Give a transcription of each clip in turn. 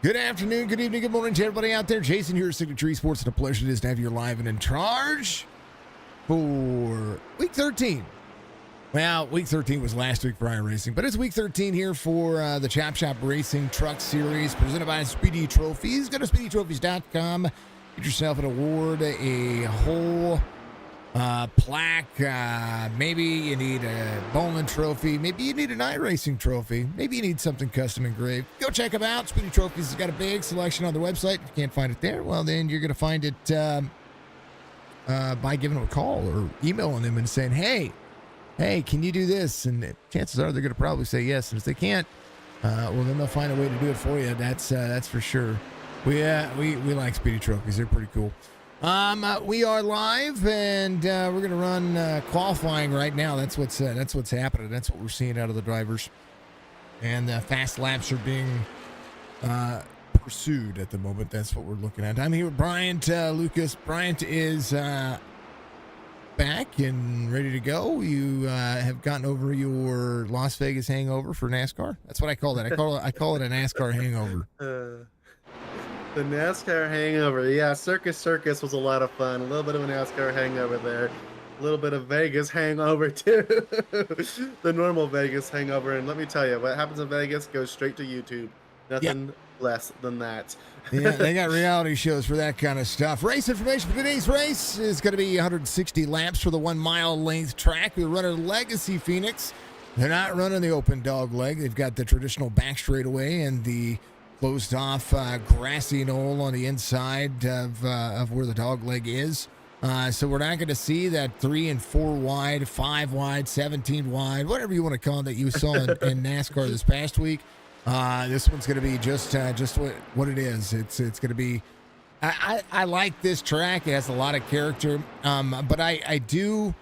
Good afternoon, good evening, good morning to everybody out there. Jason here, Signature Esports, and a pleasure it is to have you live and in charge for Week 13. Well, Week 13 was last week for Iracing, but it's Week 13 here for the Chop Shop Racing Truck Series presented by Speedy Trophies. Go to speedytrophies.com, get yourself an award, a whole plaque. Maybe you need a bowling trophy. Maybe you need an iRacing trophy. Maybe you need something custom engraved. Go check them out. Speedy Trophies has got a big selection on their website. If you can't find it there, well, then you're going to find it by giving them a call or emailing them and saying, hey, can you do this? And chances are they're going to probably say yes. And if they can't, well, then they'll find a way to do it for you. That's for sure. We like Speedy Trophies. They're pretty cool. We are live, and we're going to run qualifying right now. That's what's happening. That's what we're seeing out of the drivers. And fast laps are being pursued at the moment. That's what we're looking at. I'm here with Bryant Lucas. Bryant is back and ready to go. You have gotten over your Las Vegas hangover for NASCAR. That's what I call that. I call it a NASCAR hangover. The NASCAR hangover. Yeah, Circus was a lot of fun. A little bit of a NASCAR hangover there. A little bit of Vegas hangover too. The normal Vegas hangover. And let me tell you, what happens in Vegas goes straight to YouTube. Nothing less than that. Yeah, they got reality shows for that kind of stuff. Race information for today's race is going to be 160 laps for the 1 mile length track. We're running Legacy Phoenix. They're not running the open dog leg. They've got the traditional back straightaway and the closed off grassy knoll on the inside of where the dog leg is. So we're not going to see that 3 and 4 wide, 5 wide, 17 wide, whatever you want to call it that you saw in NASCAR this past week. This one's going to be just what it is. It's going to be. I like this track. It has a lot of character, but I do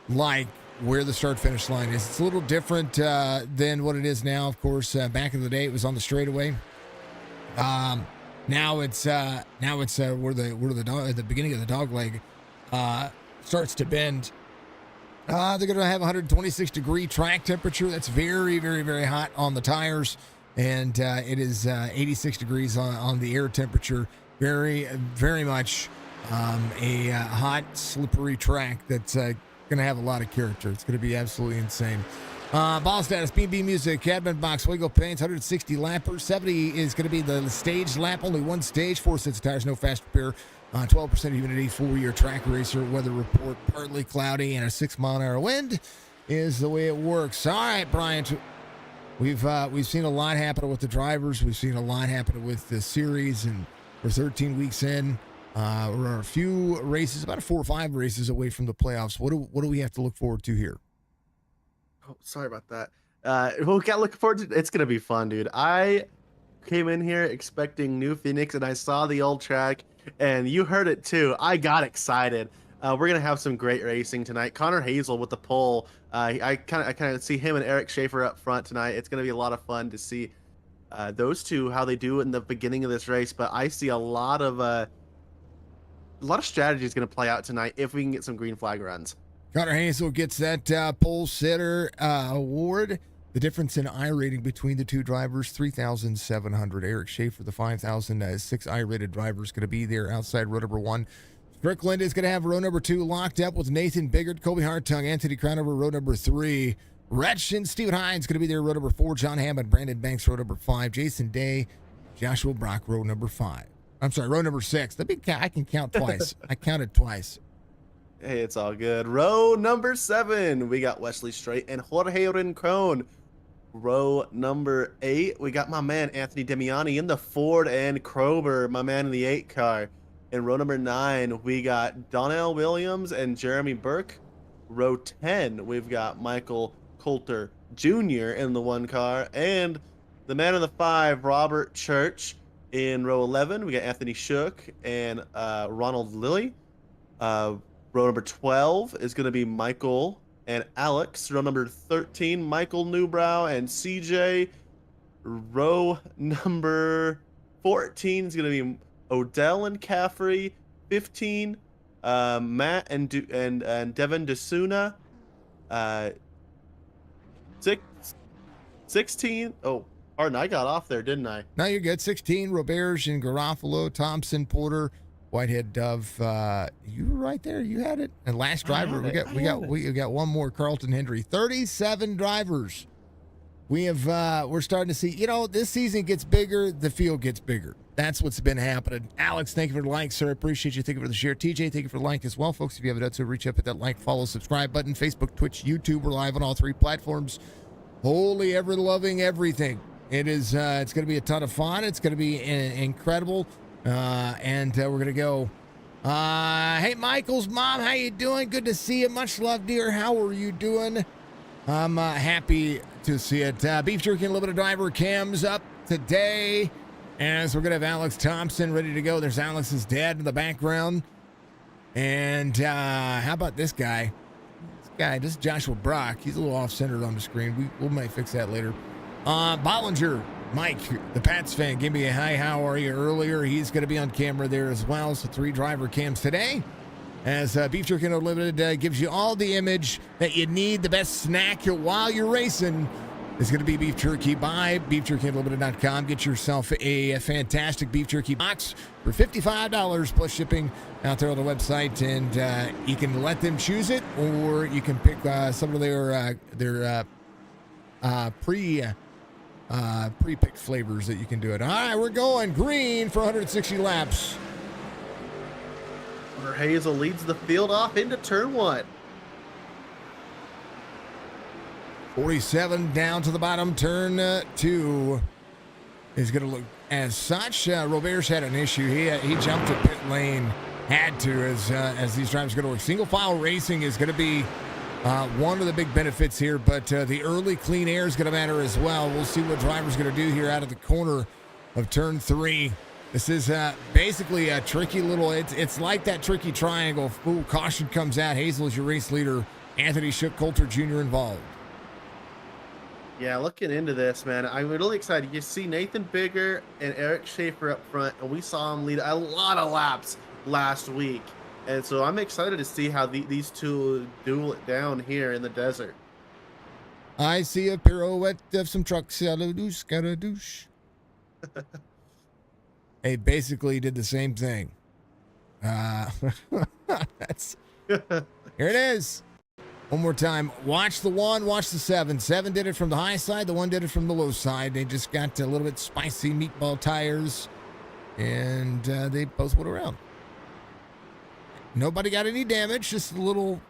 like where the start finish line is. It's a little different than what it is now. Of course, back in the day, it was on the straightaway. Now it's where the beginning of the dog leg starts to bend. They're going to have 126 degree track temperature. That's very, very, very hot on the tires, and it is 86 degrees on the air temperature. Very, very much a hot, slippery track that's going to have a lot of character. It's going to be absolutely insane. Ball status, B&B Music, Admin Box, Wiggle Paints, 160 lappers. 70 is going to be the stage lap, only one stage, 4 sets of tires, no fast repair, 12% humidity, 4-year track racer, weather report, partly cloudy, and a 6-mile-an-hour wind is the way it works. All right, Bryant, we've seen a lot happen with the drivers. We've seen a lot happen with the series, and we're 13 weeks in. We're a few races, about 4 or 5 races away from the playoffs. What do we have to look forward to here? Oh, sorry about that. We got looking forward to. It's gonna be fun, dude. I came in here expecting new Phoenix, and I saw the old track, And you heard it too. I got excited. We're gonna have some great racing tonight. Connor Hazel with the pole. I kind of see him and Eric Schaefer up front tonight. It's gonna be a lot of fun to see those two how they do in the beginning of this race. But I see a lot of strategy is gonna play out tonight if we can get some green flag runs. Connor Hazel gets that pole sitter award. The difference in I rating between the two drivers, 3,700. Eric Schaefer, the 5,006 I rated driver, is going to be there outside row number 1. Strickland is going to have row number 2 locked up with Nathan Biggert, Kobe Hartung, Anthony Crownover, row number 3. Wretch and Stephen Hines going to be there, row number 4. John Hammond, Brandon Banks, row number 5. Jason Day, Joshua Brock, row number 5. I'm sorry, row number 6. I can count twice. I counted twice. Hey, it's all good. Row number 7, we got Wesley Strait and Jorge Rincon. Row number 8, we got my man Anthony Demiani in the Ford and Krober, my man in the 8 car. In row number 9, we got Donnell Williams and Jeremy Burke. Row 10, we've got Michael Coulter Jr. in the 1 car. And the man in the 5, Robert Church. In row 11, we got Anthony Shook and Ronald Lilly. Row number 12 is going to be Michael and Alex. Row number 13, Michael Newbrow and CJ. Row number 14 is going to be Odell and Caffrey. 15, Matt and Devin DeSuna. 16. Oh, pardon, I got off there, didn't I? No, you're good. 16, Roberge and Garofalo, Thompson, Porter, Whitehead, Dove. You were right there. You had it. And last driver, we got one more, Carlton Hendry. 37 drivers. We're starting to see, this season gets bigger, the field gets bigger. That's what's been happening. Alex, thank you for the like, sir. Appreciate you. Thank you for the share. TJ, thank you for the like as well, folks. If you haven't done so, reach up, hit that like, follow, subscribe button. Facebook, Twitch, YouTube. We're live on all 3 platforms. Holy, ever loving everything. It is. It's going to be a ton of fun. It's going to be incredible. And we're going to go. Hey, Michael's mom, how you doing? Good to see you. Much love, dear. How are you doing? I'm happy to see it. Beef Jerky Unlimited driver Cam's up today. As we're going to have Alex Thompson ready to go. There's Alex's dad in the background. And how about this guy? This is Joshua Brock. He's a little off-centered on the screen. We might fix that later. Bollinger, Mike, the Pats fan, give me a hi, how are you earlier. He's going to be on camera there as well. So 3 driver cams today. As Beef Jerky Unlimited gives you all the image that you need, the best snack while you're racing. It's going to be beef jerky by beefjerkyunlimited.com. Get yourself a fantastic beef jerky box for $55 plus shipping out there on the website, and you can let them choose it, or you can pick some of their pre-picked flavors that you can do it. All right, we're going green for 160 laps. Hazel leads the field off into turn 1. 47 down to the bottom. Turn 2 is going to look as such. Robert's had an issue. He jumped to pit lane. Had to, as these drivers are going to work. Single file racing is going to be one of the big benefits here, but the early clean air is going to matter as well. We'll see what driver's going to do here out of the corner of turn 3. This is basically a tricky little, it's like that tricky triangle. Ooh, caution comes out. Hazel is your race leader. Anthony Shook, Coulter Jr. involved. Yeah, looking into this, man, I'm really excited. You see Nathan Bigger and Eric Schaefer up front, and we saw them lead a lot of laps last week. And so I'm excited to see how these two duel it down here in the desert. I see a pirouette of some trucks. Douche. They basically did the same thing. That's here it is. One more time. Watch the 1, watch the 7. 7 did it from the high side. The 1 did it from the low side. They just got a little bit spicy meatball tires, and they both went around. Nobody got any damage, just little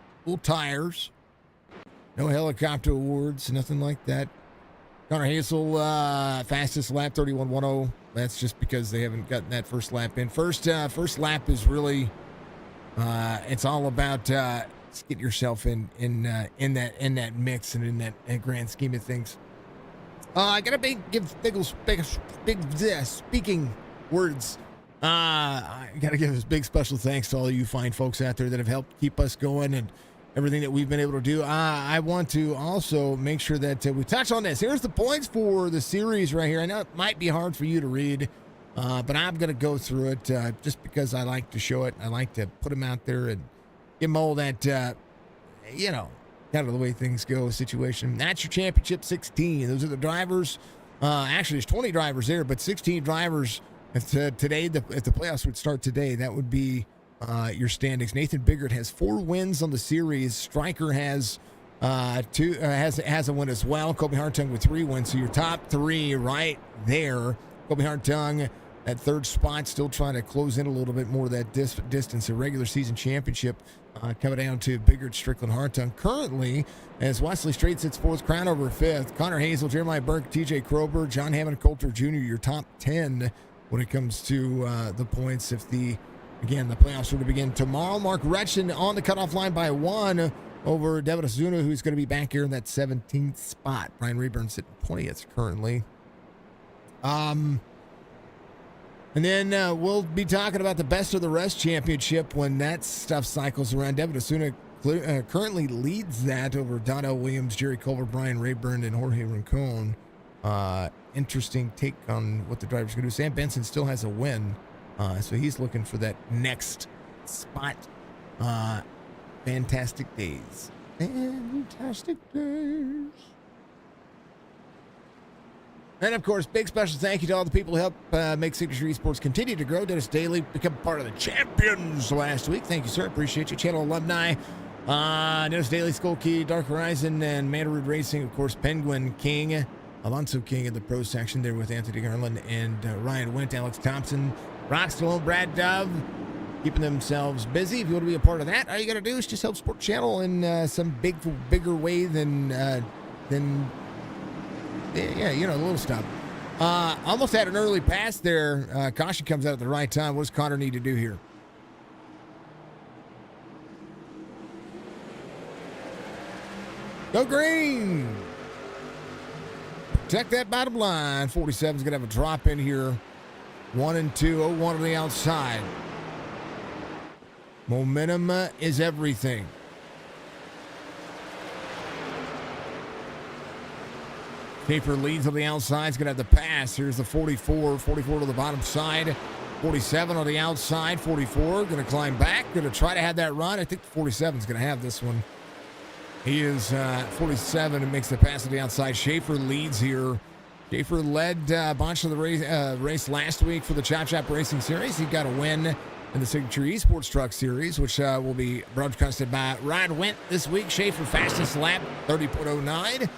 tires. No helicopter awards, nothing like that. Connor Hazel, fastest lap, 31.10. That's just because they haven't gotten that first lap in. First lap is really, it's all about get yourself in that mix and in that grand scheme of things. I gotta give big speaking words I got to give a big special thanks to all of you fine folks out there that have helped keep us going and everything that we've been able to do. I want to also make sure that we touch on this. Here's the points for the series right here. I know it might be hard for you to read, but I'm going to go through it just because I like to show it. I like to put them out there and give them all that, kind of the way things go situation. That's your championship 16. Those are the drivers. Actually, there's 20 drivers there, but 16 drivers. If the playoffs would start today, that would be your standings. Nathan Biggert has 4 wins on the series. Stryker has has a win as well. Kobe Hartung with 3 wins. So your top 3 right there. Kobe Hartung at 3rd spot, still trying to close in a little bit more of that distance. A regular season championship coming down to Biggert, Strickland, Hartung. Currently, as Wesley Strait sits 4th, Crown over 5th. Connor Hazel, Jeremiah Burke, TJ Krober, John Hammond, Coulter Jr., your top 10 when it comes to the points. If the playoffs were to begin tomorrow. Mark Retchen on the cutoff line by 1 over Devin Ozuna, who's going to be back here in that 17th spot. Brian Rayburn sitting 20th currently. And then we'll be talking about the best of the rest championship when that stuff cycles around. Devin Ozuna currently leads that over Dono Williams, Jerry Culver, Brian Rayburn, and Jorge Rincon. Interesting take on what the driver's going to do. Sam Benson still has a win, so he's looking for that next spot. Fantastic days. Fantastic days. And, of course, big special thank you to all the people who helped make Signature Esports continue to grow. Dennis Daly become part of the champions last week. Thank you, sir. Appreciate you. Channel alumni. Dennis Daly, Skull Key, Dark Horizon, and Mandarin Racing. Of course, Penguin King. Alonso King in the pro section there with Anthony Garland and Ryan Wint, Alex Thompson, Rock Stallone, Brad Dove, keeping themselves busy. If you want to be a part of that, all you got to do is just help support the channel in some bigger way than the little stuff. Almost had an early pass there. Caution comes out at the right time. What does Connor need to do here? Go green! Protect that bottom line. 47 is going to have a drop in here. 1 and 2. 1 on the outside. Momentum is everything. Schaefer leads on the outside. He's going to have the pass. Here's the 44. 44 to the bottom side. 47 on the outside. 44 going to climb back. Going to try to have that run. I think 47 is going to have this one. He is 47 and makes the pass to the outside. Schaefer leads here. Schaefer led a bunch of the race last week for the Chop Chop Racing Series. He got a win in the Signature Esports Truck Series, which will be broadcasted by Ryan Wint this week. Schaefer fastest lap, 30.09.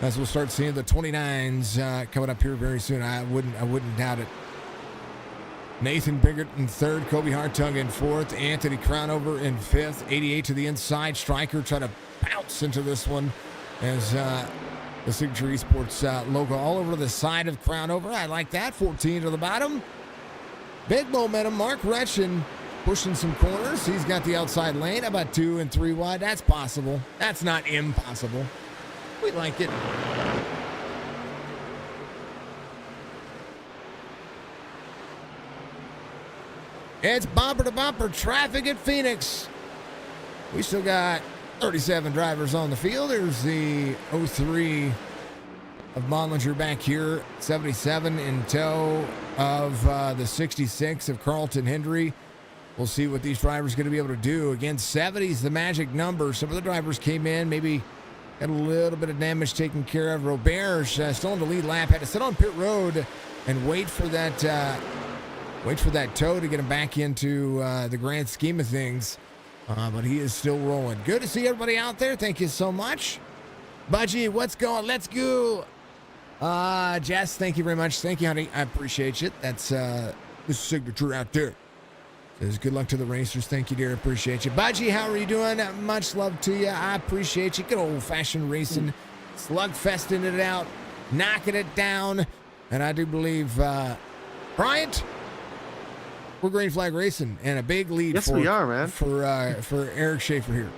As we'll start seeing the 29s coming up here very soon. I wouldn't doubt it. Nathan Biggert in 3rd, Kobe Hartung in 4th, Anthony Crownover in 5th, 88 to the inside. Stryker try to bounce into this one as the Signature Esports logo all over the side of Crownover. I like that. 14 to the bottom. Big momentum. Mark Retchen pushing some corners. He's got the outside lane about 2 and 3 wide. That's possible. That's not impossible. We like it. It's bumper to bumper traffic at Phoenix. We still got 37 drivers on the field. There's the 03 of Monlinger back here. 77 in tow of the 66 of Carlton Hendry. We'll see what these drivers are going to be able to do. Again, 70 is the magic number. Some of the drivers came in, maybe got a little bit of damage taken care of. Robert still on the lead lap. Had to sit on pit road and wait for that tow to get him back into the grand scheme of things. But he is still rolling. Good to see everybody out there. Thank you so much. Budgie, what's going? Let's go. Jess, thank you very much. Thank you, honey. I appreciate you. That's the signature out there. Says good luck to the racers. Thank you, dear. Appreciate you. Budgie, how are you doing? Much love to you. I appreciate you. Good old-fashioned racing. Slugfesting it out. Knocking it down. And I do believe, Bryant, we're Green Flag Racing, and a big lead. Yes, we are, man. For Eric Schaefer here.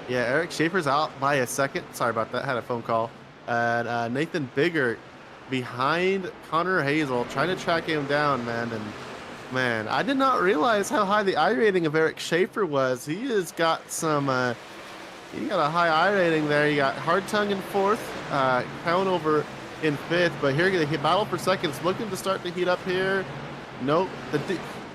Yeah, Eric Schaefer's out by a second. Sorry about that. Had a phone call. And Nathan Biggert behind Connor Hazel, trying to track him down, man. And Man, I did not realize how high the I rating of Eric Schaefer was. He has got some, he got a high I rating there. You got Hard Tongue in fourth, Crownover in fifth, but here the battle for seconds looking to start to heat up here. Nope.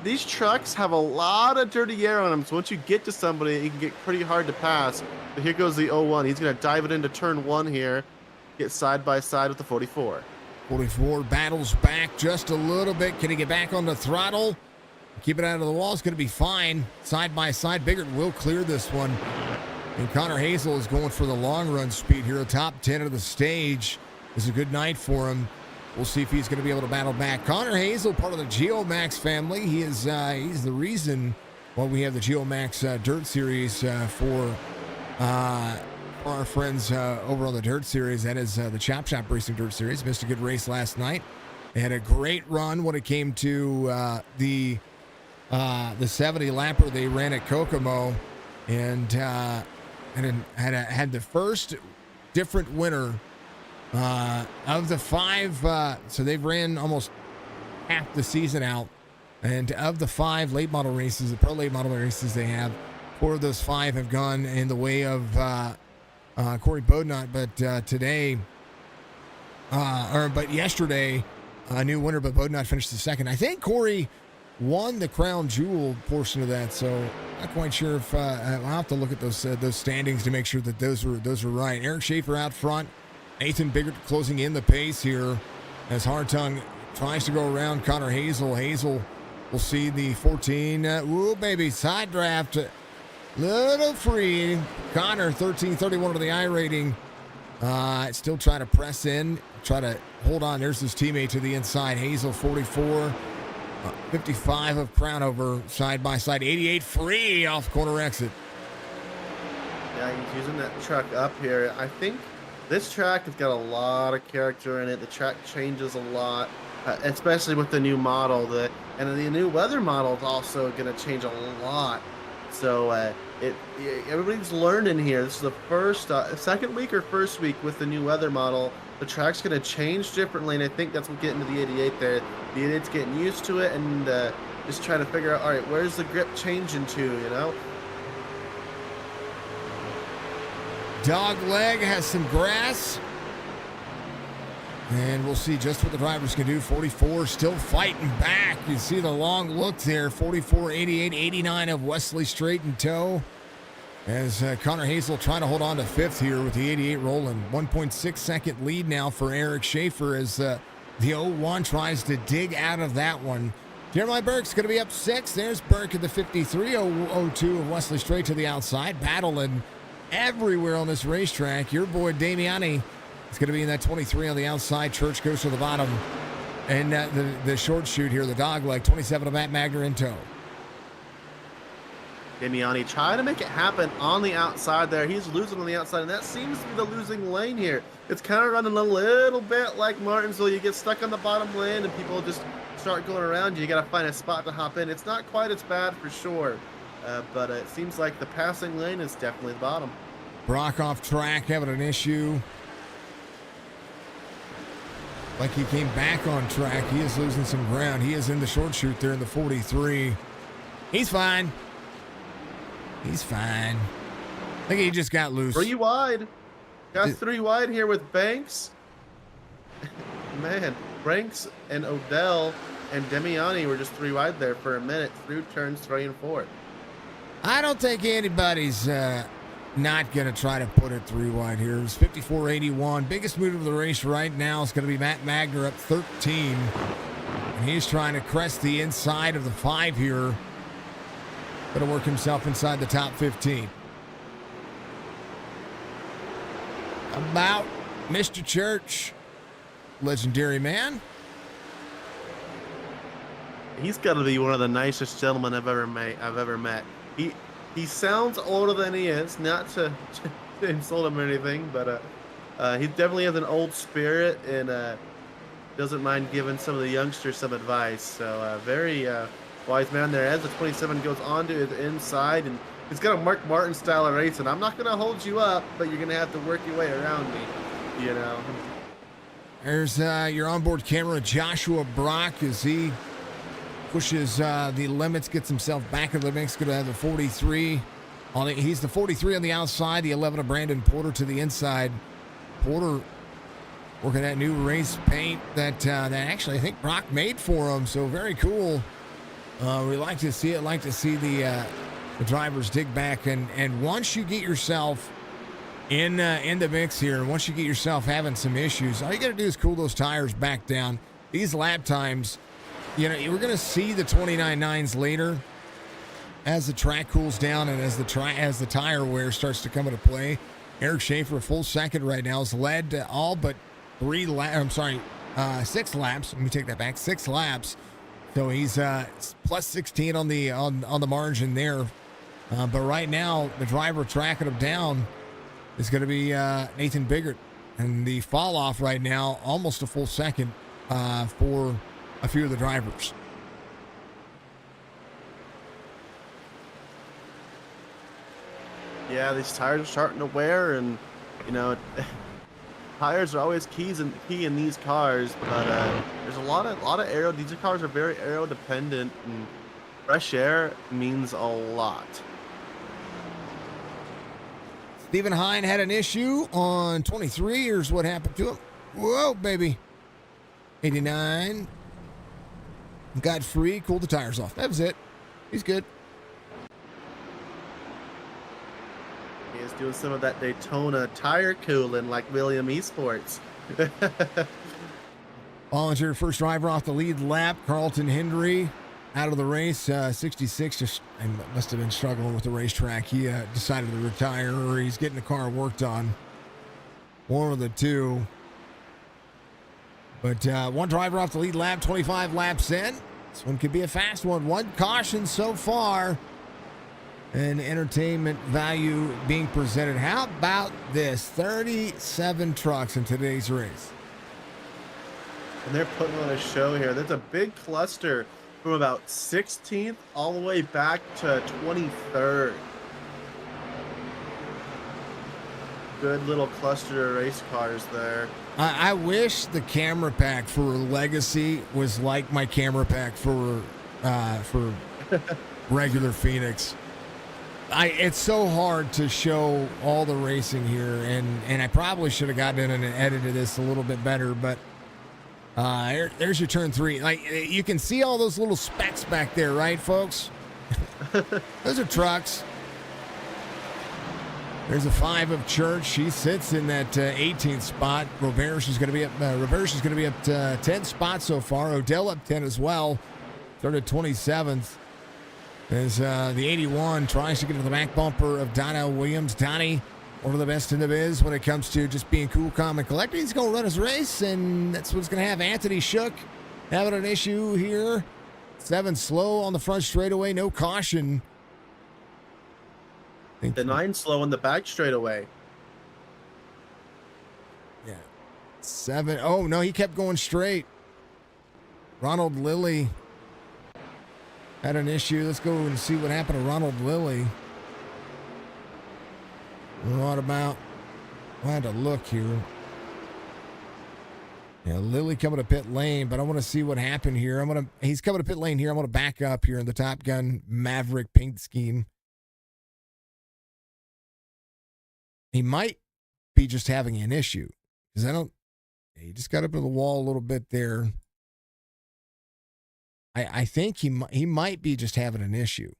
These trucks have a lot of dirty air on them, so once you get to somebody, it can get pretty hard to pass. But here goes the 01. He's going to dive it into turn one here, get side by side with the 44. 44 battles back just a little bit. Can he get back on the throttle? Keep it out of the wall. It's going to be fine. Side by side. Biggert will clear this one. And Connor Hazel is going for the long run speed here. Top 10 of the stage. This is a good night for him. We'll see if he's going to be able to battle back. Connor Hazel, part of the Geomax family. He is he's the reason why we have the Geomax Dirt Series for our friends over on the Dirt Series. That is the Chop Shop Racing Dirt Series. Missed a good race last night. They had a great run when it came to the 70 lapper they ran at Kokomo, and had the first different winner of the five. So they've ran almost half the season out, and of the 5 late model races, the pro late model races they have, 4 of those 5 have gone in the way of Corey Bodnott, but yesterday, a new winner, but Bodnott finished the second. I think Corey won the crown jewel portion of that, so not quite sure if I'll have to look at those standings to make sure that those were right. Eric Schaefer out front, Nathan Biggert closing in the pace here as Hard Tongue tries to go around Connor Hazel. Hazel will see the 14. Ooh, baby, side draft. Little free. Connor, 1331 to the I rating. Still trying to press in, try to hold on. There's his teammate to the inside. Hazel, 44. 55 of Crownover, side by side. 88 free off corner exit. Yeah, he's using that truck up here. I think this track has got a lot of character in it. The track changes a lot, especially with the new model. And the new weather model is also going to change a lot. So everybody's learning here. This is the first, second week or first week with the new weather model. The track's going to change differently, and I think that's what getting to the 88 there. The 88's getting used to it and just trying to figure out, all right, where's the grip changing to, you know? Dog leg has some grass. And we'll see just what the drivers can do. 44 still fighting back. You see the long look there. 44, 88, 89 of Wesley Straight in tow. As Connor Hazel trying to hold on to 5th here with the 88 rolling. 1.6 second lead now for Eric Schaefer as the 01 tries to dig out of that one. Jeremiah Burke's going to be up 6. There's Burke at the 53. 02 of Wesley Straight to the outside. Battling everywhere on this racetrack. Your boy Damiani is going to be in that 23 on the outside. Church goes to the bottom. And the short shoot here, the dog leg, 27 of Matt Magner in tow. Damiani trying to make it happen on the outside there. He's losing on the outside, and that seems to be the losing lane here. It's kind of running a little bit like Martinsville. You get stuck on the bottom lane, and people just start going around you. You got to find a spot to hop in. It's not quite as bad for sure, but it seems like the passing lane is definitely the bottom. Brock off track, having an issue. Like he came back on track. He is losing some ground. He is in the short shoot there in the 43. He's fine. He's fine. I think he just got loose. 3 wide. Got 3 wide here with Banks. Man, Banks and Odell and Damiani were just 3 wide there for a minute through turns 3 and 4. I don't think anybody's not going to try to put it 3 wide here. It's 54.81. Biggest move of the race right now is going to be Matt Magner up 13. And he's trying to crest the inside of the 5 here. Going to work himself inside the top 15. About Mr. Church, legendary man. He's got to be one of the nicest gentlemen I've ever met. He sounds older than he is, not to insult him or anything, but he definitely has an old spirit and doesn't mind giving some of the youngsters some advice. So very wise man there. As the 27 goes on to his inside, and he's got a Mark Martin style of racing. I'm not going to hold you up, but you're going to have to work your way around me, you know. There's your onboard camera, Joshua Brock, as he pushes the limits, gets himself back in the mix. Going to have the 43. He's the 43 on the outside, the 11 of Brandon Porter to the inside. Porter working that new race paint that actually I think Brock made for him. So very cool. We like to see it. Like to see the drivers dig back. And once you get yourself in the mix here, and once you get yourself having some issues, all you got to do is cool those tires back down. These lap times, you know, we're going to see the 29.9s later as the track cools down and as the tire wear starts to come into play. Eric Schaefer, a full second right now, has led all but 6 laps. Let me take that back. 6 laps. So he's plus 16 on the margin there. But right now, the driver tracking him down is going to be Nathan Biggert. And the fall off right now, almost a full second for a few of the drivers. Yeah, these tires are starting to wear, and you know, tires are always key in these cars. But there's a lot of aero. These cars are very aero dependent, and fresh air means a lot. Stephen Hine had an issue on 23. Here's what happened to him. Whoa, baby. 89. Got free, cooled the tires off. That was it. He's good. He's doing some of that Daytona tire cooling like William Esports. Volunteer first driver off the lead lap. Carlton Hendry out of the race. 66 just must have been struggling with the racetrack. He decided to retire, or he's getting the car worked on. One of the two. But one driver off the lead lap, 25 laps in. This one could be a fast one. One caution so far. And entertainment value being presented. How about this? 37 trucks in today's race. And they're putting on a show here. There's a big cluster from about 16th all the way back to 23rd. Good little cluster of race cars there. I wish the camera pack for Legacy was like my camera pack for regular Phoenix. It's so hard to show all the racing here, and I probably should have gotten in and edited this a little bit better, but there's your turn 3. Like, you can see all those little specks back there, right, folks? Those are trucks. There's a 5 of Church. She sits in that 18th spot. Roberge is going to be up 10 spots so far. Odell up 10 as well. Started 27th. As the 81 tries to get to the back bumper of Donnell Williams. Donnie, one of the best in the biz when it comes to just being cool, calm, and collected. He's going to run his race, and that's what's going to have. Anthony Shook having an issue here. 7 slow on the front straightaway, no caution. The 9 slow in the back straightaway. Yeah. 7. Oh, no, he kept going straight. Ronald Lilly had an issue. Let's go and see what happened to Ronald Lilly. What about? I had to look here. Yeah, Lilly coming to pit lane, but I want to see what happened here. He's coming to pit lane here. I'm going to back up here in the Top Gun Maverick paint scheme. He might be just having an issue because he just got up to the wall a little bit there. I think he might be just having an issue.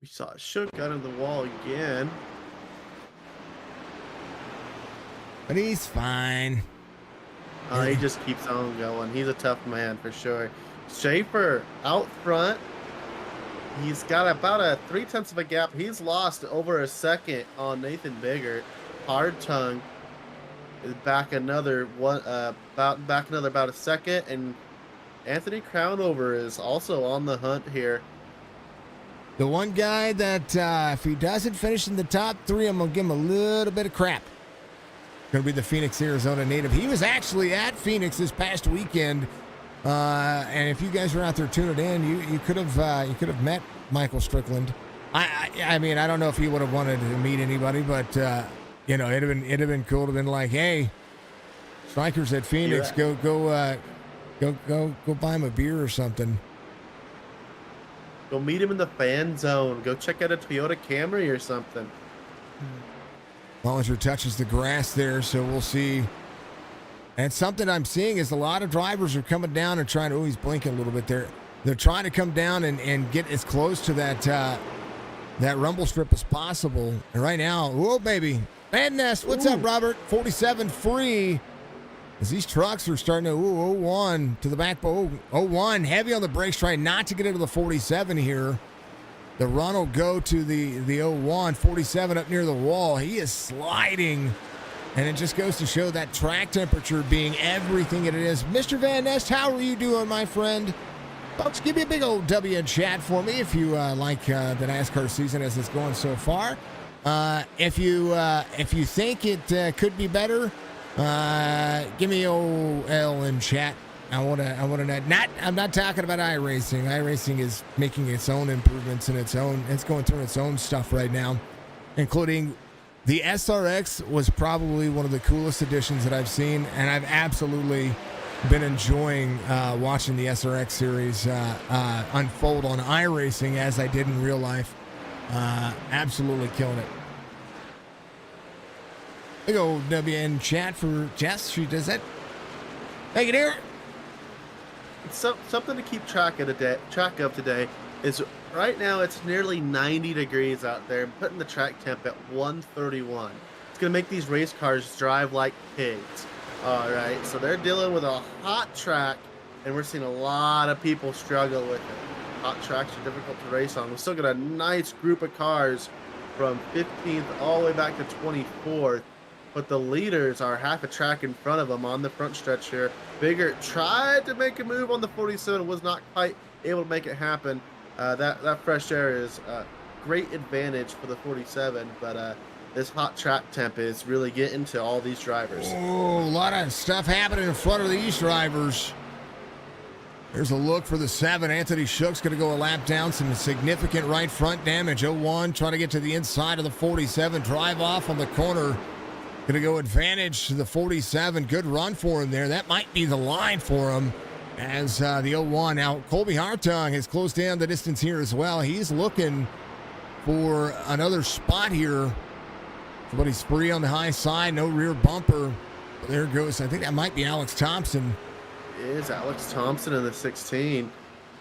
We saw Shook got into the wall again. But he's fine. He just keeps on going. He's a tough man for sure. Schaefer out front. He's got about a 0.3 of a gap. He's lost over a second on Nathan Biggert. Hard tongue is back another one, about a second, and Anthony Crownover is also on the hunt here. The one guy that if he doesn't finish in the top 3, I'm gonna give him a little bit of crap. Gonna be the Phoenix, Arizona native. He was actually at Phoenix this past weekend. And if you guys were out there tuning in, you could have met Michael Strickland. I mean, I don't know if he would have wanted to meet anybody, but it'd have been cool to have been like, hey, Strikers at Phoenix, go Go buy him a beer or something. Go meet him in the fan zone. Go check out a Toyota Camry or something. Bollinger touches the grass there, so we'll see. And something I'm seeing is a lot of drivers are coming down and trying to, oh, he's blinking a little bit there. They're trying to come down and get as close to that rumble strip as possible. And right now, whoa, baby. Man Nest, what's up, Robert? 47 free. As these trucks are starting to, 01 to the back. 01, heavy on the brakes, trying not to get into the 47 here. The run will go to the 01, 47 up near the wall. He is sliding, and it just goes to show that track temperature being everything it is. Mr. Van Nest, how are you doing, my friend? Folks, give me a big old W in chat for me if you like the NASCAR season as it's going so far. If you think it could be better, give me old L in chat. I want to not. I'm not talking about iRacing. iRacing is making its own improvements and it's going through its own stuff right now, including the SRX was probably one of the coolest additions that I've seen, and I've absolutely been enjoying watching the SRX series unfold on iRacing as I did in real life. Absolutely killing it. Big old W in chat for Jess. She does that. Thank you, dear. Something to keep track of today is right now it's nearly 90 degrees out there, putting the track temp at 131. It's going to make these race cars drive like pigs. All right, so they're dealing with a hot track, and we're seeing a lot of people struggle with it. Hot tracks are difficult to race on. We've still got a nice group of cars from 15th all the way back to 24th. But the leaders are half a track in front of them on the front stretch here. Biggert tried to make a move on the 47, was not quite able to make it happen. That fresh air is a great advantage for the 47, but this hot track temp is really getting to all these drivers. Oh, a lot of stuff happening in front of these drivers. There's a look for the 7. Anthony Shook's going to go a lap down. Some significant right front damage. 01 trying to get to the inside of the 47. Drive off on the corner. Going to go advantage to the 47. Good run for him there. That might be the line for him as the 01. Now, Colby Hartung has closed down the distance here as well. He's looking for another spot here. But he's free on the high side. No rear bumper. There goes. I think that might be Alex Thompson. It is Alex Thompson in the 16.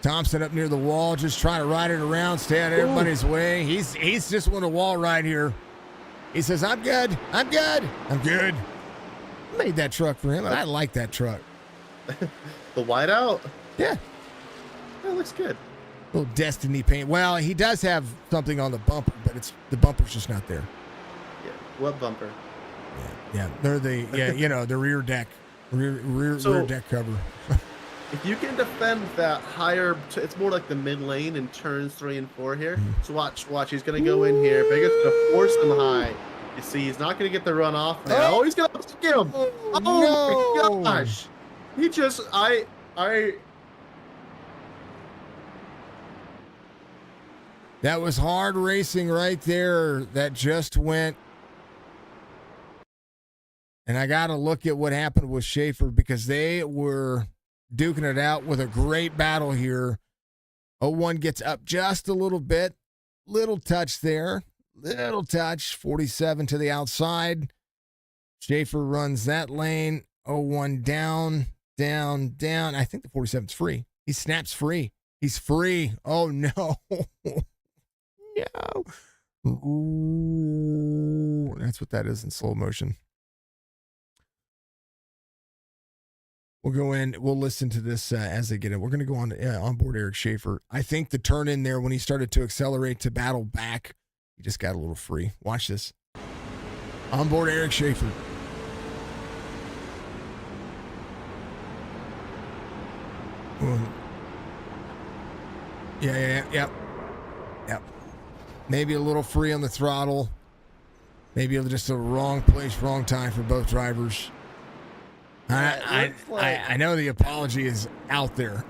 Thompson up near the wall, just trying to ride it around, stay out of everybody's way. He's just won a wall ride here. He says, I'm good. I'm good. I'm good. Made that truck for him, and I like that truck. The whiteout? Yeah. That looks good. Little Destiny paint. Well, he does have something on the bumper, but the bumper's just not there. Yeah. What bumper? Yeah. They're the rear deck. Rear deck cover. If you can defend that higher, it's more like the mid lane in turns 3 and 4 here. So watch. He's going to go in here. Bigger's going to force him high. You see, he's not going to get the run off now. Oh, he's going to get him. Oh, no. My gosh. He just, That was hard racing right there. That just went. And I got to look at what happened with Schaefer because they were duking it out with a great battle here. 01 gets up just a little bit. Little touch there. Little touch. 47 to the outside. Schaefer runs that lane. 01 down. I think the 47's free. He snaps free. He's free. Oh, no. No. Ooh, that's what that is in slow motion. We'll go in. We'll listen to this as they get in. We're going to go on board Eric Schaefer. I think the turn in there when he started to accelerate to battle back, he just got a little free. Watch this. On board Eric Schaefer. Yep. Maybe a little free on the throttle. Maybe just a wrong place, wrong time for both drivers. I know the apology is out there.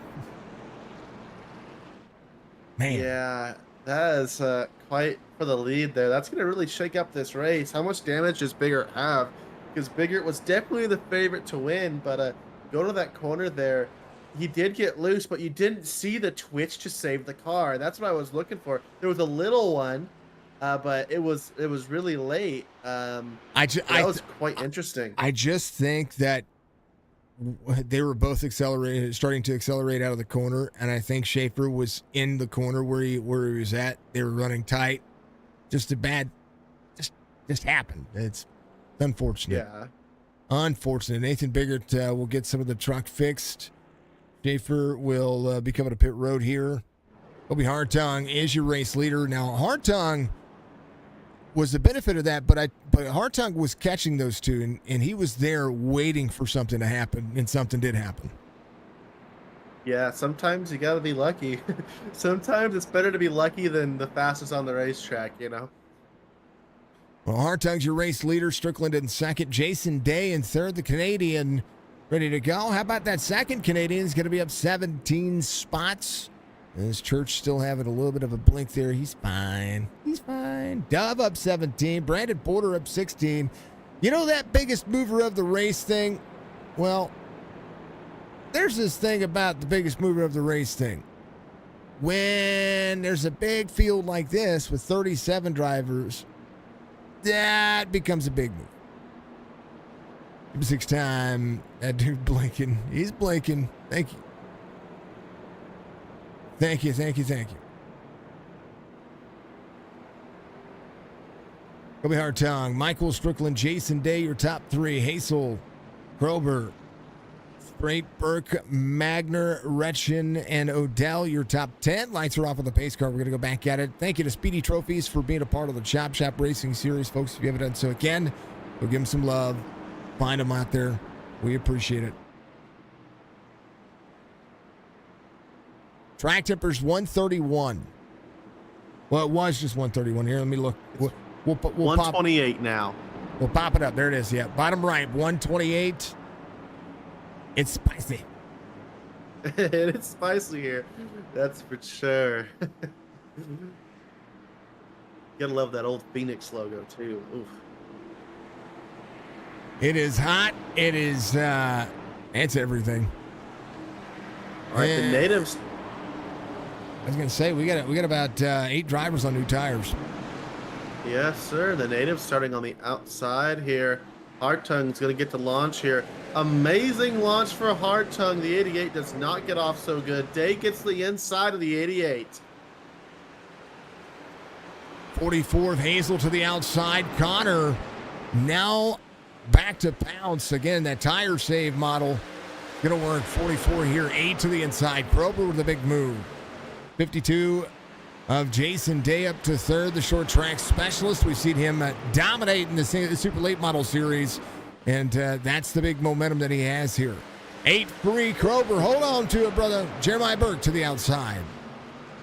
Man. Yeah, that is quite for the lead there. That's going to really shake up this race. How much damage does Biggert have? Because Biggert was definitely the favorite to win, but go to that corner there. he did get loose, but you didn't see the twitch to save the car. That's what I was looking for. There was a little one, but it was really late. That was quite interesting. I just think that they were both starting to accelerate out of the corner, and I think Schaefer was in the corner where he was at. They were running tight. Just happened. It's unfortunate. Yeah. Unfortunate. Nathan Biggert will get some of the truck fixed. Schaefer will be coming to pit road here. Kobe Hartung is your race leader. Now, Hartung was the benefit of that, but Hartung was catching those two, and he was there waiting for something to happen, and something did happen. Yeah, sometimes you gotta be lucky. Sometimes it's better to be lucky than the fastest on the racetrack, you know? Well, Hartung's your race leader. Strickland in second. Jason Day in third. The Canadian ready to go. How about that second Canadian? Is going to be up 17 spots. As Church still having a little bit of a blink there. He's fine. He's fine. Dove up 17. Brandon Porter up 16. You know that biggest mover of the race thing? Well, there's this thing about the biggest mover of the race thing. When there's a big field like this with 37 drivers, that becomes a big move. 6 time. That dude blinking. He's blinking. Thank you. Thank you. Kobe Hartung, Michael Strickland, Jason Day, your top three. Hazel, Krober, Sprate, Burke, Magner, Retchen, and Odell, your top 10. Lights are off on the pace car. We're going to go back at it. Thank you to Speedy Trophies for being a part of the Chop Shop Racing Series. Folks, if you haven't done so again, go give them some love. Find them out there. We appreciate it. Track temperature's 131. Well, it was just 131. Here, let me look. We'll 128 now. We'll pop it up. There it is. Yeah, bottom right, 128. It's spicy. It's spicy here. That's for sure. Gotta love that old Phoenix logo too. Oof. It is hot. It is. It's everything. All right, the natives. I was gonna say we got about 8 drivers on new tires. Yes, sir. The natives starting on the outside here. Hartung's going to get to launch here. Amazing launch for Hartung. The 88 does not get off so good. Day gets the inside of the 88. 44th, Hazel to the outside. Connor now back to pounce. Again, that tire save model going to work. 44 here, 8 to the inside. Krober with a big move. 52 of Jason Day up to third, the short track specialist. We've seen him dominate in the Super Late Model Series, and that's the big momentum that he has here. 8-3 Krober. Hold on to it, brother. Jeremiah Burke to the outside.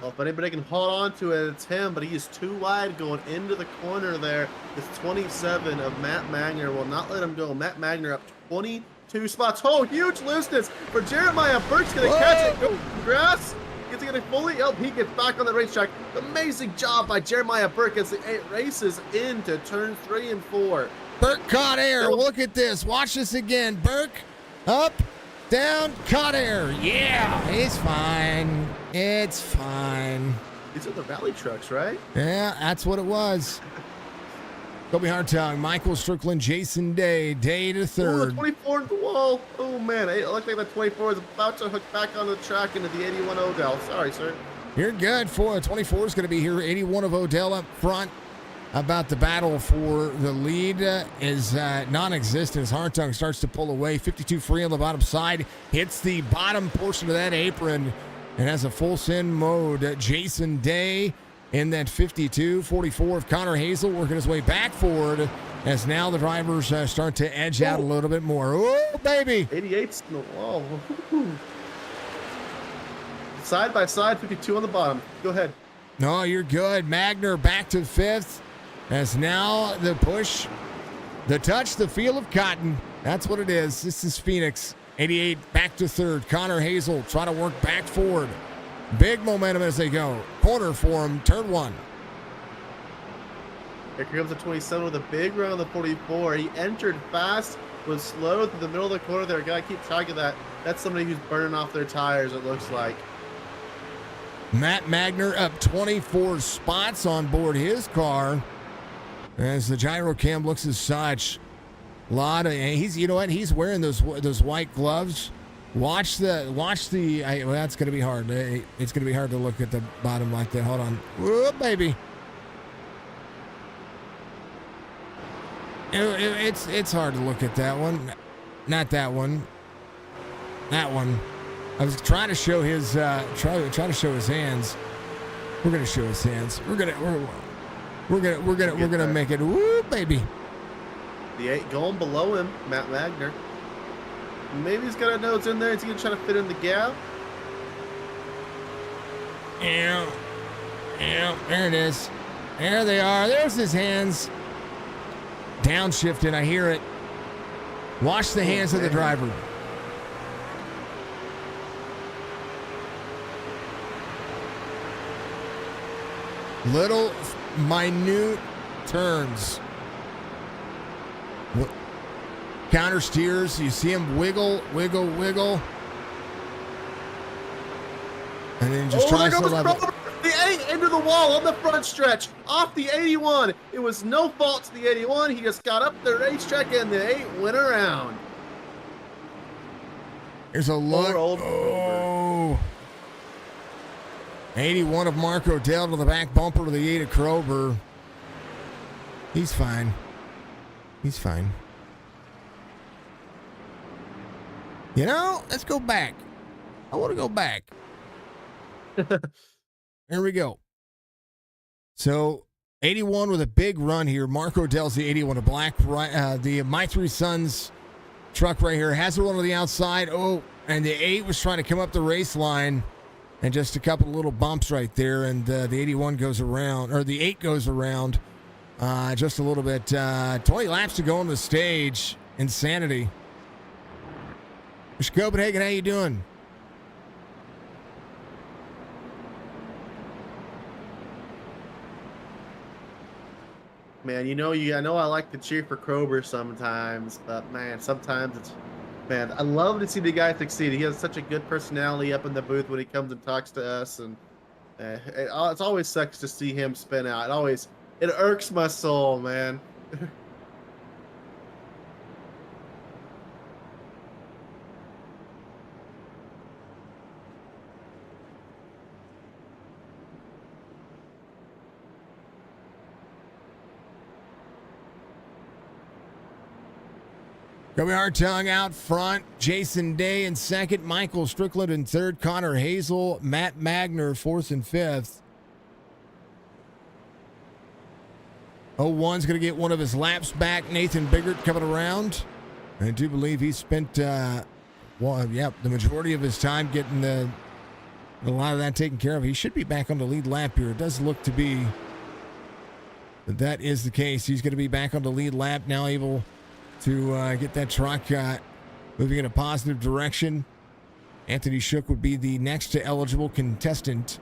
Well, if anybody can hold on to it, it's him, but he is too wide going into the corner there. It's 27 of Matt Magner. Will not let him go. Matt Magner up 22 spots. Oh, huge looseness for Jeremiah Burke's going to catch it. Go grass. Gets it fully up. He gets back on the racetrack. Amazing job by Jeremiah Burke as the 8 races into turn 3 and 4. Burke caught air. Look at this. Watch this again. Burke up, down, caught air. Yeah, he's fine. It's fine. These are the Valley trucks, right? Yeah, that's what it was. Kobe Hartung, Michael Strickland, Jason Day, Day to third. Oh, 24 in the wall. Oh, man. It looked like that 24 is about to hook back on the track into the 81 Odell. Sorry, sir. You're good. 24 is going to be here. 81 of Odell up front. About the battle for the lead is non-existent as Hartung starts to pull away. 52 free on the bottom side. Hits the bottom portion of that apron and has a full send mode. Jason Day in that 52, 44 of Connor Hazel working his way back forward as now the drivers start to edge out a little bit more. Oh, baby. 88's in the wall. Side by side, 52 on the bottom. Go ahead. No, you're good. Magner back to 5th as now the push, the touch, the feel of cotton. That's what it is. This is Phoenix. 88 back to 3rd. Connor Hazel trying to work back forward. Big momentum as they go. Corner for him, turn 1. Here comes the 27 with a big run on the 44. He entered fast, was slow through the middle of the corner there. Gotta keep track of that. That's somebody who's burning off their tires, it looks like. Matt Magner up 24 spots on board his car as the gyro cam looks as such. A lot of you know what? He's wearing those white gloves. Watch the. Well, that's gonna be hard. It's gonna be hard to look at the bottom like that. Hold on, whoop, baby. It's hard to look at that one. Not that one. That one. I was trying to show his trying to show his hands. We're gonna show his hands. We're gonna make it. Woo, baby. The 8 going below him, Matt Magner. Maybe he's got a nose in there. Is he gonna try to fit in the gap? Yeah. There it is. There they are. There's his hands. Downshifting. I hear it. Watch the hands of the driver. Little minute turns. Counter steers. You see him wiggle. And then just try to level. The 8 into the wall on the front stretch. Off the 81. It was no fault to the 81. He just got up the racetrack and the 8 went around. Here's a look. Oh. 81 of Mark Odell to the back bumper to the 8 of Krober. He's fine. You know, let's go back. I want to go back. Here we go. So 81 with a big run here. Mark Odell's the 81, a black, the My Three Sons truck right here. Has a run on the outside. Oh, and the 8 was trying to come up the race line. And just a couple of little bumps right there. And the 81 goes around, or the 8 goes around just a little bit. 20 laps to go on the stage. Insanity. Mr. Copenhagen, how you doing? Man, I know I like to cheer for Krober sometimes, but man, sometimes man, I love to see the guy succeed. He has such a good personality up in the booth when he comes and talks to us, and it always sucks to see him spin out. It irks my soul, man. Kobe Hartung out front. Jason Day in second. Michael Strickland in third. Connor Hazel. Matt Magner fourth and fifth. 01's going to get one of his laps back. Nathan Biggert coming around. I do believe he spent the majority of his time getting a lot of that taken care of. He should be back on the lead lap here. It does look to be that is the case. He's going to be back on the lead lap now, able to get that truck moving in a positive direction. Anthony Shook would be the next eligible contestant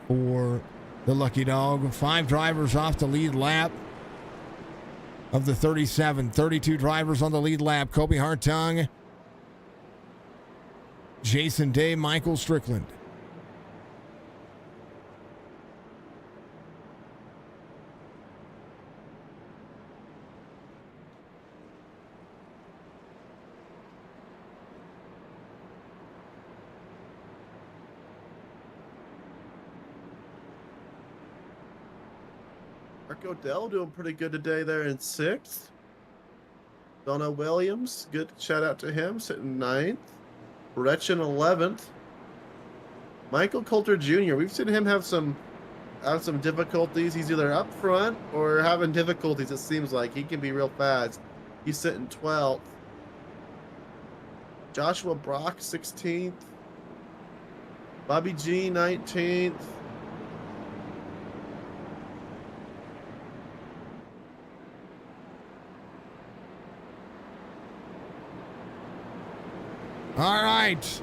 for the Lucky Dog. 5 drivers off the lead lap of the 37. 32 drivers on the lead lap. Kobe Hartung, Jason Day, Michael Strickland. Mark Odell doing pretty good today there in 6th. Donna Williams, good shout out to him, sitting 9th. Retch in 11th. Michael Coulter Jr., we've seen him have some difficulties. He's either up front or having difficulties, it seems like. He can be real fast. He's sitting 12th. Joshua Brock, 16th. Bobby G, 19th. All right.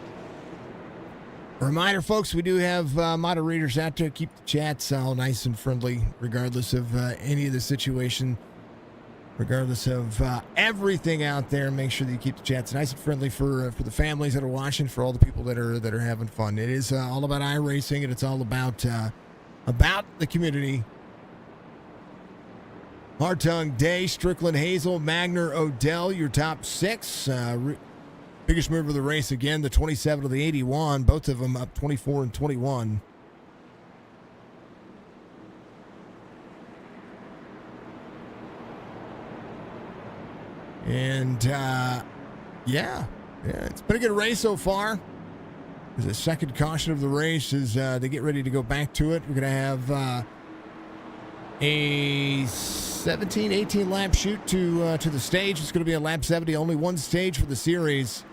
Reminder, folks, we do have moderators out to keep the chats all nice and friendly, regardless of any of the situation regardless of everything out there, make sure that you keep the chats nice and friendly for the families that are watching, for all the people that are having fun. It is all about iRacing, and it's all about the community. Hartung, Day, Strickland, Hazel, Magner, Odell, your top 6. Biggest move of the race again, the 27 to the 81, both of them up 24 and 21. And yeah, it's been a good race so far. The second caution of the race is they get ready to go back to it. We're going to have a 17, 18 lap shoot to the stage. It's going to be a lap 70, only one stage for the series.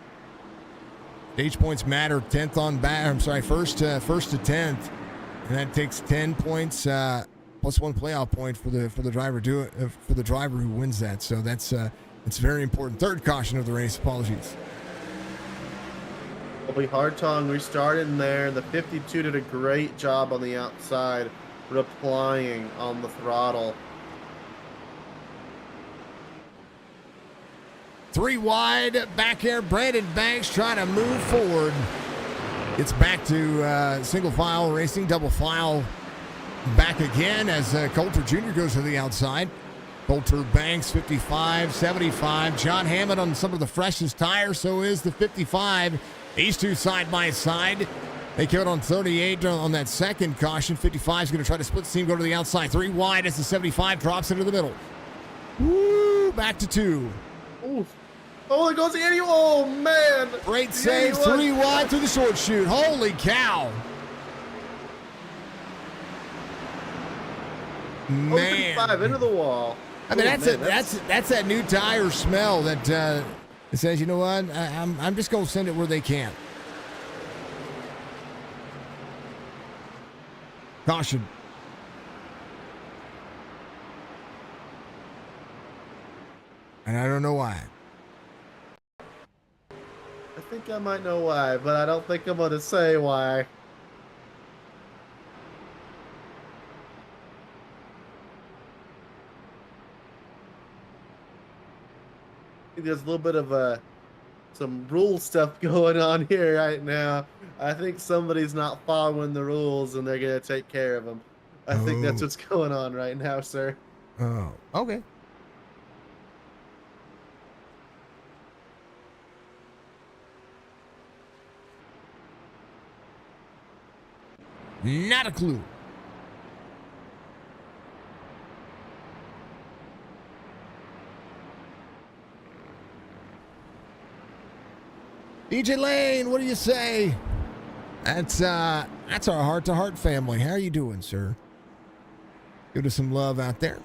Stage points matter. 10th on back. I'm sorry, first to 10th, and that takes 10 points plus 1 playoff point for the driver who wins that. So that's it's very important. Third caution of the race. Apologies. Colby Hartung restarted in there. The 52 did a great job on the outside, replying on the throttle. 3 wide, back air. Brandon Banks trying to move forward. Gets back to single file racing, double file back again as Coulter Jr. goes to the outside. Coulter, Banks, 55, 75. John Hammond on some of the freshest tires, so is the 55. These two side by side. They came out on 38 on that second caution. 55 is going to try to split the team, go to the outside. 3 wide as the 75 drops into the middle. Woo, back to 2. Ooh. Oh, there goes the 80. Oh, man. Great save. 3 wide through the short chute. Holy cow. Man. 55 into the wall. I mean, that's that new tire smell that says, you know what, I'm just going to send it where they can. Caution. And I don't know why. I think I might know why, but I don't think I'm going to say why. I think there's a little bit of some rule stuff going on here right now. I think somebody's not following the rules, and they're going to take care of them. I think that's what's going on right now, sir. Oh, okay. Not a clue. DJ Lane, what do you say? That's our heart-to-heart family. How are you doing, sir? Give us some love out there.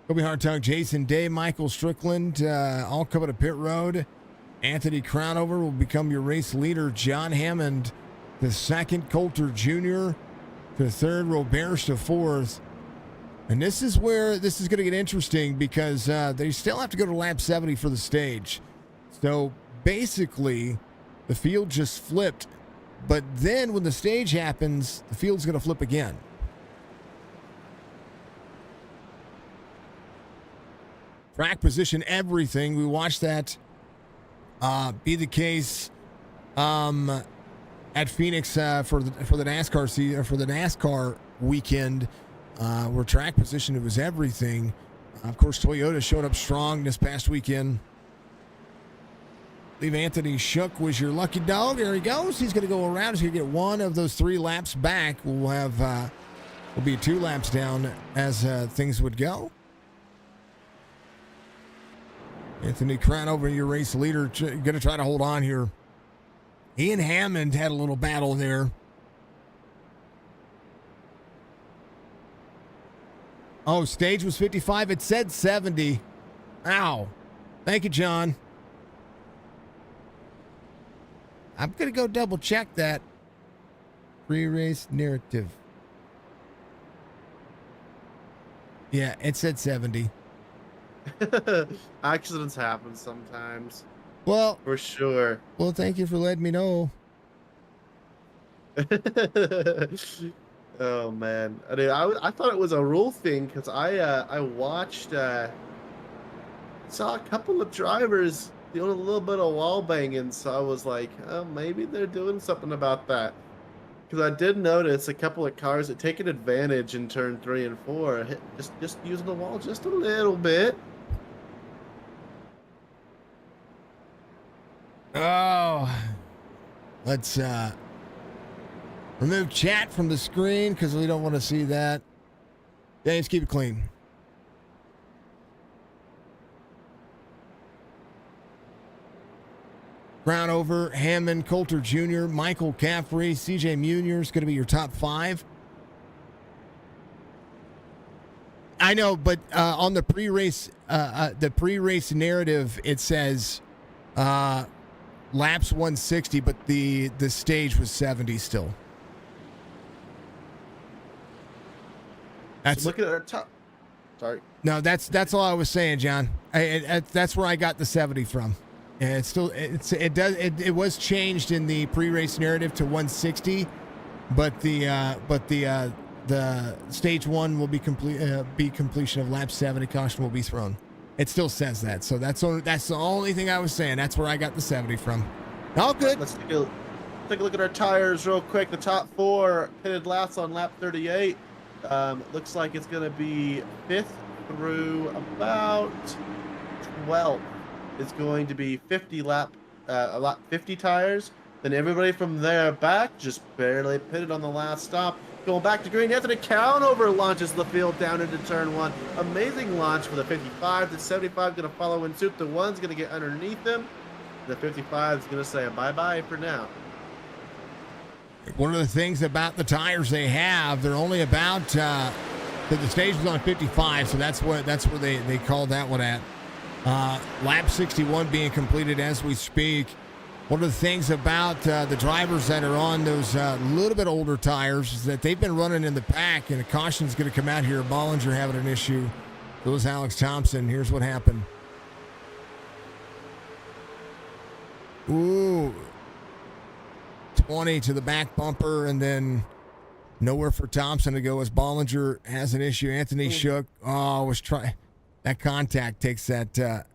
Kobe Hartung, Jason Day, Michael Strickland, all coming to pit road. Anthony Crownover will become your race leader. John Hammond, the second. Coulter Jr. to third. Roberts to fourth. And this is where this is going to get interesting because they still have to go to lap 70 for the stage. So basically, the field just flipped. But then when the stage happens, the field's going to flip again. Track position, everything. We watched that be the case at Phoenix for the NASCAR season, for the NASCAR weekend. Where track position, it was everything. Of course, Toyota showed up strong this past weekend. I believe Anthony Shook was your lucky dog. There he goes. He's going to go around. He's going to get one of those 3 laps back. We'll be 2 laps down as things would go. Anthony Crownover, your race leader, going to try to hold on here. Ian Hammond had a little battle there. Oh, stage was 55. It said 70. Ow. Thank you, John. I'm going to go double check that. Pre-race narrative. Yeah, it said 70. Accidents happen sometimes. Well, for sure. Well, thank you for letting me know. Oh man, I thought it was a rule thing because I watched saw a couple of drivers doing a little bit of wall banging, so I was like, oh, maybe they're doing something about that. Because I did notice a couple of cars that taken advantage in turn 3 and 4, just using the wall just a little bit. Oh, let's remove chat from the screen because we don't want to see that. Yeah, let's keep it clean. Crown over Hammond, Coulter Jr., Michael Caffrey, CJ Munier is going to be your top 5. I know, but on the pre-race narrative, it says laps 160, but the stage was 70 still. That's so look at our top. Sorry. No, that's all I was saying, John. That's where I got the 70 from. And it was changed in the pre-race narrative to 160, but the stage 1 will be completion of lap 70. Caution will be thrown. It still says that, so that's the only thing I was saying. That's where I got the 70 from. All good. Let's take a look at our tires real quick. The top 4 pitted last on lap 38. Looks like it's going to be 5th through about 12th. Is going to be 50 lap 50 tires. Then everybody from there back just barely pitted on the last stop. Going back to green. Anthony Cownover launches the field down into turn 1. Amazing launch for the 55. The 75 going to follow in suit. The 1's going to get underneath him. The 55 is going to say bye-bye for now. One of the things about the tires they have, they're only about the stage was on 55, so that's where they called that one at. Lap 61 being completed as we speak. One of the things about the drivers that are on those little bit older tires is that they've been running in the pack, and a caution's going to come out here. Bollinger having an issue. So was Alex Thompson. Here's what happened. Ooh. 20 to the back bumper, and then nowhere for Thompson to go as Bollinger has an issue. Anthony Shook. Oh, was trying. That contact takes that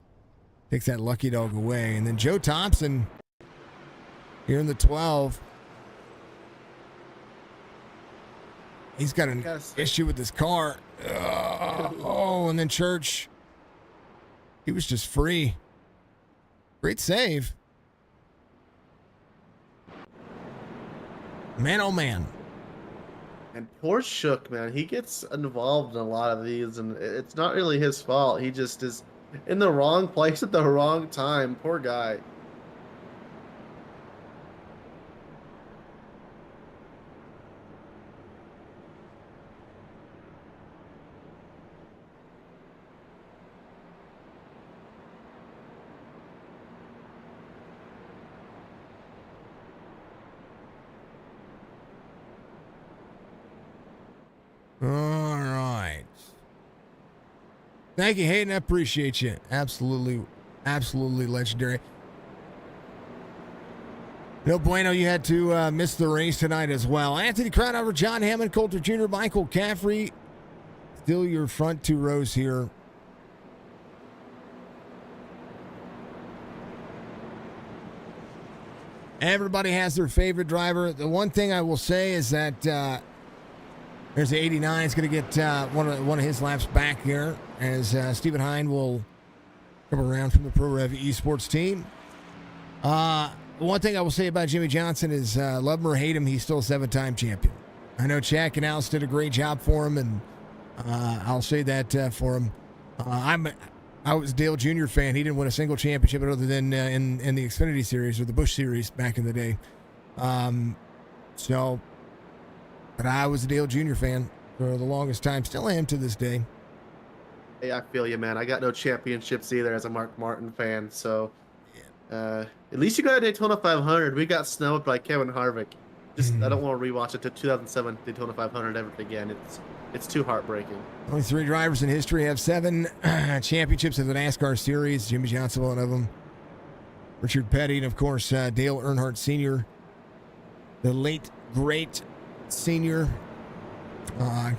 lucky dog away. And then Joe Thompson here in the 12. He's got an issue with his car. Oh, and then Church. He was just free. Great save. Man, oh man. And poor Shook, man, he gets involved in a lot of these, and it's not really his fault. He just is in the wrong place at the wrong time. Poor guy. All right. Thank you, Hayden. I appreciate you. Absolutely legendary. No bueno, you had to miss the race tonight as well. Anthony Crownover, John Hammond, Coulter Jr., Michael Caffrey. Still your front 2 rows here. Everybody has their favorite driver. The one thing I will say is that there's the 89. Is going to get one of his laps back here as Stephen Hine will come around from the Pro Rev Esports team. One thing I will say about Jimmy Johnson is love him or hate him, he's still a 7-time champion. I know Chad Canals did a great job for him, and I'll say that for him. I was a Dale Jr. fan. He didn't win a single championship other than in the Xfinity Series or the Busch Series back in the day. But I was a Dale Jr. fan for the longest time. Still am to this day. Hey, I feel you, man. I got no championships either as a Mark Martin fan. So, at least you got a Daytona 500. We got snowed by Kevin Harvick. I don't want to rewatch it to 2007 Daytona 500 ever again. It's too heartbreaking. Only 3 drivers in history have 7 championships of the NASCAR series. Jimmy Johnson, one of them. Richard Petty, and of course Dale Earnhardt Sr., the late great senior. A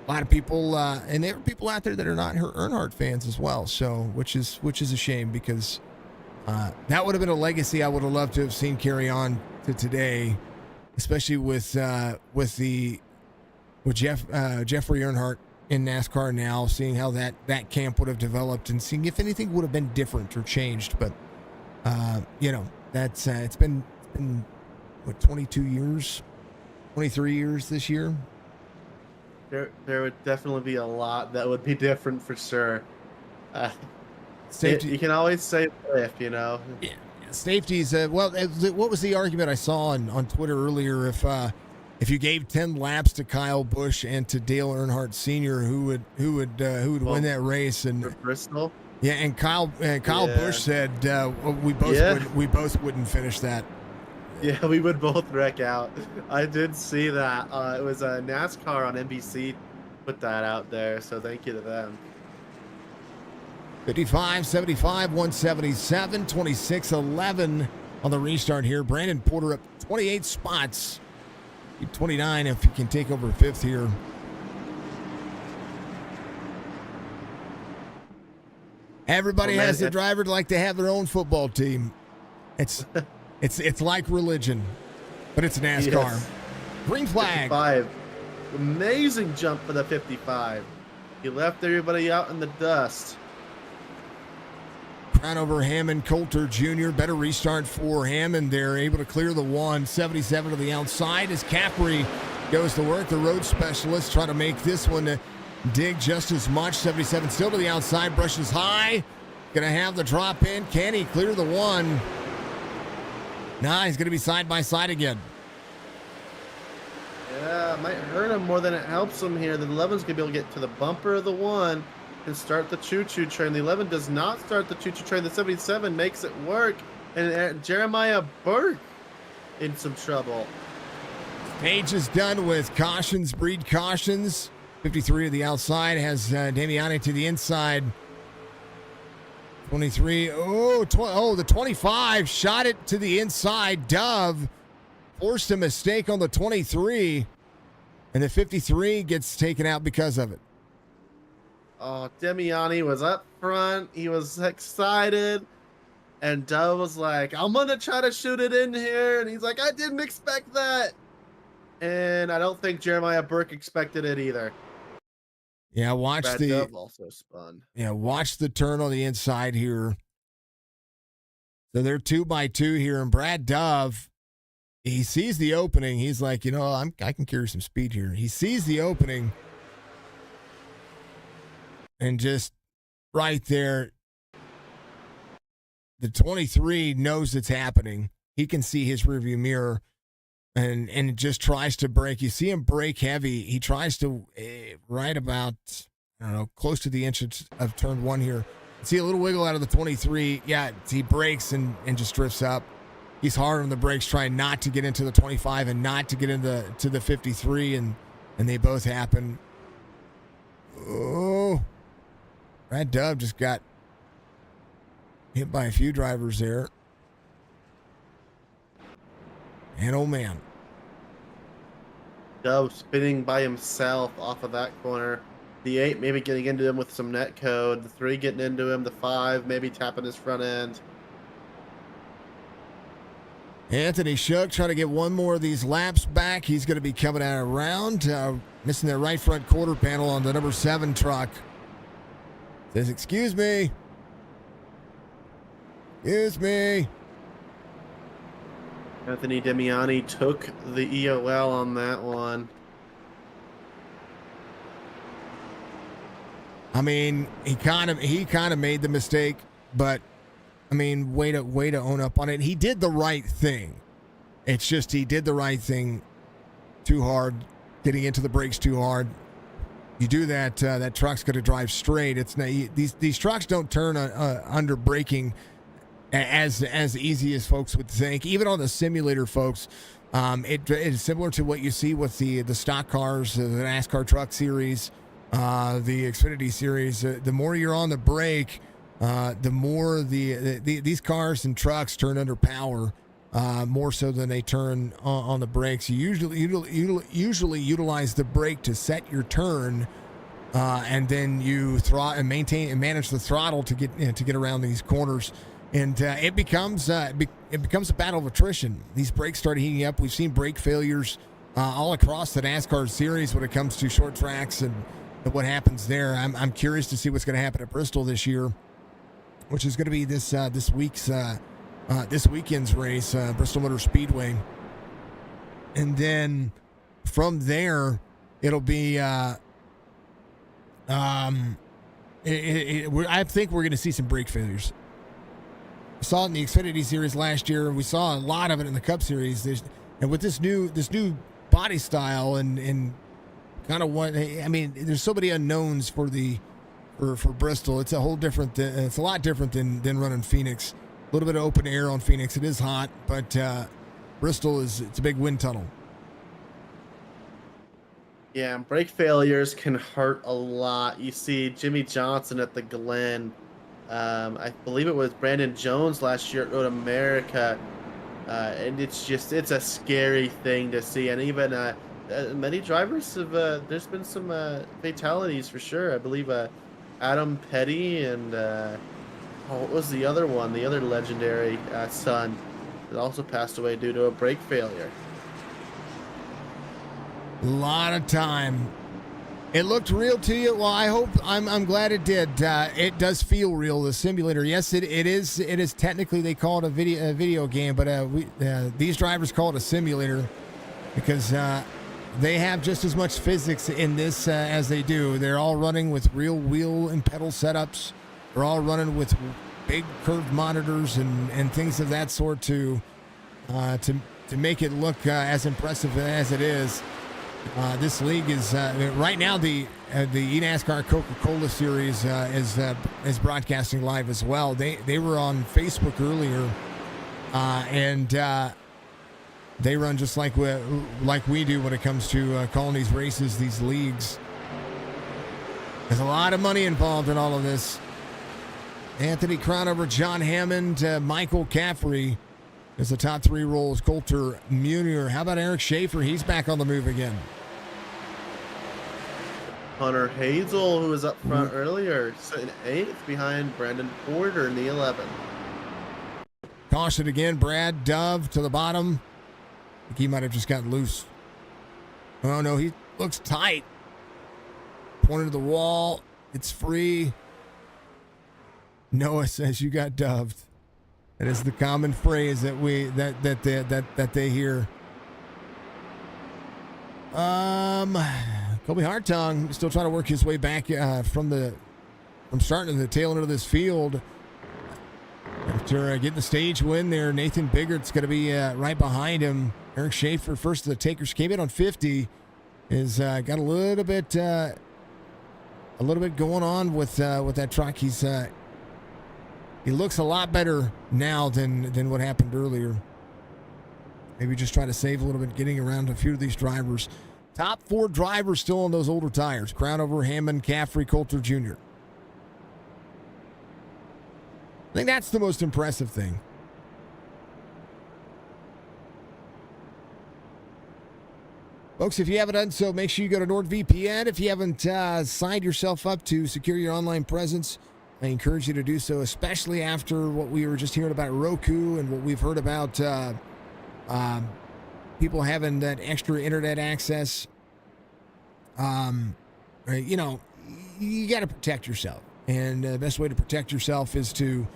lot of people, and there are people out there that are not Earnhardt fans as well. So, which is a shame, because that would have been a legacy I would have loved to have seen carry on to today, especially with Jeffrey Earnhardt in NASCAR now, seeing how that camp would have developed and seeing if anything would have been different or changed. But that's it's been what, 22 years, 23 years this year. There would definitely be a lot that would be different for sure. You can always say if, Yeah, safeties. What was the argument I saw on Twitter earlier? If you gave 10 laps to Kyle Busch and to Dale Earnhardt Sr., who would win that race? And Bristol. Yeah, and Kyle Busch said we both wouldn't finish that. Yeah, we would both wreck out. I did see that. It was NASCAR on NBC put that out there, so thank you to them. 55, 75, 177, 26, 11 on the restart here. Brandon Porter up 28 spots. 29 if he can take over fifth here. Everybody has a driver like to have their own football team. It's like religion, but it's NASCAR. Yes. Green flag. 55. Amazing jump for the 55. He left everybody out in the dust. Crown over Hammond, Coulter Jr. Better restart for Hammond. They're able to clear the 177 to the outside as Capri goes to work. The road specialists try to make this one dig just as much. 77 still to the outside, brushes high. Gonna have the drop in. Can he clear the one? Nah, he's gonna be side by side again. Yeah, it might hurt him more than it helps him here. The 11's gonna be able to get to the bumper of the 1 and start the choo-choo train. The 11 does not start the choo-choo train. The 77 makes it work. And Jeremiah Burke in some trouble. Page is done with cautions, breed cautions. 53 to the outside has Damiani to the inside. 23. The 25 shot it to the inside. Dove forced a mistake on the 23, and the 53 gets taken out because of it. Oh, Damiani was up front. He was excited. And Dove was like, I'm going to try to shoot it in here. And he's like, I didn't expect that. And I don't think Jeremiah Burke expected it either. Yeah, watch Dove also spun. Yeah, watch the turn on the inside here. So they're 2x2 here, and Brad Dove, he sees the opening. He's like, I can carry some speed here. He sees the opening, and just right there, the 23 knows it's happening. He can see his rearview mirror. And just tries to brake. You see him brake heavy. He tries to right about, close to the inch of turn 1 here. See a little wiggle out of the 23. Yeah, he brakes and just drifts up. He's hard on the brakes, trying not to get into the 25 and not to get into the 53, and they both happen. Oh, Brad Dove just got hit by a few drivers there. And oh man. Dove spinning by himself off of that corner. The 8 maybe getting into him with some net code. The 3 getting into him. The 5 maybe tapping his front end. Anthony Shook trying to get one more of these laps back. He's going to be coming out around. Missing their right front quarter panel on the number 7 truck. Says, excuse me. Excuse me. Anthony Damiani took the EOL on that one. I mean, he kind of made the mistake, but I mean, way to own up on it. He did the right thing. It's just he did the right thing too hard, getting into the brakes too hard. You do that, that truck's going to drive straight. It's not, these trucks don't turn under braking as easy as folks would think. Even on the simulator, folks, it is similar to what you see with the stock cars, the NASCAR Truck Series, the Xfinity Series. The more you're on the brake, the more these cars and trucks turn under power. more so than they turn on the brakes. You usually utilize the brake to set your turn, and then you maintain and manage the throttle to get around these corners. And it becomes a battle of attrition. These brakes start heating up. We've seen brake failures all across the NASCAR series when it comes to short tracks and what happens there. I'm curious to see what's going to happen at Bristol this year, which is going to be this weekend's race, Bristol Motor Speedway. And then from there, it'll be. I think we're going to see some brake failures. We saw it in the Xfinity Series last year. We saw a lot of it in the Cup Series. And with this new body style and kind of what I mean, there's so many unknowns for Bristol. It's a whole different. It's a lot different than running Phoenix. A little bit of open air on Phoenix. It is hot, but Bristol it's a big wind tunnel. Yeah, brake failures can hurt a lot. You see Jimmy Johnson at the Glen. I believe it was Brandon Jones last year at Road America. And it's a scary thing to see. And even many drivers have, there's been some fatalities for sure. I believe Adam Petty and what was the other one? The other legendary son that also passed away due to a brake failure. A lot of time. It looked real to you. Well, I'm glad it did. It does feel real. The simulator, yes, it is. It is technically, they call it a video game, but these drivers call it a simulator because they have just as much physics in this as they do. They're all running with real wheel and pedal setups. They're all running with big curved monitors and things of that sort to make it look as impressive as it is. This league is right now the eNASCAR Coca-Cola Series is broadcasting live as well. They were on Facebook earlier, and they run just like we do when it comes to calling these races, these leagues. There's a lot of money involved in all of this. Anthony Cronover, John Hammond, Michael Caffrey is the top three roles. Coulter Munier. How about Eric Schaefer? He's back on the move again. Hunter Hazel, who was up front earlier, sitting 8th behind Brandon Porter in the 11. Caution again. Brad Dove to the bottom. I think he might have just gotten loose. Oh, no, he looks tight. Pointed to the wall. It's free. Noah says you got doved. That is the common phrase that they hear. Kobe Hartung still trying to work his way back from starting to the tail end of this field. After getting the stage win there, Nathan Biggart's going to be right behind him. Eric Schaefer, first of the takers, came in on 50. Is got a little bit going on with that truck. He looks a lot better now than what happened earlier. Maybe just try to save a little bit, getting around a few of these drivers. Top 4 drivers still on those older tires. Crownover, Hammond, Caffrey, Coulter Jr. I think that's the most impressive thing. Folks, if you haven't done so, make sure you go to NordVPN. If you haven't signed yourself up to secure your online presence, I encourage you to do so, especially after what we were just hearing about Roku and what we've heard about people having that extra internet access. You got to protect yourself. And the best way to protect yourself is to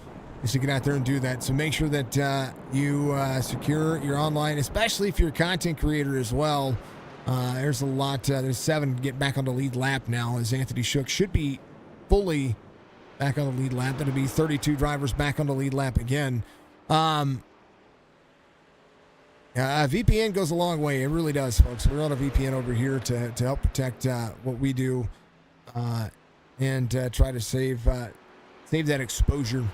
get out there and do that. So make sure that you secure your online, especially if you're a content creator as well. There's a lot. There's 7 get back on the lead lap now, as Anthony Shook should be fully back on the lead lap. That'll be 32 drivers back on the lead lap again. VPN goes a long way. It really does, folks. We're on a VPN over here to help protect what we do and try to save that exposure.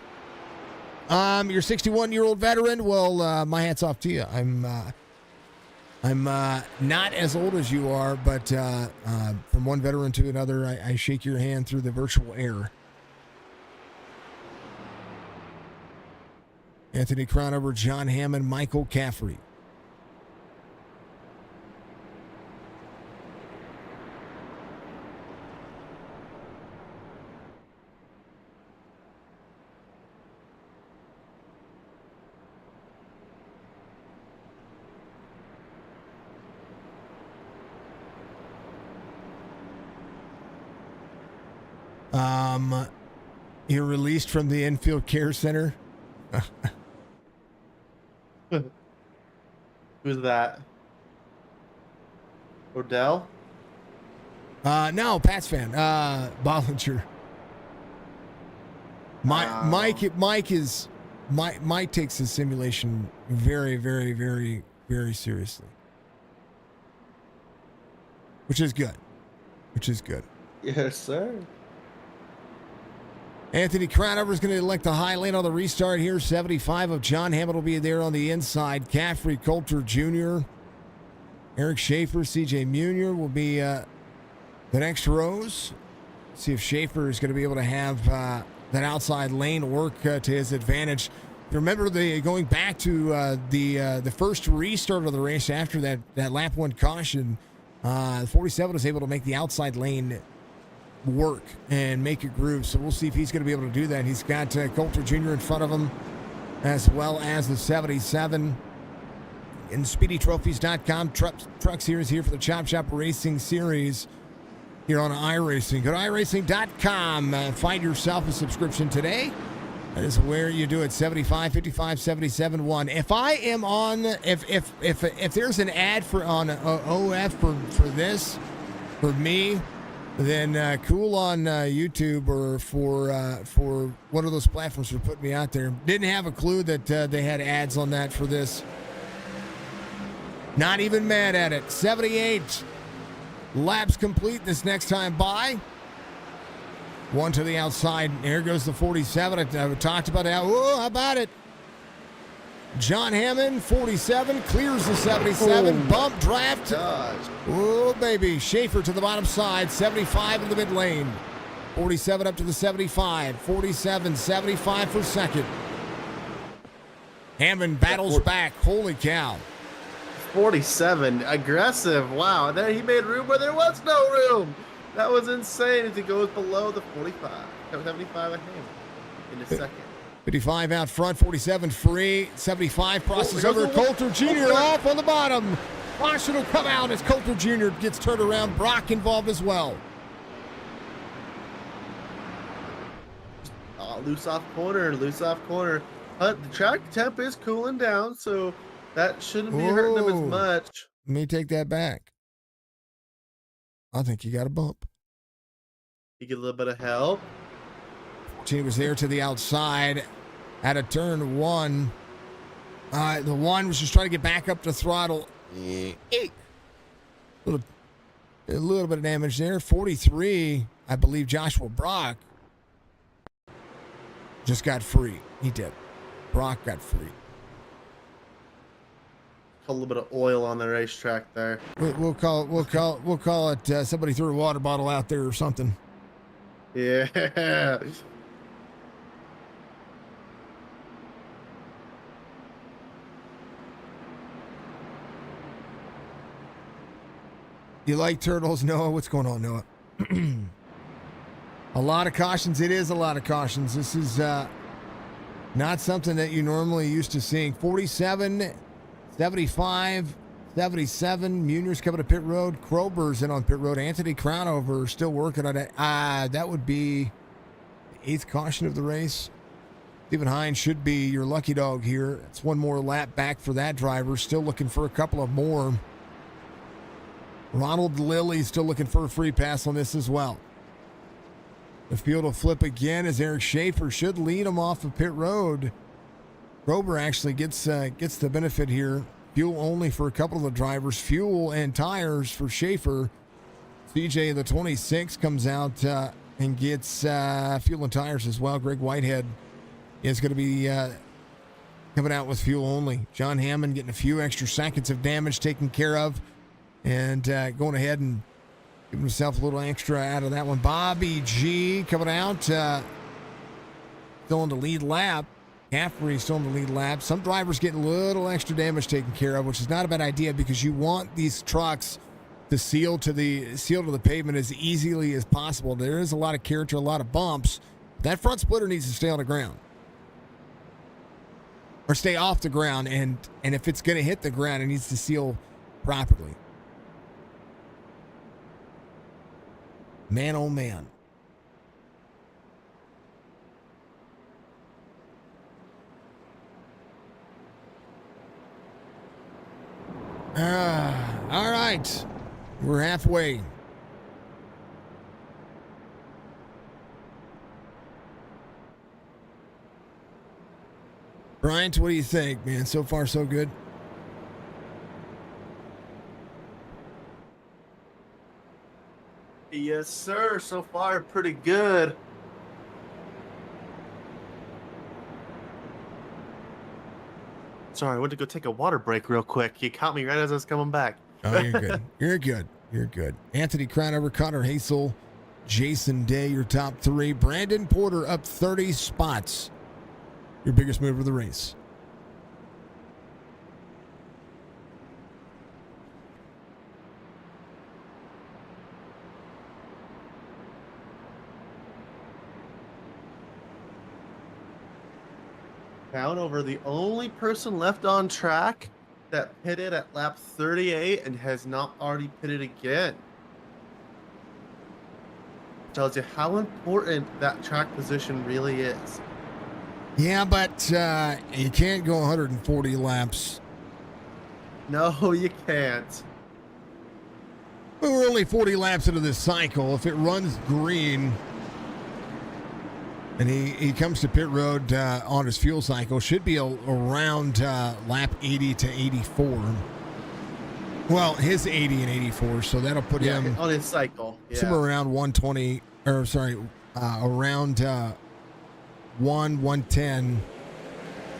You're a 61-year-old veteran. Well, my hat's off to you. I'm not as old as you are, but from one veteran to another, I shake your hand through the virtual air. Anthony Crownover, John Hammond, Michael Caffrey. You're released from the infield care center. Who's that? Odell? No, Pats fan. Bollinger. Mike takes his simulation very, very, very, very seriously. Which is good. Yes, sir. Anthony Crownover is going to elect the high lane on the restart here. 75 of John Hammond will be there on the inside. Caffrey, Coulter Jr., Eric Schaefer, CJ Munier will be the next rows. See if Schaefer is going to be able to have that outside lane work to his advantage. Remember, going back to the first restart of the race after that lap one caution, 47 was able to make the outside lane work and make it groove. So we'll see if he's going to be able to do that. He's got Coulter Jr. in front of him, as well as the 77. And SpeedyTrophies.com Truck Series here for the Chop Shop Racing Series here on iRacing. Go to iRacing.com. Find yourself a subscription today. That is where you do it. 75, 55, 77, 1. If I am on, if there's an ad on OF for this, for me, then cool on YouTube or for one of those platforms for putting me out there. Didn't have a clue that they had ads on that for this. Not even mad at it. 78 laps complete this next time by. One to the outside. There goes the 47. I talked about that. Oh, how about it? John Hammond, 47, clears the 77. Bump draft. Gosh. Oh, baby. Schaefer to the bottom side. 75 in the mid lane. 47 up to the 75. 47, 75 for second. Hammond battles back. Holy cow. 47, aggressive. Wow. Then he made room where there was no room. That was insane as he goes below the 45. 75 at him in a second. 55 out front, 47 free, 75 crosses over. Coulter Jr. off on the bottom. Caution will come out as Coulter Jr. gets turned around. Brock involved as well. Loose off corner. The track temp is cooling down, so that shouldn't be hurting him as much. Let me take that back. I think you got a bump. You get a little bit of help. He was there to the outside at a turn one. The one was just trying to get back up to throttle. A little bit of damage there. 43, I believe Joshua Brock just got free. He did. Brock got free. A little bit of oil on the racetrack there. We'll call it somebody threw a water bottle out there or something. Yeah. You like turtles, Noah? What's going on, Noah? A lot of cautions. It is a lot of cautions. This is not something that you normally used to seeing. 47, 75, 77. Munier's coming to pit road. Krober's in on pit road. Anthony Crownover still working on it. That would be the 8th caution of the race. Stephen Hines should be your lucky dog here. It's one more lap back for that driver. Still looking for a couple of more. Ronald Lilly still looking for a free pass on this as well. The field will flip again as Eric Schaefer should lead him off of pit road. Grober actually gets the benefit here. Fuel only for a couple of the drivers. Fuel and tires for Schaefer. CJ, the 26, comes out and gets fuel and tires as well. Greg Whitehead is going to be coming out with fuel only. John Hammond getting a few extra seconds of damage taken care of. And going ahead and giving himself a little extra out of that one. Bobby G coming out, still on the lead lap. Caffrey still in the lead lap. Some drivers getting a little extra damage taken care of, which is not a bad idea because you want these trucks to seal to the pavement as easily as possible. There is a lot of character, a lot of bumps. That front splitter needs to stay on the ground or stay off the ground, and if it's going to hit the ground, it needs to seal properly. Man, oh man. All right. We're halfway. Bryant, what do you think, man? So far, so good? Yes, sir. So far, pretty good. Sorry, I went to go take a water break real quick. You caught me right as I was coming back. Oh, you're good. You're good. You're good. Anthony Crownover, Connor Hazel, Jason Day, your top three. Brandon Porter up 30 spots. Your biggest move of the race. Crownover, the only person left on track that pitted at lap 38 and has not already pitted again. Tells you how important that track position really is. Yeah, but you can't go 140 laps. No, you can't. We're only 40 laps into this cycle. If it runs green and he comes to pit road on his fuel cycle, should be around lap 80 to 84. Well, his 80 and 84, so that'll put him on his cycle. Yeah. Somewhere around 120, or sorry, around 110.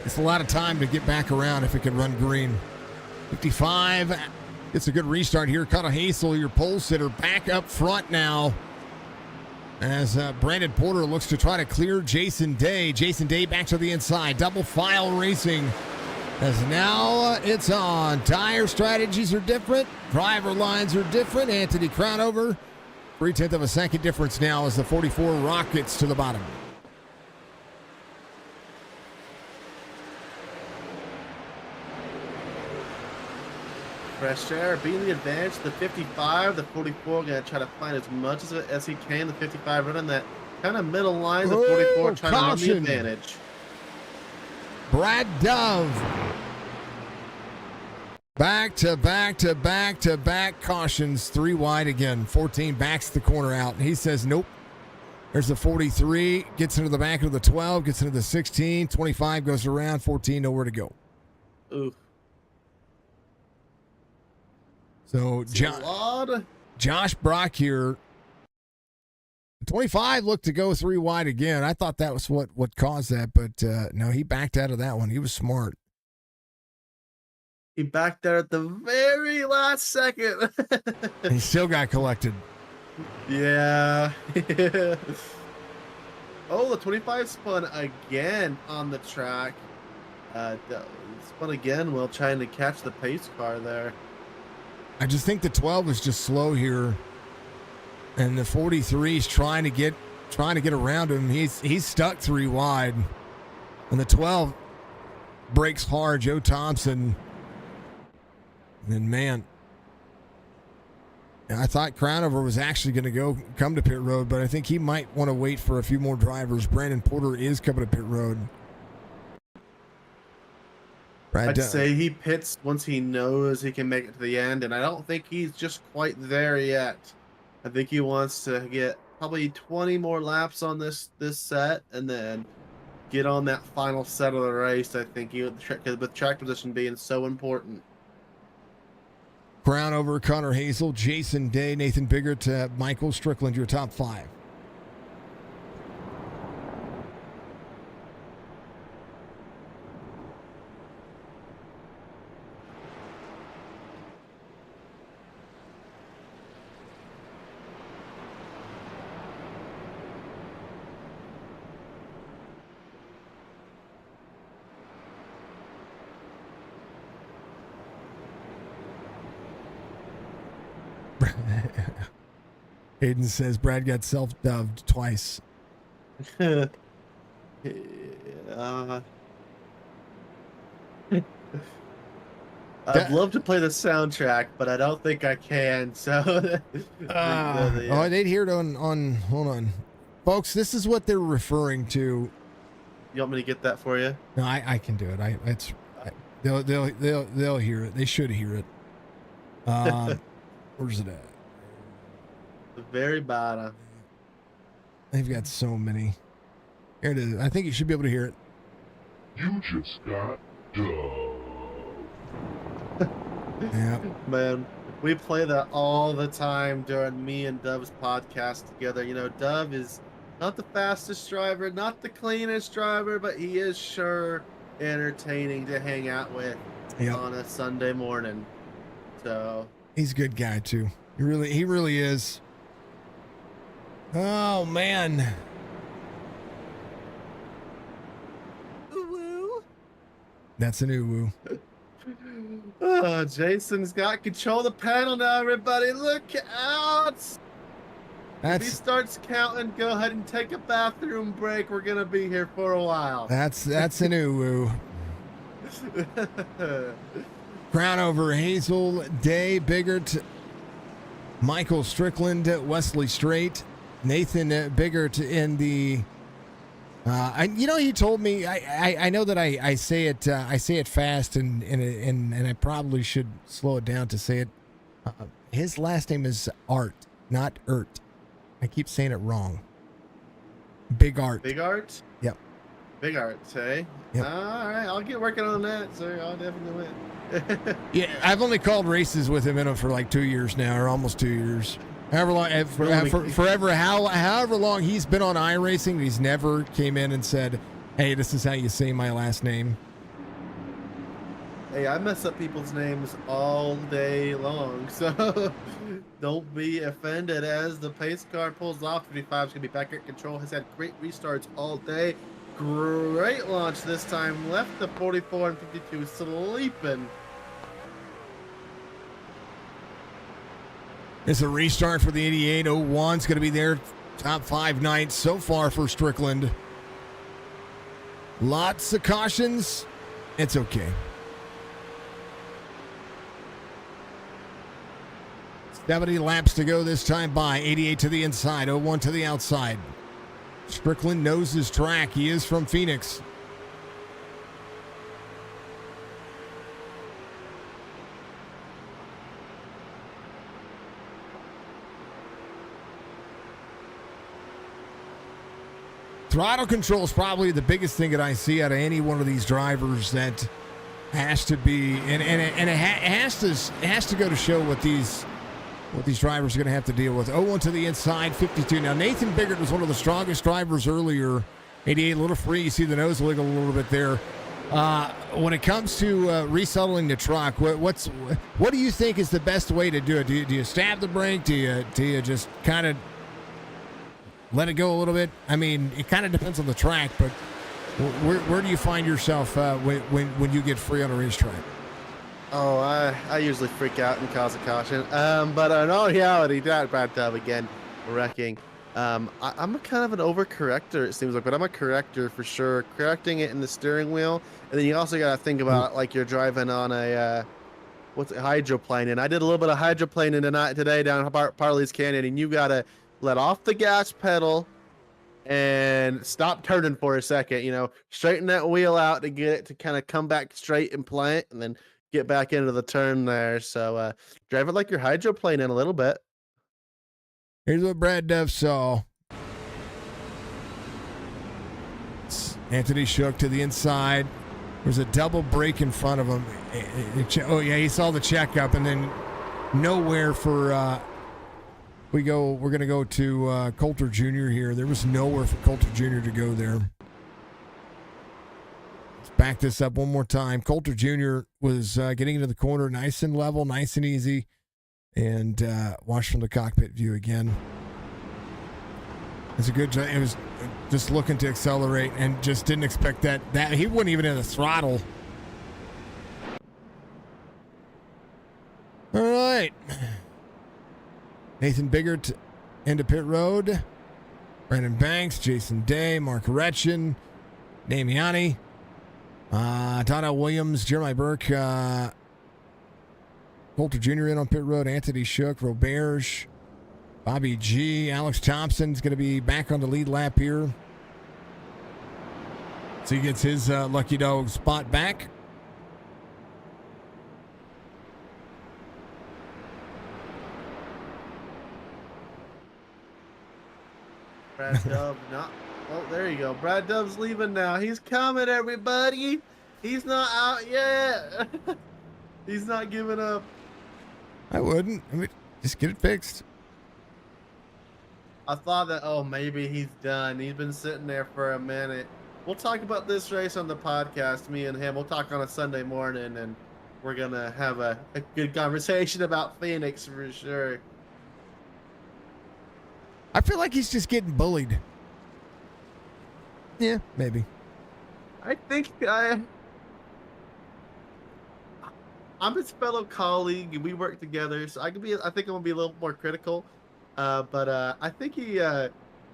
It's a lot of time to get back around if it can run green. 55. It's a good restart here. Connor Hazel, your pole sitter, back up front now. As Brandon Porter looks to try to clear Jason Day. Jason Day back to the inside. Double file racing. As now it's on. Tire strategies are different. Driver lines are different. Anthony Crownover, 3/10 of a second difference now as the 44 rockets to the bottom. Fresh air being the advantage. The 55, the 44 going to try to find as much of it as he can. The 55 running that kind of middle line. The 44 trying to run the advantage. Brad Dove. Back to back to back to back cautions. 3 wide again. 14 backs the corner out. And he says, nope. There's the 43. Gets into the back of the 12. Gets into the 16. 25 goes around. 14 nowhere to go. Ooh. So Josh Brock here. 25 looked to go 3 wide again. I thought that was what caused that, but no, he backed out of that one. He was smart. He backed there at the very last second. He still got collected. Yeah. Oh, the 25 spun again on the track. Spun again while trying to catch the pace car there. I just think the 12 is just slow here, and the 43 is trying to get around him. He's stuck 3 wide, and the 12 breaks hard. Joe Thompson, and man, I thought Crownover was actually going to come to pit road, but I think he might want to wait for a few more drivers. Brandon Porter is coming to pit road. I'd say he pits once he knows he can make it to the end, and I don't think he's just quite there yet. I think he wants to get probably 20 more laps on this set, and then get on that final set of the race. I think with track position being so important. Crownover, Connor Hazel, Jason Day, Nathan Biggert, Michael Strickland, your top 5. Hayden says Brad got self-dubbed twice. uh, I'd love to play the soundtrack, but I don't think I can. So, oh, they'd hear it on. Hold on, folks. This is what they're referring to. You want me to get that for you? No, I can do it. They'll hear it. They should hear it. Where's it at? The very bottom. They've got so many. Here it is. I think you should be able to hear it. You just got dubbed. Yeah. Man, we play that all the time during me and Dove's podcast together. You know, Dove is not the fastest driver, not the cleanest driver, but he is sure entertaining to hang out with on a Sunday morning. So he's a good guy too. He really is. Oh man. Woo. That's an woo. Oh, Jason's got control of the panel now, everybody. Look out. If he starts counting, go ahead and take a bathroom break. We're gonna be here for a while. That's an woo. Crown over Hazel, Day, Biggert, Michael Strickland, Wesley Strait, Nathan Biggert in the. He told me. I know that I say it fast and I probably should slow it down to say it. His last name is Art, not Ert. I keep saying it wrong. Big Art. Big Art. Yep. Big Art. Hey. Yep. All right, I'll get working on that, sir. I'll definitely win. Yeah, I've only called races with him in them for like 2 years now, or almost 2 years. However long, however long he's been on iRacing, he's never came in and said, "Hey, this is how you say my last name." Hey, I mess up people's names all day long, so don't be offended. As the pace car pulls off, 55 is gonna be back at control. Has had great restarts all day. Great launch this time. Left the 44 and 52 sleeping. It's a restart for the 88. 01's going to be their top 5 nights so far for Strickland. Lots of cautions. It's okay. 70 laps to go this time by. 88 to the inside, 01 to the outside. Strickland knows his track. He is from Phoenix. Throttle control is probably the biggest thing that I see out of any one of these drivers that has to be, and it has to go to show what these drivers are going to have to deal with. 01 to the inside, 52. Now, Nathan Biggert was one of the strongest drivers earlier. 88, a little free. You see the nose wiggle a little bit there. When it comes to resettling the truck, what do you think is the best way to do it? Do you stab the brake? Do you just kind of let it go a little bit? I mean, it kind of depends on the track, but where do you find yourself when you get free on a racetrack? Oh, I usually freak out and cause a caution. But in all reality, that Brad Dove again, wrecking. I'm a kind of an overcorrector, it seems like, but I'm a corrector for sure. Correcting it in the steering wheel, and then you also got to think about like you're driving on a hydroplane. And I did a little bit of hydroplaning today down Parley's Canyon, and you got to let off the gas pedal and stop turning for a second. You know, straighten that wheel out to get it to kind of come back straight and plant, and then get back into the turn there. So drive it like you're hydroplaning a little bit. Here's what Brad Dove saw. Anthony Shook to the inside. There's a double brake in front of him. Oh yeah, he saw the checkup, and then nowhere for we're going to go to Coulter Jr. here. There was nowhere for Coulter Jr. to go there. Let's back this up one more time. Coulter Jr. was getting into the corner nice and level, nice and easy. And watch from the cockpit view again. It's a good job. It was just looking to accelerate and just didn't expect that he wasn't even in the throttle. All right. Nathan Biggert into pit road. Brandon Banks, Jason Day, Mark Retchen, Damiani, Donnell Williams, Jeremiah Burke, Coulter Jr. in on pit road, Anthony Shook, Roberge, Bobby G, Alex Thompson's going to be back on the lead lap here. So he gets his lucky dog spot back. Brad Dove, not. Oh, there you go. Brad Dove's leaving now. He's coming, everybody. He's not out yet. He's not giving up. I wouldn't. I mean, just get it fixed. I thought that, oh, maybe he's done. He's been sitting there for a minute. We'll talk about this race on the podcast, me and him. We'll talk on a Sunday morning, and we're going to have a good conversation about Phoenix for sure. I feel like he's just getting bullied. Yeah, maybe. I think I'm his fellow colleague, and we work together, so I think I'm gonna be a little more critical. But I think he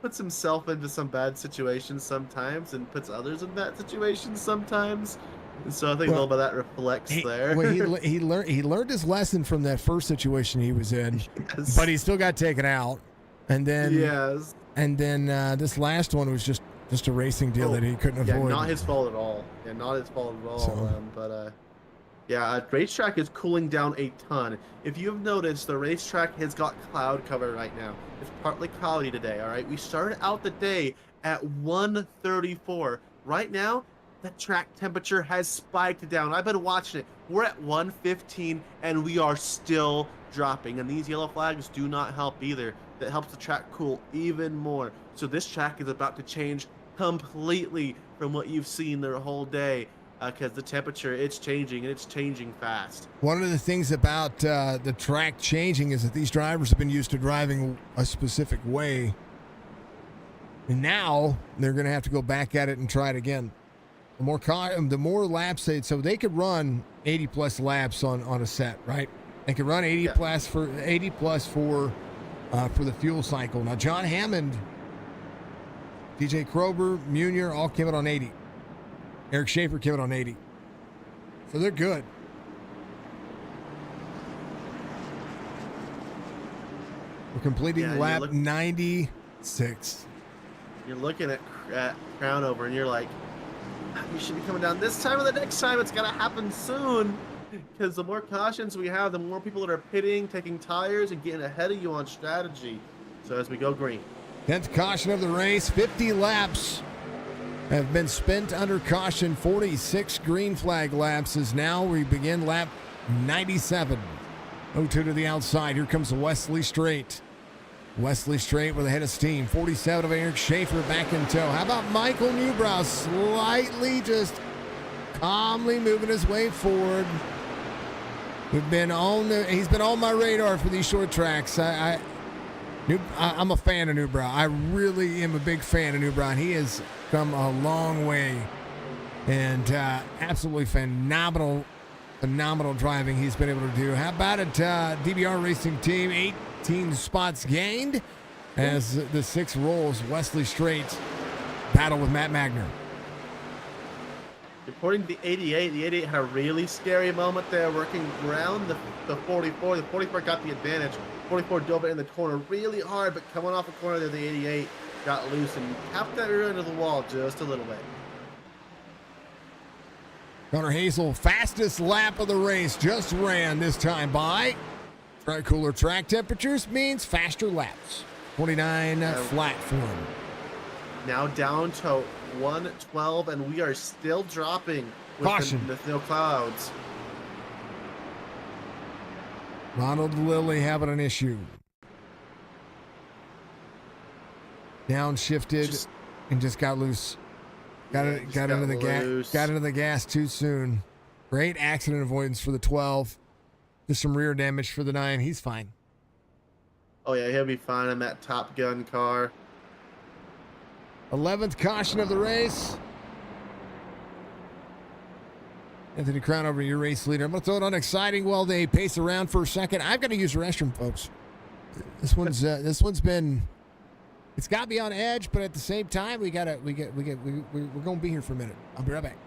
puts himself into some bad situations sometimes, and puts others in bad situations sometimes. And so I think a little bit of that reflects there. Well, he learned his lesson from that first situation he was in, Yes. but he still got taken out. And then Yes. And then this last one was just a racing deal that he couldn't Yeah, avoid. not his fault at all. Yeah, not his fault at all. So- Yeah, racetrack is cooling down a ton. If you've noticed, the racetrack has got cloud cover right now. It's partly cloudy today, all right? We started out the day at 134. Right now, the track temperature has spiked down. I've been watching it. We're at 115, and we are still dropping. And these yellow flags do not help either. That helps the track cool even more. So this track is about to change completely from what you've seen the whole day. Because the temperature, it's changing, and it's changing fast. One of the things about the track changing is that these drivers have been used to driving a specific way. And now they're going to have to go back at it and try it again. The more laps so they could run 80 plus laps on a set, right? They could run 80 plus for the fuel cycle. Now John Hammond, DJ Krober, Munier all came out on 80. Eric Schaefer came out on 80. So they're good. We're completing lap 96. You're looking at Crownover, and you're like, you should be coming down this time or the next time. It's going to happen soon. Because the more cautions we have, the more people that are pitting, taking tires, and getting ahead of you on strategy. So as we go green. 10th caution of the race. 50 laps have been spent under caution. 46 green flag laps as now we begin lap 97. 0-2 to the outside. Here comes Wesley Straight. Wesley Straight with a head of steam. 47 of Eric Schaefer back in tow. How about Michael Newbrow slightly just calmly moving his way forward. He's been on my radar for these short tracks. I'm a fan of Newbrow. I really am a big fan of Newbrow. He has come a long way, and absolutely phenomenal driving he's been able to do. How about it, DBR Racing Team? 18 spots gained as the 6 rolls. Wesley Straight battle with Matt Magner. According to the 88 had a really scary moment there working around the 44. The 44 got the advantage. 44 dove it in the corner really hard, but coming off the corner there, the 88 got loose and tapped that rear end of the wall just a little bit. Connor Hazel, fastest lap of the race, just ran this time by. Cooler track temperatures means faster laps. 29 flat for him. Now down to 112, and we are still dropping with no clouds. Ronald Lilly having an issue. Downshifted and just got loose. Got into the gas too soon. Great accident avoidance for the 12. Just some rear damage for the 9. He's fine. Oh yeah, he'll be fine in that Top Gun car. 11th caution of the race. Anthony Crownover, your race leader. I'm going to throw it on exciting while they pace around for a second. I've got to use the restroom, folks. This one's been. It's got to be on edge, but at the same time, we're gonna be here for a minute. I'll be right back.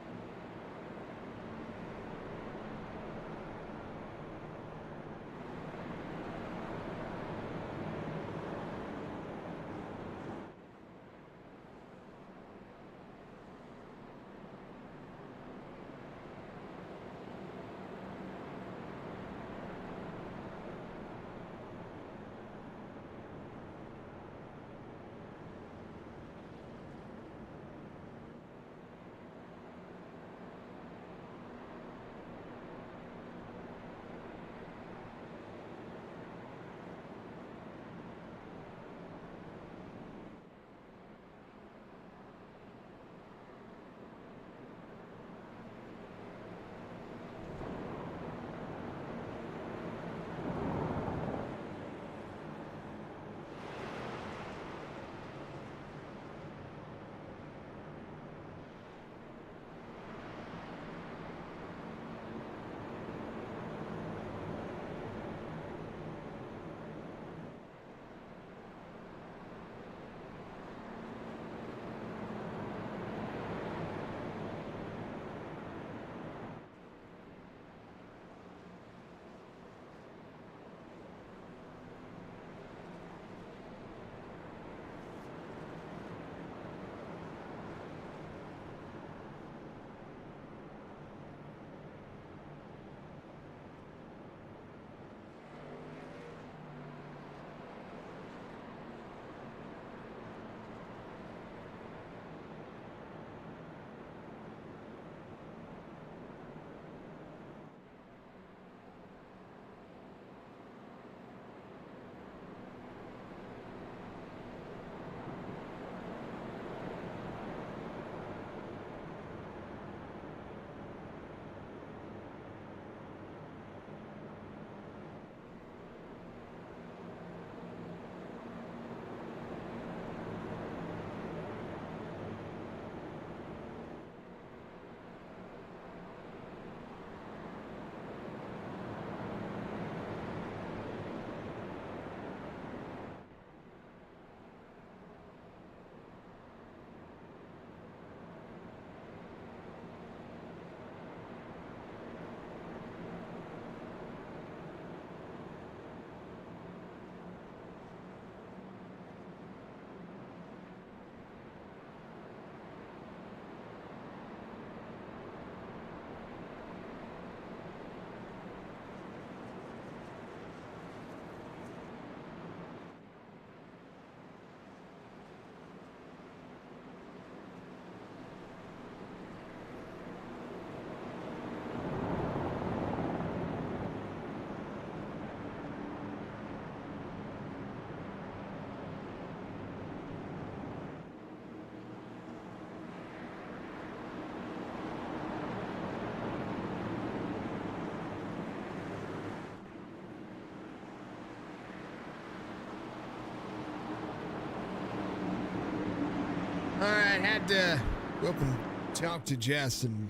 All right, had to go up and talk to Jess and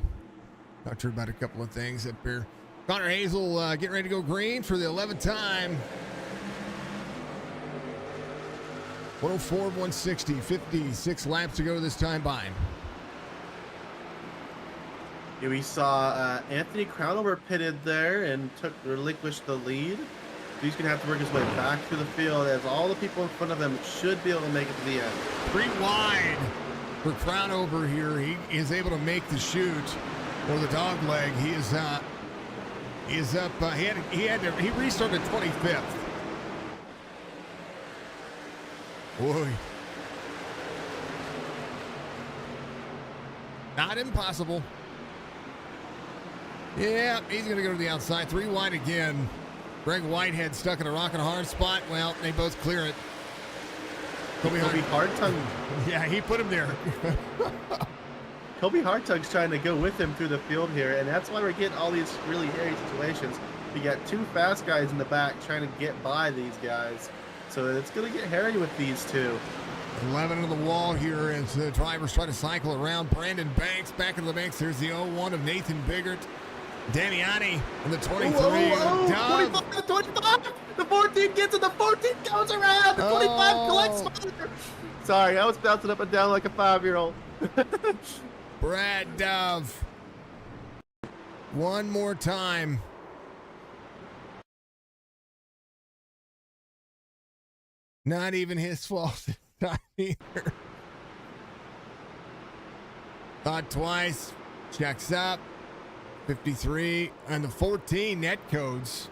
talk to her about a couple of things up here. Connor Hazel getting ready to go green for the 11th time. 104, 160, 56 laps to go this time by. Yeah, we saw Anthony Crownover pitted there and relinquished the lead. He's going to have to work his way back through the field as all the people in front of him should be able to make it to the end. 3 wide for Crownover here. He is able to make the shoot or the dog leg. He is up. He restarted 25th. Boy. Not impossible. Yeah, he's going to go to the outside. 3 wide again. Greg Whitehead stuck in a rock and a hard spot. Well, they both clear it. Kobe Hartung. Yeah, he put him there. Kobe Hartug's trying to go with him through the field here, and that's why we're getting all these really hairy situations. We got 2 fast guys in the back trying to get by these guys. So it's going to get hairy with these 2. 11 into the wall here as the drivers try to cycle around. Brandon Banks back into the mix. There's the 0-1 of Nathan Biggert. Damiani in the 23. Whoa, Dove. 25, 25. The 14 gets it. The 14 goes around. The 25 collects. Sorry, I was bouncing up and down like a 5-year-old. Brad Dove. One more time. Not even his fault. Not either. Thought twice. Checks up. 53 and the 14 net codes.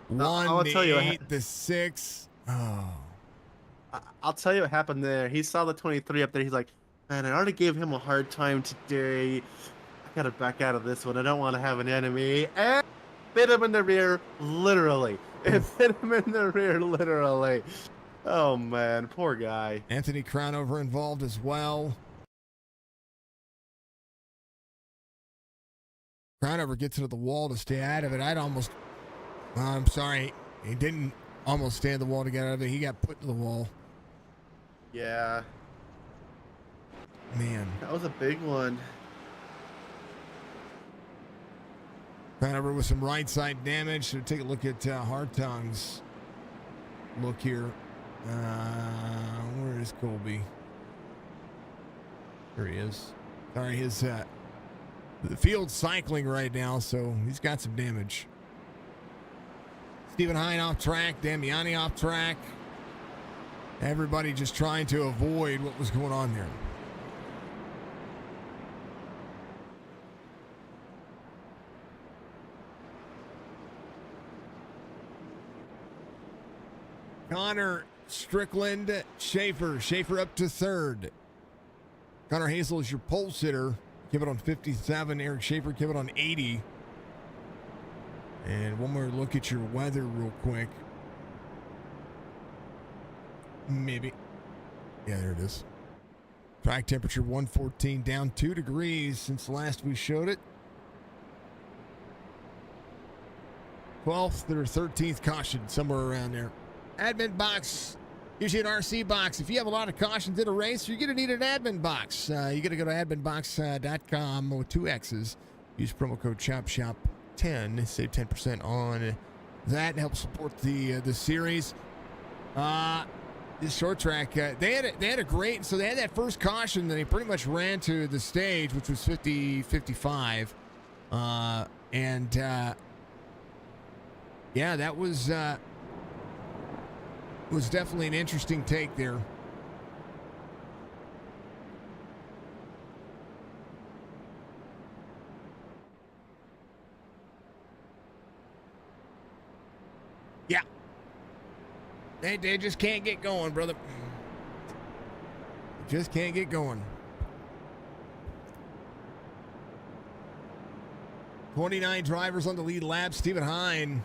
One, the 8, the 6. Oh. I'll tell you what happened there. He saw the 23 up there. He's like, man, I already gave him a hard time today. I gotta back out of this one. I don't want to have an enemy. And bit him in the rear, literally. It bit him in the rear, literally. Oh, man. Poor guy. Anthony Crownover involved as well. Crownover gets into the wall to stay out of it. I'm sorry. He didn't almost stay in the wall to get out of it. He got put to the wall. Yeah. Man. That was a big one. Crownover with some right side damage. So take a look at Hartong's look here. Where is Colby? There he is. Sorry, the field's cycling right now, so he's got some damage. Stephen Hine off track, Damiani off track. Everybody just trying to avoid what was going on there. Connor Strickland, Schaefer up to third. Connor Hazel is your pole sitter. Give it on 57. Eric Schaefer, give it on 80. And one more look at your weather real quick. Maybe. Yeah, there it is. Track temperature 114, down 2 degrees since last we showed it. 12th or 13th caution, somewhere around there. Admin box. Usually an RC box. If you have a lot of cautions in a race, you're going to need an admin box. You got to go to adminbox.com with 2 X's. Use promo code CHOPSHOP10. Save 10% on that. Help support the series. This short track, they had a great. So they had that first caution, then he pretty much ran to the stage, which was 50-55, yeah, that was definitely an interesting take there. Yeah. They just can't get going, brother. Just can't get going. 29 drivers on the lead lap. Stephen Hine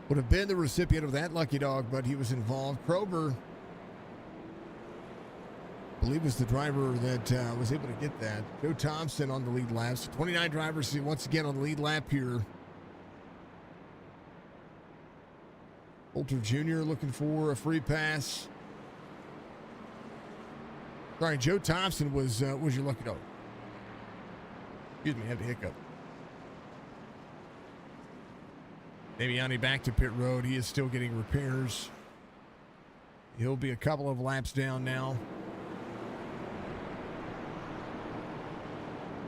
would have been the recipient of that lucky dog, but he was involved. Krober, I believe, was the driver that was able to get that. Joe Thompson on the lead lap. So 29 drivers once again on the lead lap here. Coulter Jr. looking for a free pass. Sorry, Joe Thompson was your lucky dog. Excuse me, I had a hiccup. Damiani back to pit road. He is still getting repairs. He'll be a couple of laps down now.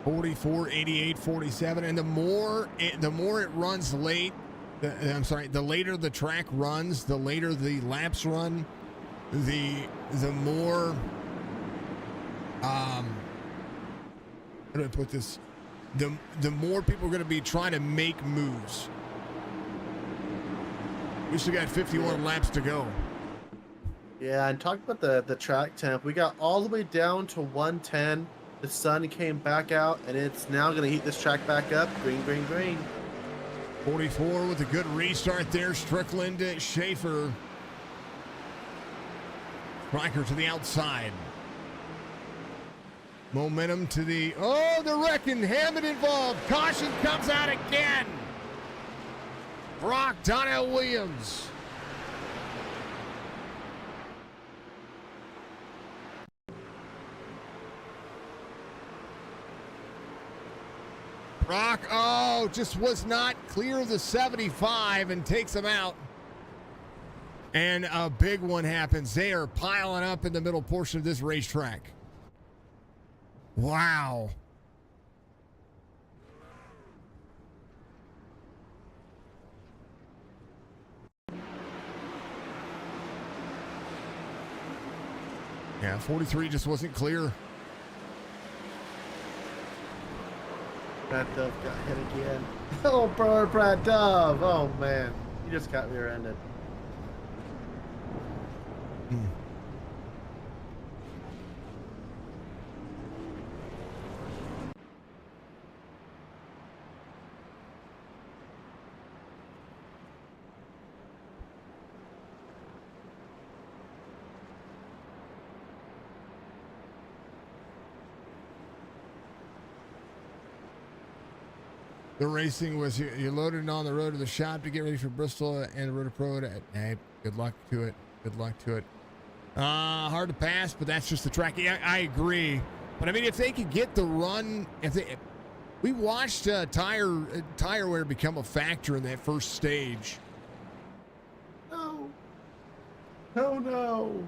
44, 88, 47. And the more it runs late, the later the track runs, the later the laps run, the more, how do I put this? The more people are going to be trying to make moves. We still got 51 laps to go. Yeah, and talk about the track temp. We got all the way down to 110. The sun came back out, and it's now going to heat this track back up. Green, green, green. 44 with a good restart there. Strickland, Schaefer. Stryker to the outside. Momentum to the... Oh, the wrecking. Hammond involved. Caution comes out again. Brock Donnell Williams. Brock, oh, just was not clear of the 75 and takes him out. And a big one happens. They are piling up in the middle portion of this racetrack. Wow. Yeah, 43 just wasn't clear. Brad Dove got hit again. Oh, poor Brad Dove. Oh, man. You just got rear-ended. The racing was you loaded on the road to the shop to get ready for Bristol and the Road to Pro. Hey, good luck to it. Good luck to it. Hard to pass, but that's just the track. Yeah, I agree. But I mean, if they could get the run, we watched tire wear become a factor in that first stage. No. Oh, no.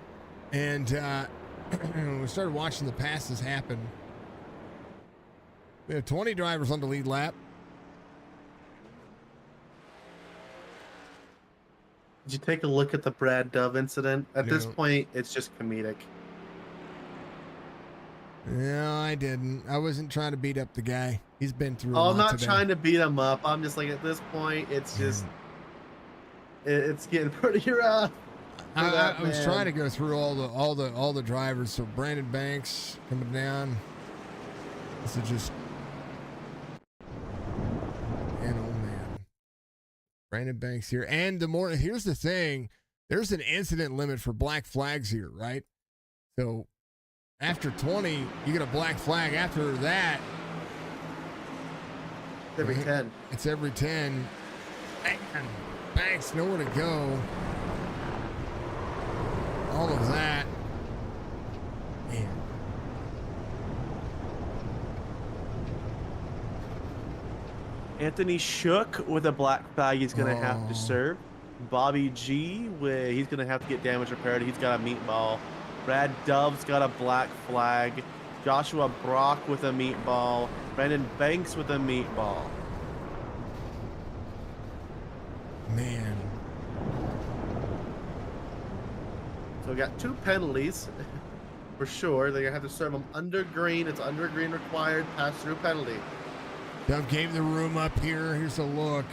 And we started watching the passes happen. We have 20 drivers on the lead lap. Did you take a look at the Brad Dove incident? At this point, it's just comedic. No, I didn't. I wasn't trying to beat up the guy. He's been through a I'm lot not today. trying to beat him up. I'm just like, at this point, it's just... It's getting pretty rough. I was trying to go through all the drivers. So Brandon Banks coming down. This is just... Man, oh man. Brandon Banks here. And here's the thing. There's an incident limit for black flags here, right? So after 20, you get a black flag. After that, it's every 10. It's every 10. Man, Banks, nowhere to go. All of that. Man. Anthony Shook with a black flag he's going to have to serve. Bobby G, he's going to have to get damage repaired. He's got a meatball. Brad Dove's got a black flag. Joshua Brock with a meatball. Brandon Banks with a meatball. Man. So we got 2 penalties for sure. They're going to have to serve them under green. It's under green required. Pass-through penalty. Dove gave the room up here. Here's a look.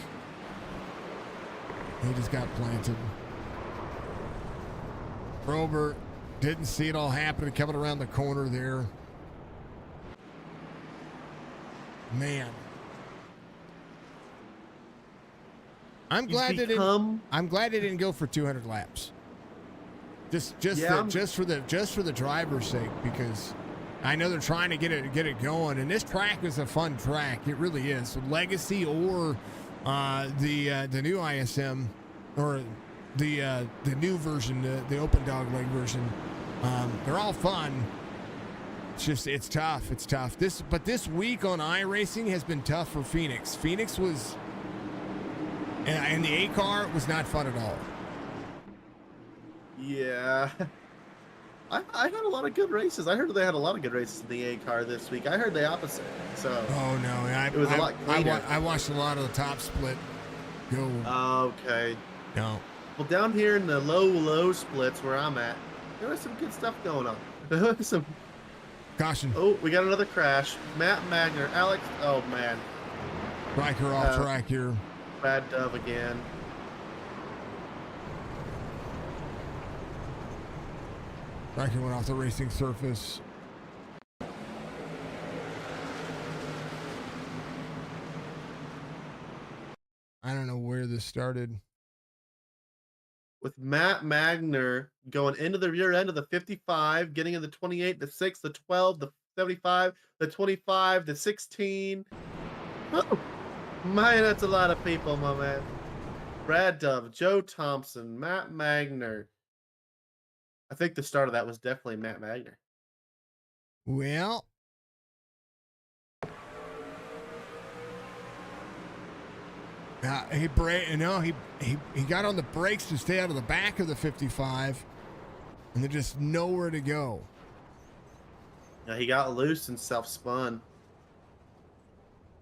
He just got planted. Probert didn't see it all happen coming around the corner there. Man. I'm glad they didn't go for 200 laps. Just for the driver's sake, because I know they're trying to get it going, and this track is a fun track. It really is. So Legacy or the new ISM or the new version, the open dog leg version. They're all fun. It's tough. It's tough. This week on iRacing has been tough for Phoenix. Phoenix was, and the A car was not fun at all. Yeah. I had a lot of good races. I heard they had a lot of good races in the A car this week. I heard the opposite. So. Oh no! It was a lot cleaner. I watched a lot of the top split go. Okay. No. Well, down here in the low splits where I'm at, there was some good stuff going on. Some. Caution. Oh, we got another crash. Matt Magner, Alex. Oh man. Riker off track here. Brad Dove again. Riker went off the racing surface. I don't know where this started. With Matt Magner going into the rear end of the 55, getting in the 28, the 6, the 12, the 75, the 25, the 16. Oh, man, that's a lot of people, my man. Brad Dove, Joe Thompson, Matt Magner. I think the start of that was definitely Matt Magner. Well, He got on the brakes to stay out of the back of the 55, and there's just nowhere to go. Yeah, he got loose and self-spun.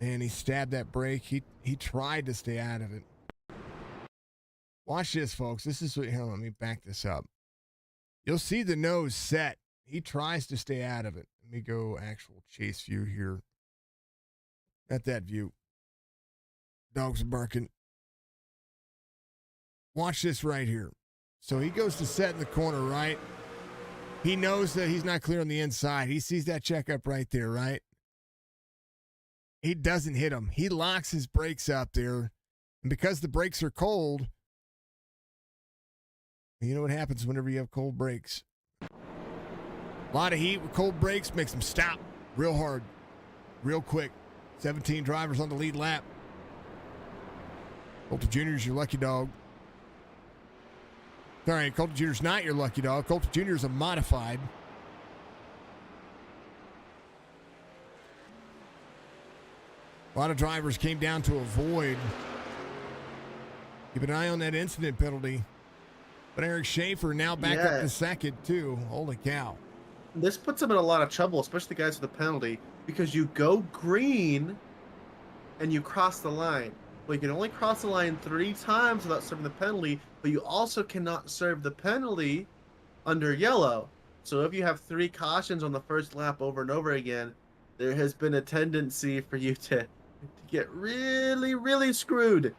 And he stabbed that brake. He tried to stay out of it. Watch this, folks. This is what. Here, let me back this up. You'll see the nose set. He tries to stay out of it. Let me go actual chase view here. At that view. Dogs are barking. Watch this right here. So he goes to set in the corner, right? He knows that he's not clear on the inside. He sees that checkup right there, right? He doesn't hit him. He locks his brakes up there. And because the brakes are cold, you know what happens whenever you have cold brakes? A lot of heat with cold brakes makes them stop real hard, real quick. 17 drivers on the lead lap. Colton Jr.'s your lucky dog. Sorry, Colton Jr.'s not your lucky dog. Colton Jr. is a modified. A lot of drivers came down to avoid. Keep an eye on that incident penalty. But Eric Schaefer now back up to second, too. Holy cow. This puts him in a lot of trouble, especially the guys with the penalty, because you go green and you cross the line. Well, you can only cross the line 3 times without serving the penalty, but you also cannot serve the penalty under yellow. So if you have 3 cautions on the first lap over and over again, there has been a tendency for you to get really, really screwed.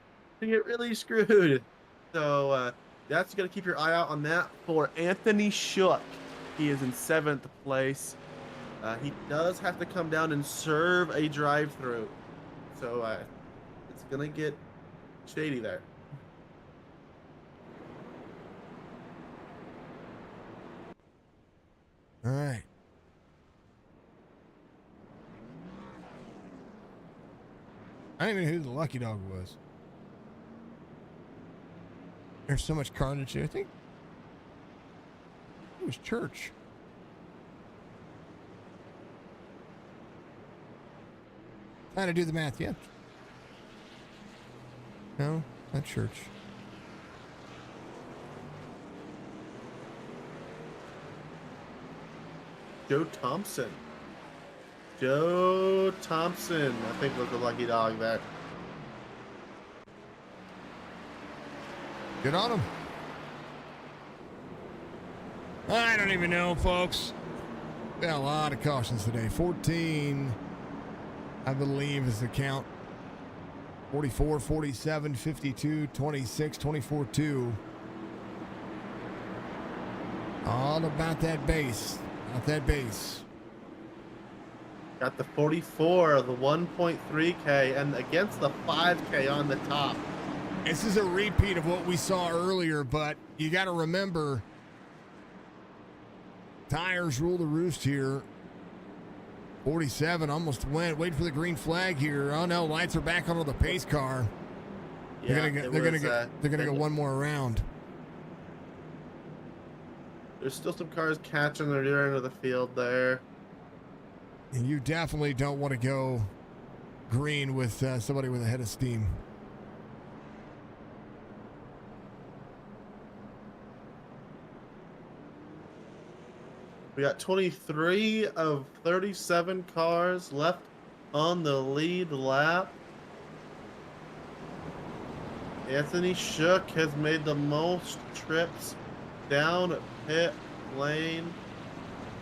So that's going to keep your eye out on that. For Anthony Shook, he is in 7th place. He does have to come down and serve a drive-through. So it's going to get shady there. All right. I don't even know who the lucky dog was. There's so much carnage here. I think it was Church. Trying to do the math yet. No, not Church. Joe Thompson. Joe Thompson, I think, was the lucky dog there. Good on him. I don't even know, folks. Got a lot of cautions today. 14, I believe, is the count. 44, 47, 52, 26, 24, 2. All about that base. About that base. Got the 44, the 1.3K, and against the 5K on the top. This is a repeat of what we saw earlier, but you got to remember, tires rule the roost here. 47 almost went. Wait for the green flag here. Oh no, lights are back on the pace car. Yeah, they're gonna go one more round. There's still some cars catching the rear end of the field there. And you definitely don't want to go green with somebody with a head of steam. We got 23 of 37 cars left on the lead lap. Anthony Shook has made the most trips down pit lane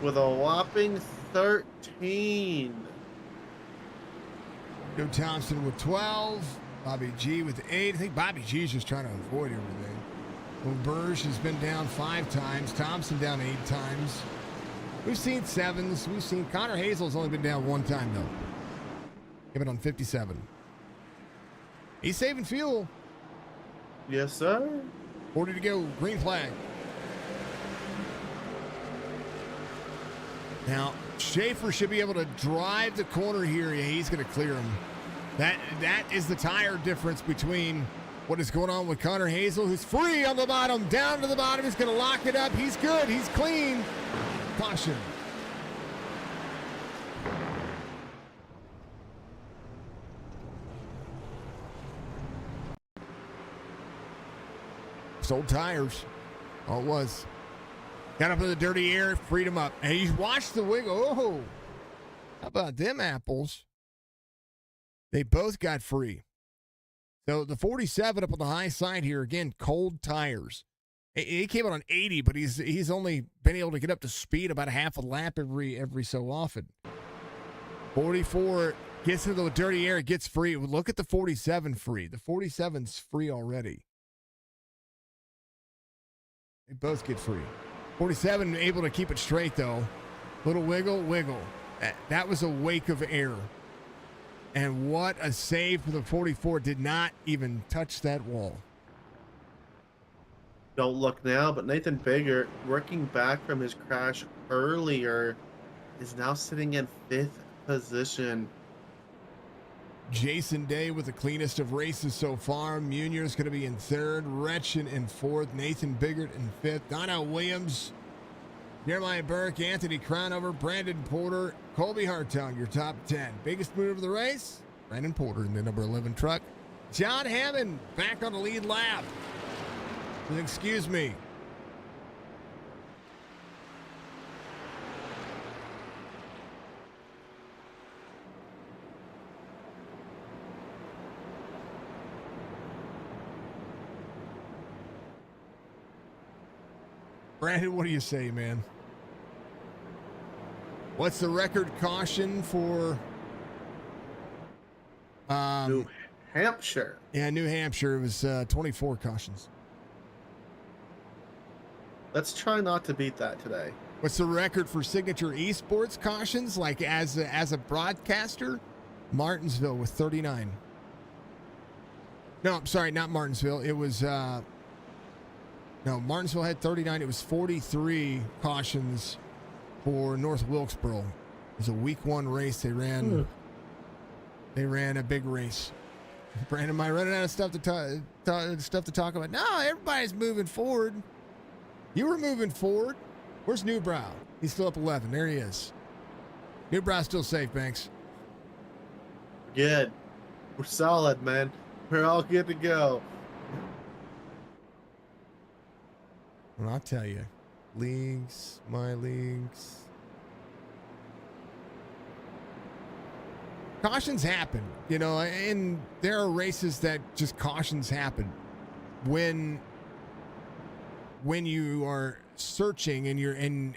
with a whopping 13. Joe Thompson with 12. Bobby G with 8. I think Bobby G's just trying to avoid everything. Well, Burge has been down 5 times. Thompson down 8 times. We've seen 7s. We've seen Connor Hazel's only been down 1 time, though. Give it on 57. He's saving fuel. Yes, sir. 40 to go. Green flag. Now, Schaefer should be able to drive the corner here. Yeah, he's going to clear him. That is the tire difference between what is going on with Connor Hazel, who's free on the bottom, down to the bottom. He's going to lock it up. He's good. He's clean. Caution. Sold tires. All it was. Got up in the dirty air, freed him up. And you watch the wiggle. Oh, how about them apples? They both got free. So the 47 up on the high side here, again, cold tires. He came out on 80, but he's only been able to get up to speed about a half a lap every so often. 44 gets into the dirty air, gets free. Look at the 47 free. The 47's free already. They both get free. 47 able to keep it straight, though. Little wiggle. That was a wake of air. And what a save for the 44. Did not even touch that wall. Don't look now, but Nathan Baker, working back from his crash earlier, is now sitting in 5th position. Jason Day with the cleanest of races so far. Munier's going to be in 3rd. Retchen in 4th. Nathan Biggert in 5th. Donnell Williams, Jeremiah Burke, Anthony Crownover, Brandon Porter, Colby Hartung, your top 10. Biggest mover of the race, Brandon Porter in the number 11 truck. John Hammond back on the lead lap. Excuse me. Brandon, what do you say, man? What's the record caution for New Hampshire? Yeah, New Hampshire. It was 24 cautions. Let's try not to beat that today. What's the record for signature esports cautions? Like as a broadcaster, Martinsville with 39. No, I'm sorry, not Martinsville. It was no, Martinsville had 39. It was 43 cautions for North Wilkesboro. It was a week 1 race. They ran a big race. Brandon, am I running out of stuff to talk about? No, everybody's moving forward. You were moving forward. Where's Newbrow? He's still up 11. There he is. Newbrow's still safe, Banks. Good. We're solid, man. We're all good to go. And I'll tell you, leagues, my leagues. Cautions happen, you know, and there are races that just cautions happen when you are searching and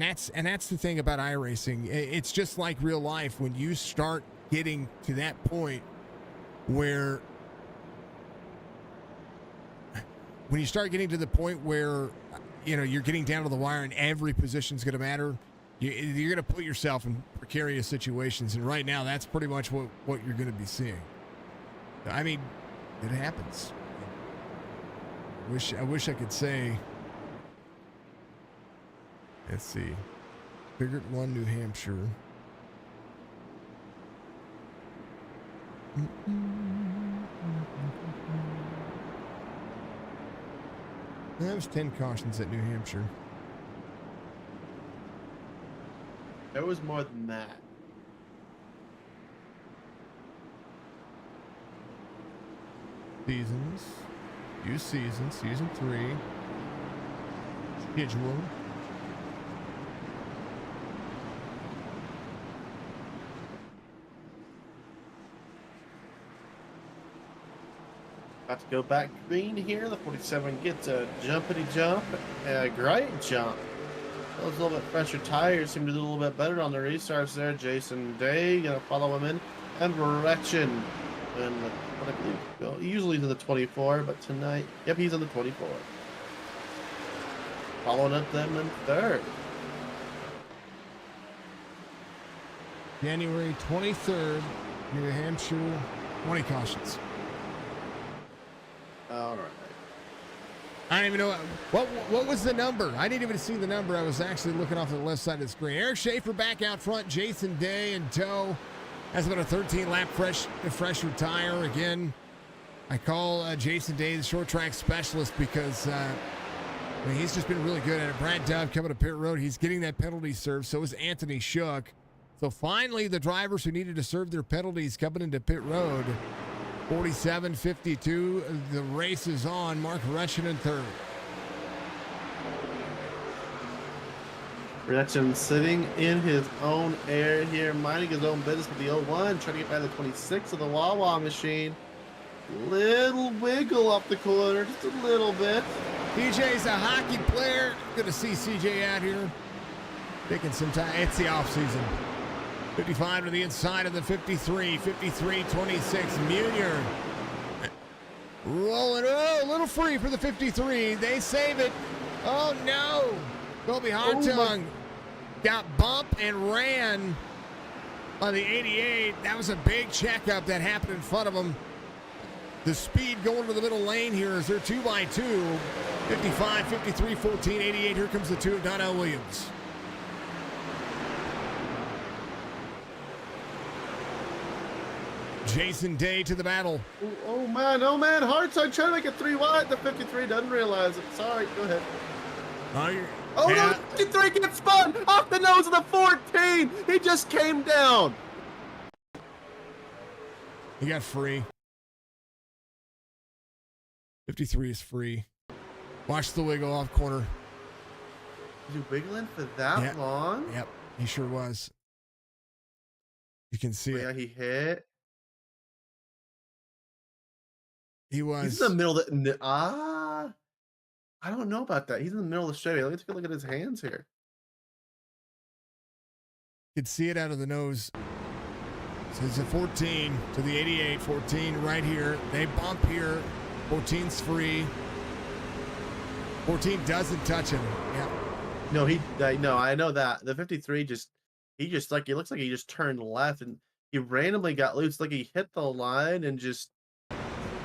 that's the thing about iRacing. It's just like real life. When you start getting to that point where you know you're getting down to the wire and every position's going to matter, you're going to put yourself in precarious situations, and right now that's pretty much what you're going to be seeing. I mean, it happens. I wish I could say. Let's see. Biggert won New Hampshire. That was 10 cautions at New Hampshire. There was more than that. Seasons. New season. Season 3. Schedule. About to go back green here. The 47 gets a jumpity jump. A great jump. Those a little bit fresher tires seem to do a little bit better on the restarts there. Jason Day gonna follow him in. And Retchen. And what I believe, well, usually to the 24, but tonight, yep, he's on the 24. Following up them in 3rd. January 23rd, New Hampshire, 20 cautions. All right. I don't even know what was the number. I didn't even see the number. I was actually looking off to the left side of the screen. Eric Schaefer back out front. Jason Day in tow. That's about a 13-lap fresher tire. Again, I call Jason Day the short track specialist because he's just been really good at it. Brad Dove coming to pit road. He's getting that penalty serve. So is Anthony Shook. So finally, the drivers who needed to serve their penalties coming into pit road. 47-52. The race is on. Mark Retchen in third. Retchen sitting in his own air here, minding his own business with the 01, trying to get by the 26 of the Wawa machine. Little wiggle up the corner, just a little bit. CJ's a hockey player. Good to see CJ out here. Taking some time. It's the off season. 55 to the inside of the 53. 53-26. Munier rolling. Oh, a little free for the 53. They save it. Oh, no. Kobe Hartung got bumped and ran by the 88. That was a big checkup that happened in front of him. The speed going to the middle lane here is their 2x2. 55, 53, 14, 88. Here comes the 2 of Donnell Williams. Jason Day to the battle. Oh man, Hartung trying to make it 3 wide. The 53 doesn't realize it. Sorry, go ahead. Oh no, the 53 gets spun off the nose of the 14. He just came down. He got free. 53 is free. Watch the wiggle off corner. Was he wiggling for that long? Yep, he sure was. You can see it. Yeah, he hit. He was. He's in the middle of the. I don't know about that. He's in the middle of the straightaway. Let me take a look at his hands here. You can see it out of the nose. So it's a 14 to the 88. 14 right here. They bump here. 14's free. 14 doesn't touch him. Yeah. No, I know that. The 53 he looks like he just turned left and he randomly got loose. Like he hit the line and just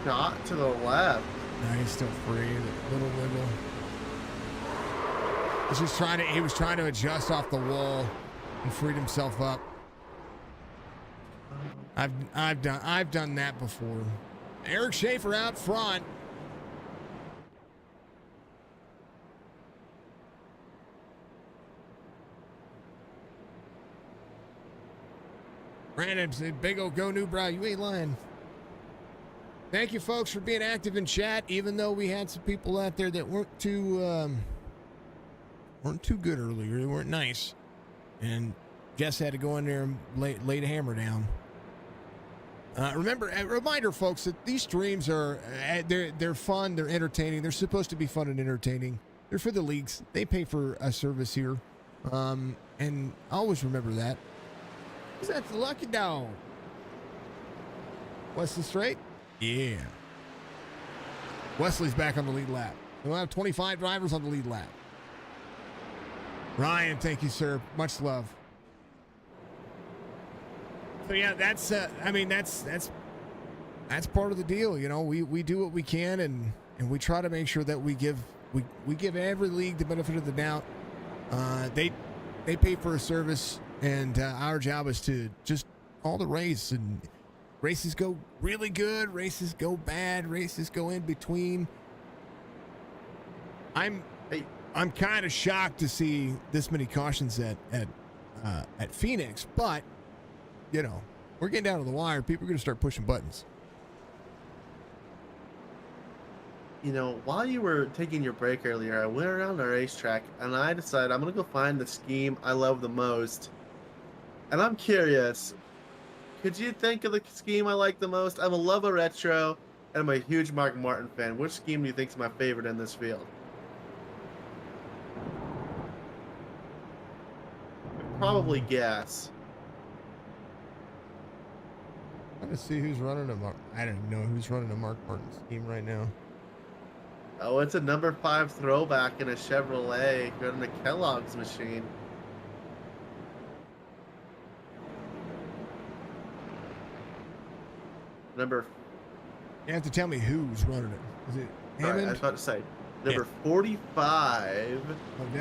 shot to the left. No, he's still free. The little wiggle. He was trying to adjust off the wall and freed himself up. I've done that before. Eric Schaefer out front. Brandon said, "Big ol' go Newbrow, you ain't lying." Thank you, folks, for being active in chat. Even though we had some people out there that weren't too good earlier, they weren't nice, and Jess had to go in there and lay the hammer down. Remember, a reminder, folks, that these streams are they're fun, they're entertaining. They're supposed to be fun and entertaining. They're for the leagues. They pay for a service here, and always remember that. That's the lucky dog. Wesley straight? Yeah. Wesley's back on the lead lap. We'll have 25 drivers on the lead lap. Ryan, thank you, sir. Much love. So yeah, that's part of the deal. You know, we do what we can and we try to make sure that we give every league the benefit of the doubt. They pay for a service, and our job is to just all the race, and races go really good, races go bad, races go in between. I'm kind of shocked to see this many cautions at Phoenix, but you know, we're getting down to the wire. People are going to start pushing buttons. You know, while you were taking your break earlier, I went around the racetrack and I decided I'm going to go find the scheme I love the most. And I'm curious, could you think of the scheme I like the most? I'm a love of retro and I'm a huge Mark Martin fan. Which scheme do you think is my favorite in this field? Probably guess. I'm going to see who's running I don't know who's running a Mark Martin scheme right now. Oh, it's a number 5 throwback in a Chevrolet running a Kellogg's machine. Number. You have to tell me who's running it. Is it Hammond? Sorry, I was about to say number 45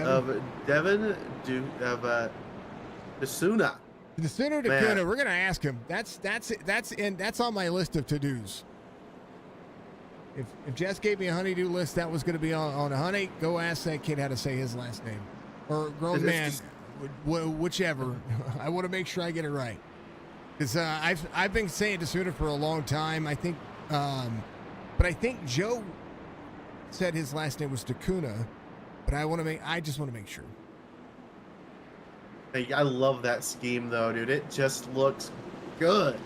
of Devin DeSuna. The sooner DeCuna, we're gonna ask him. That's on my list of to-dos. If Jess gave me a honeydew list, that was gonna be on a honey. Go ask that kid how to say his last name, or grown man, whichever. I want to make sure I get it right, because I've been saying DeSuna for a long time. I think But I think Joe said his last name was Takuna, but I just want to make sure. Hey, I love that scheme though, dude. It just looks good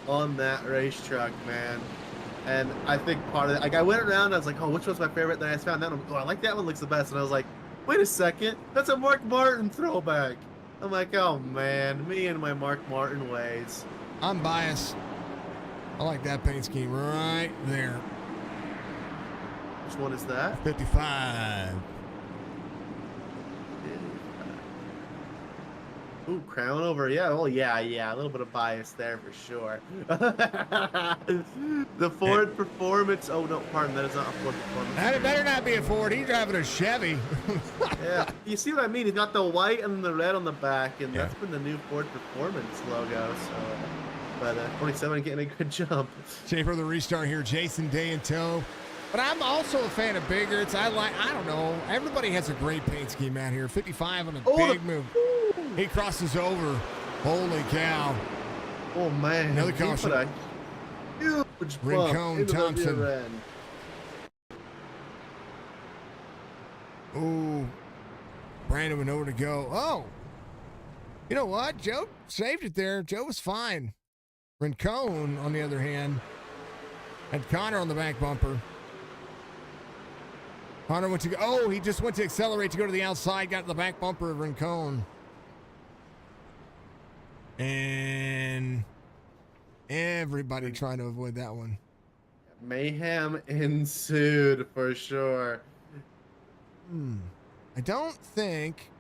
on that race truck, man. And I think part of it, like I went around, I was like, oh, which one's my favorite? Then I found that one. Oh, I like that one, looks the best. And I was like, wait a second, that's a Mark Martin throwback. I'm like, oh man, me and my Mark Martin ways. I'm biased. I like that paint scheme right there. Which one is that? 55. Ooh, crown over. Yeah, oh yeah, a little bit of bias there for sure. The Ford Performance. Oh no, pardon, that is not a Ford Performance. That better not be a Ford. He's driving a Chevy. Yeah, you see what I mean? He's got the white and the red on the back, and Yeah. that's been the new Ford Performance logo. So, but 47 getting a good jump. Shaper the restart here. Jason Day in tow. But I'm also a fan of bigger. I don't know. Everybody has a great paint scheme out here. 55 on a big move. He crosses over. Holy cow. Oh, man. Another He caution. put a huge bump Rincon into the Thompson. rear end. Ooh. Brandon went over to go. Oh. You know what? Joe saved it there. Joe was fine. Rincon, on the other hand, had Connor on the back bumper. Connor went to go. Oh, he just went to accelerate to go to the outside, got to the back bumper of Rincon. And everybody trying to avoid that one. Mayhem ensued for sure. I don't think.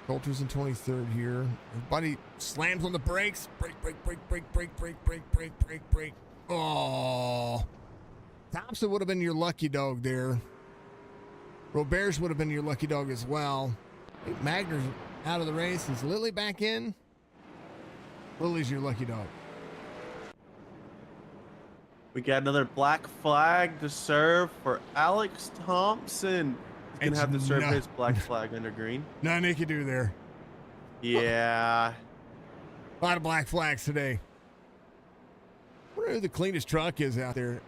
Coulter's in 23rd here. Everybody slams on the brakes. Brake. Oh. Thompson would have been your lucky dog there. Roberts would have been your lucky dog as well. I think Magner's out of the race. Is Lily back in? Lily's your lucky dog. We got another black flag to serve for Alex Thompson. He's going to have to serve his black flag under green. Nothing he can do there. Yeah. A lot of black flags today. I wonder who the cleanest truck is out there.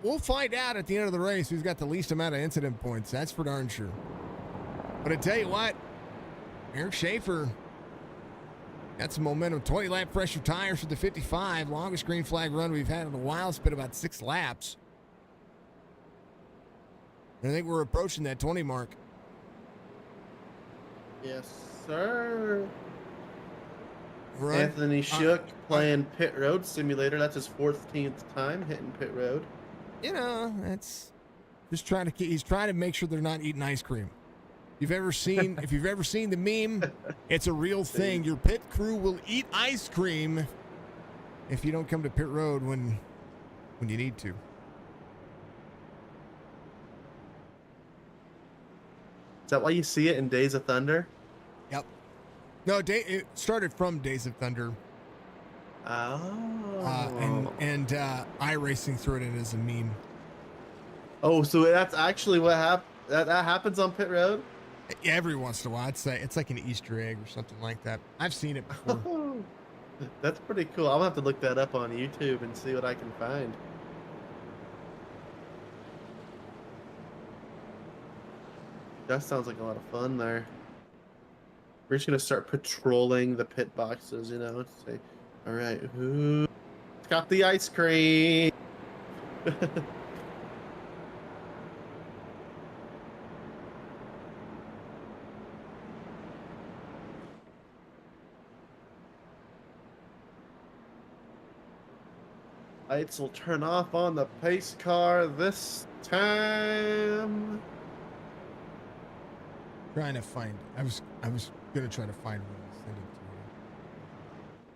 We'll find out at the end of the race who's got the least amount of incident points. That's for darn sure. But I tell you what, Eric Schaefer got some momentum. 20-lap pressure tires for the 55. Longest green flag run we've had in a while. It's been about 6 laps. And I think we're approaching that 20 mark. Yes, sir. Run. Anthony Shook playing Pit Road Simulator. That's his 14th time hitting Pit Road. You know, that's just trying to he's trying to make sure they're not eating ice cream. If you've ever seen the meme, it's a real thing. Your pit crew will eat ice cream if you don't come to pit road when you need to. Is that why you see it in Days of Thunder? Yep. No, it started from Days of Thunder. Oh. And Iracing threw it in as a meme. Oh, so that's actually what that happens on Pit Road? Every once in a while, it's like an Easter egg or something like that. I've seen it before. That's pretty cool. I'll have to look that up on YouTube and see what I can find. That sounds like a lot of fun there. We're just gonna start patrolling the pit boxes, you know, say, all right, who's got the ice cream? Lights will turn off on the pace car this time. Trying to find. I was gonna try to find one and send it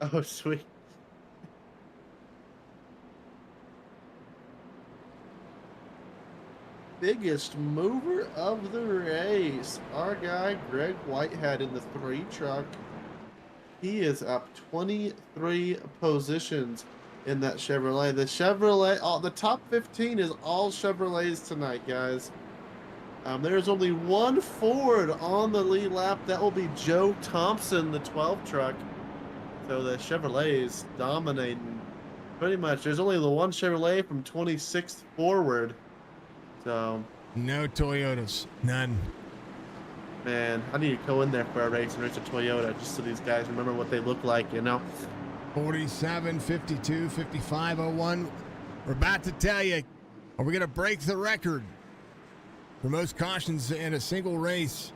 to you. Oh, sweet. Biggest mover of the race. Our guy, Greg Whitehead, in the 3 truck. He is up 23 positions in that Chevrolet. The Chevrolet, the top 15 is all Chevrolets tonight, guys. There's only one Ford on the lead lap. That will be Joe Thompson, the 12 truck. So the Chevrolet is dominating pretty much. There's only the one Chevrolet from 26th forward. So, No Toyotas. None. man, I need to go in there for a race and race a Toyota just so these guys remember what they look like, you know? 47, 52, 5501. We're about to tell you, are we going to break the record for most cautions in a single race?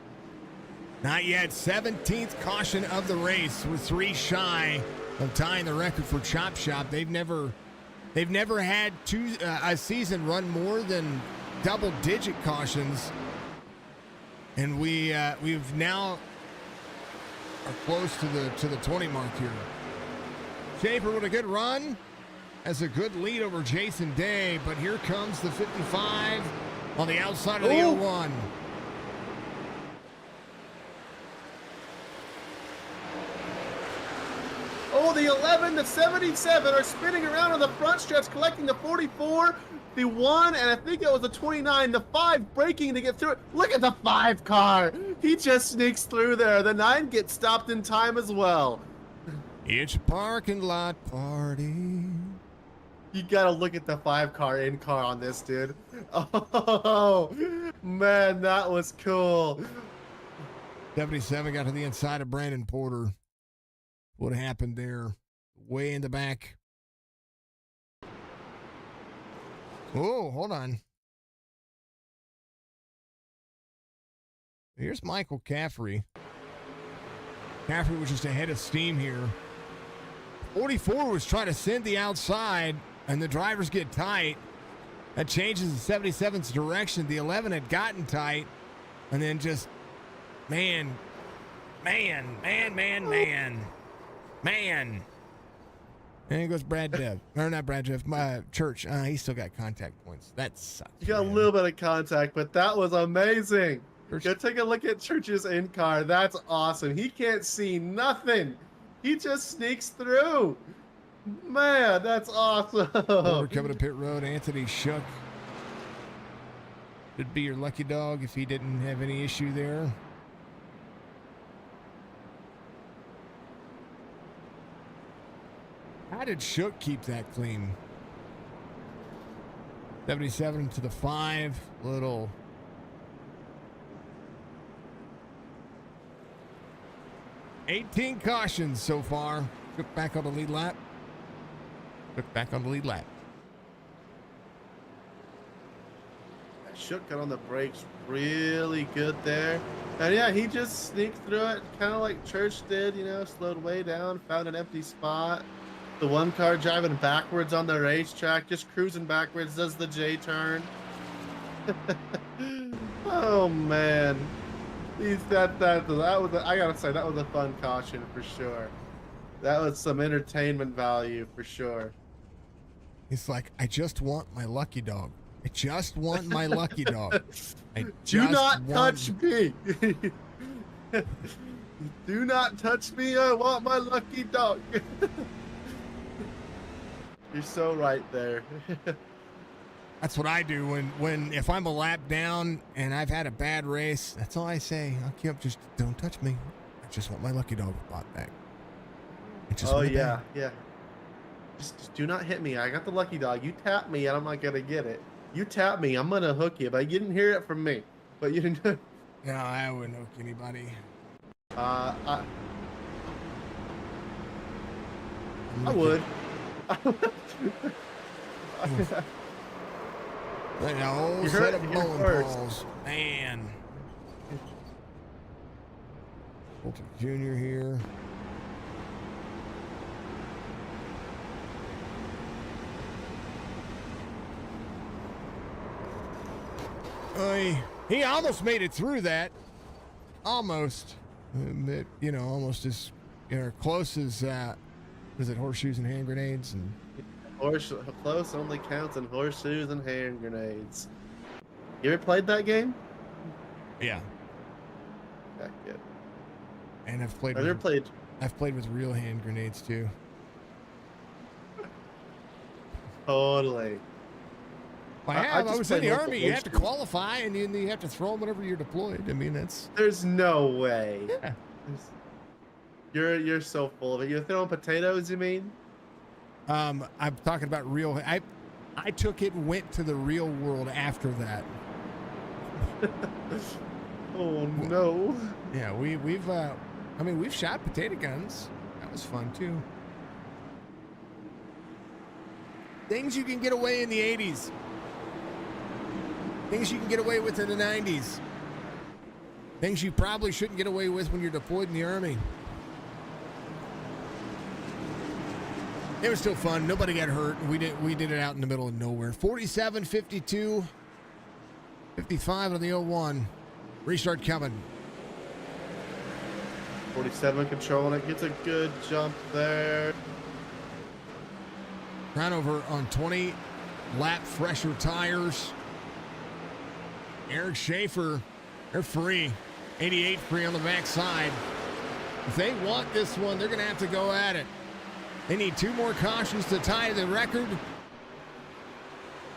Not yet. 17th caution of the race. We're 3 shy of tying the record for Chop Shop. They've never had a season run more than double-digit cautions, and we've now are close to the 20 mark here. Schaefer with a good run, has a good lead over Jason Day, but here comes the 55 on the outside of the 01. Oh, the 11, the 77 are spinning around on the front stretch, collecting the 44, the 1, and I think it was the 29. The 5 braking to get through it. Look at the 5 car. He just sneaks through there. The 9 gets stopped in time as well. It's a parking lot party. You gotta look at the 5 car in car on this, dude. Oh, man, that was cool. 77 got to the inside of Brandon Porter. What happened there? Way in the back. Oh, hold on. Here's Michael Caffrey. Caffrey was just ahead of steam here. 44 was trying to send the outside, and the drivers get tight. That changes the 77's direction. The 11 had gotten tight, and then just, man. And here goes Brad Dev. Or not Brad Dev, Church. He's still got contact points. That sucks. You got a little bit of contact, but that was amazing. Go take a look at Church's in car. That's awesome. He can't see nothing. He just sneaks through. Man, that's awesome. We're coming to pit road. Anthony Shook would be your lucky dog if he didn't have any issue there. How did Shook keep that clean? 77 to the 5. Little. $18 cautions so far. Shook back on the lead lap. Shook got on the brakes really good there. And yeah, he just sneaked through it, kind of like Church did, you know, slowed way down, found an empty spot. The 1 car driving backwards on the racetrack, just cruising backwards, does the J turn. Oh man, that was I gotta say that was a fun caution for sure. That was some entertainment value for sure. It's like, I just want my lucky dog. I just want my lucky dog. Do not touch me. Do not touch me. I want my lucky dog. You're so right there. That's what I do if I'm a lap down and I've had a bad race. That's all I say. I'll keep just don't touch me. I just want my lucky dog bought back. Oh yeah, yeah. Just do not hit me. I got the lucky dog. You tap me and I'm not gonna get it. You tap me, I'm gonna hook you. But you didn't hear it from me. But you didn't. No, I wouldn't hook anybody. I would. Like a whole set of bowling balls. Man. Bolton Jr. here. He almost made it through that. Almost. Almost as close as is it horseshoes and hand grenades and close only counts in horseshoes and hand grenades. You ever played that game? Yeah. Okay, good. And I've played with real hand grenades too. Totally. I was in the Army. You have to qualify, and you have to throw them whenever you're deployed. I mean, that's... There's no way. Yeah. You're so full of it. You're throwing potatoes, you mean? I'm talking about real. I took it and went to the real world after that. Oh no. Yeah, we've shot potato guns. That was fun too. Things you can get away in the 80s. Things you can get away with in the 90s. Things you probably shouldn't get away with when you're deployed in the Army. It was still fun. Nobody got hurt. We did it out in the middle of nowhere. 47, 52, 55 on the 01. Restart coming. 47 controlling it. Gets a good jump there. Crown over on 20 lap fresher tires. Eric Schaefer, they're free. 88 free on the backside. If they want this one, they're going to have to go at it. They need 2 more cautions to tie the record.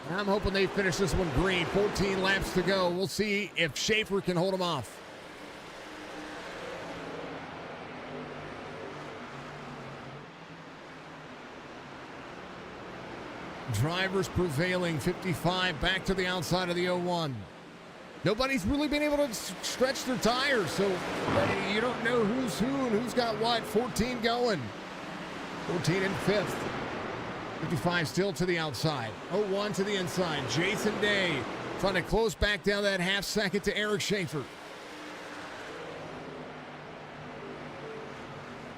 I'm hoping they finish this one green. 14 laps to go. We'll see if Schaefer can hold them off. Drivers prevailing, 55 back to the outside of the 01. Nobody's really been able to stretch their tires, so you don't know who's who and who's got what. 14 going. 14 in 5th. 55 still to the outside. 01 to the inside. Jason Day trying to close back down that half second to Eric Schaefer.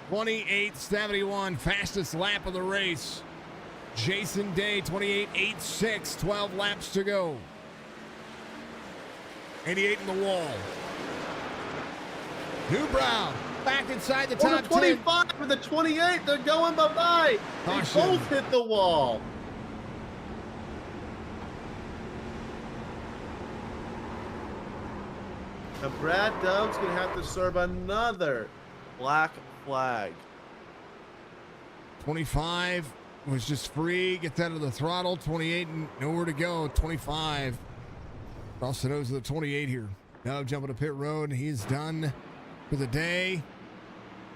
28.71, fastest lap of the race. Jason Day, 28.86, 12 laps to go. 88 in the wall. New Brown back inside the top 25 for the 28. They're going bye-bye. They both hit the wall. Now Brad Dove's going to have to serve another black flag. 25 was just free. Gets out of the throttle. 28 and nowhere to go. 25. Across the nose of the 28 here. Dove jumping to pit road. He's done for the day.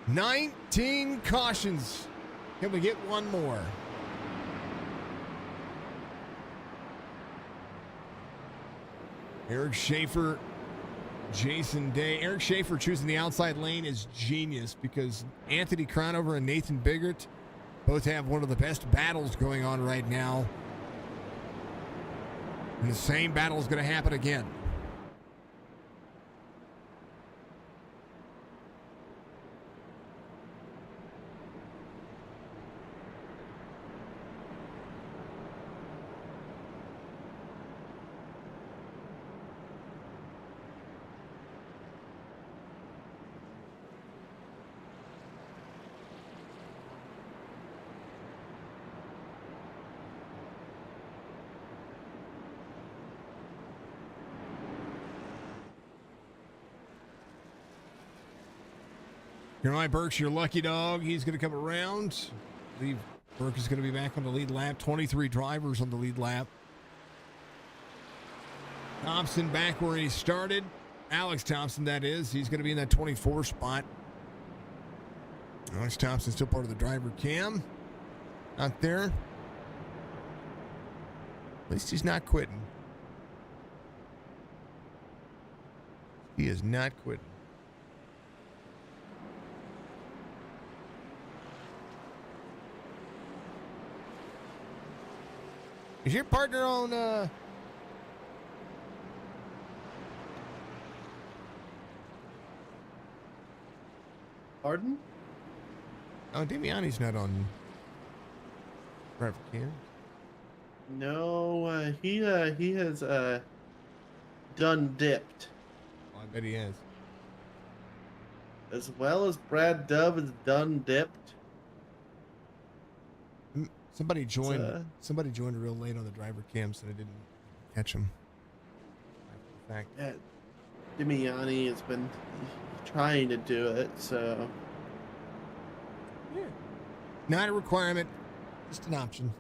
19 cautions. Can we get one more? Eric Schaefer, Jason Day. Eric Schaefer choosing the outside lane is genius because Anthony Cronover and Nathan Biggert both have one of the best battles going on right now. And the same battle is going to happen again. Jeremiah Burke's your lucky dog. He's going to come around. I believe Burke is going to be back on the lead lap. 23 drivers on the lead lap. Thompson back where he started. Alex Thompson, that is. He's going to be in that 24 spot. Alex Thompson still part of the driver cam. Out there. At least he's not quitting. He is not quitting. Is your partner on, Pardon? Oh, Damiani's not on driver cam. No, he has done dipped. Oh, I bet he has. As well as Brad Dove has done dipped. Somebody joined. Somebody joined real late on the driver cam, so I didn't catch him. In fact, Yeah, Damiani has been trying to do it, so yeah, not a requirement, just an option.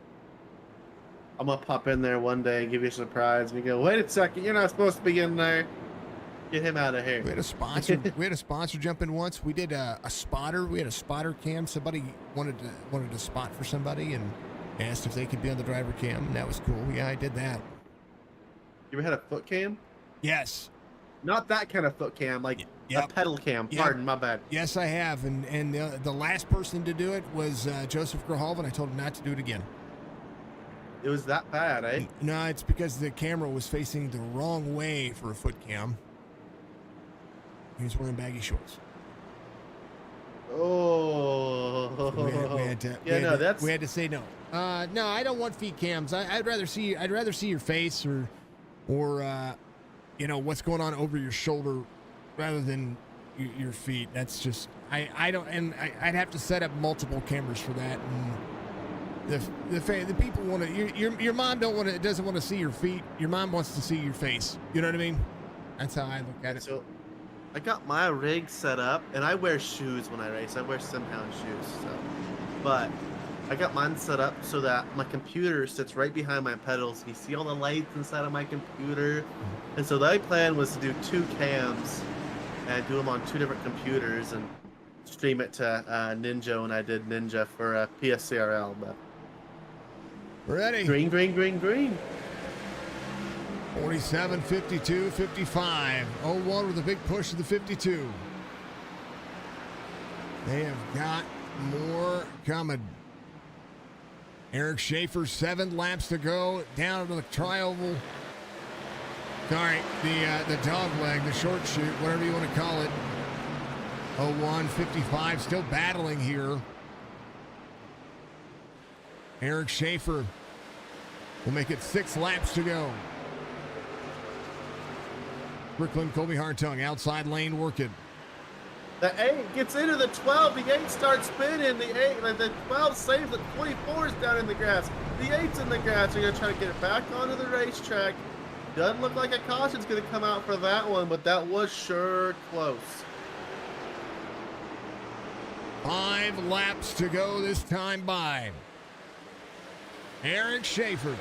I'm gonna pop in there one day and give you a surprise. And you go, wait a second, you're not supposed to be in there. Get him out of here. We had a sponsor. We had a sponsor jump in once. We did a spotter. We had a spotter cam. Somebody wanted to spot for somebody and asked if they could be on the driver cam. And that was cool. Yeah, I did that. You ever had a foot cam? Yes. Not that kind of foot cam, like Yep. a pedal cam. Yep. Pardon, my bad. Yes, I have. And the last person to do it was Joseph Grahalvan. I told him not to do it again. It was that bad, eh? No, it's because the camera was facing the wrong way for a foot cam. He was wearing baggy shorts. Oh. So we had to, we had to say no. No, I don't want feet cams. I'd rather see your face or what's going on over your shoulder rather than your feet. That's just I'd have to set up multiple cameras for that. And the people want to. Your mom doesn't want to see your feet. Your mom wants to see your face. You know what I mean? That's how I look at it. So, I got my rig set up, and I wear shoes when I race. I wear Simhound shoes, but I got mine set up so that my computer sits right behind my pedals. You see all the lights inside of my computer, and so the plan was to do 2 cams and do them on 2 different computers and stream it to Ninja when I did Ninja for PSCRL. But ready? Green, green, green, green. 47, 52, 55. 01 with a big push to the 52. They have got more coming. Eric Schaefer, 7 laps to go. Down to the trioval. Sorry, the dog leg, the short shoot, whatever you want to call it. 01, 55, still battling here. Eric Schaefer will make it 6 laps to go. Brooklyn, Colby Hartung, outside lane working. The 8 gets into the 12. The 8 starts spinning. The 12 saves. The 24 is down in the grass. The 8's in the grass. They're going to try to get it back onto the racetrack. Doesn't look like a caution's going to come out for that one, but that was sure close. 5 laps to go this time by. Eric Schaefer.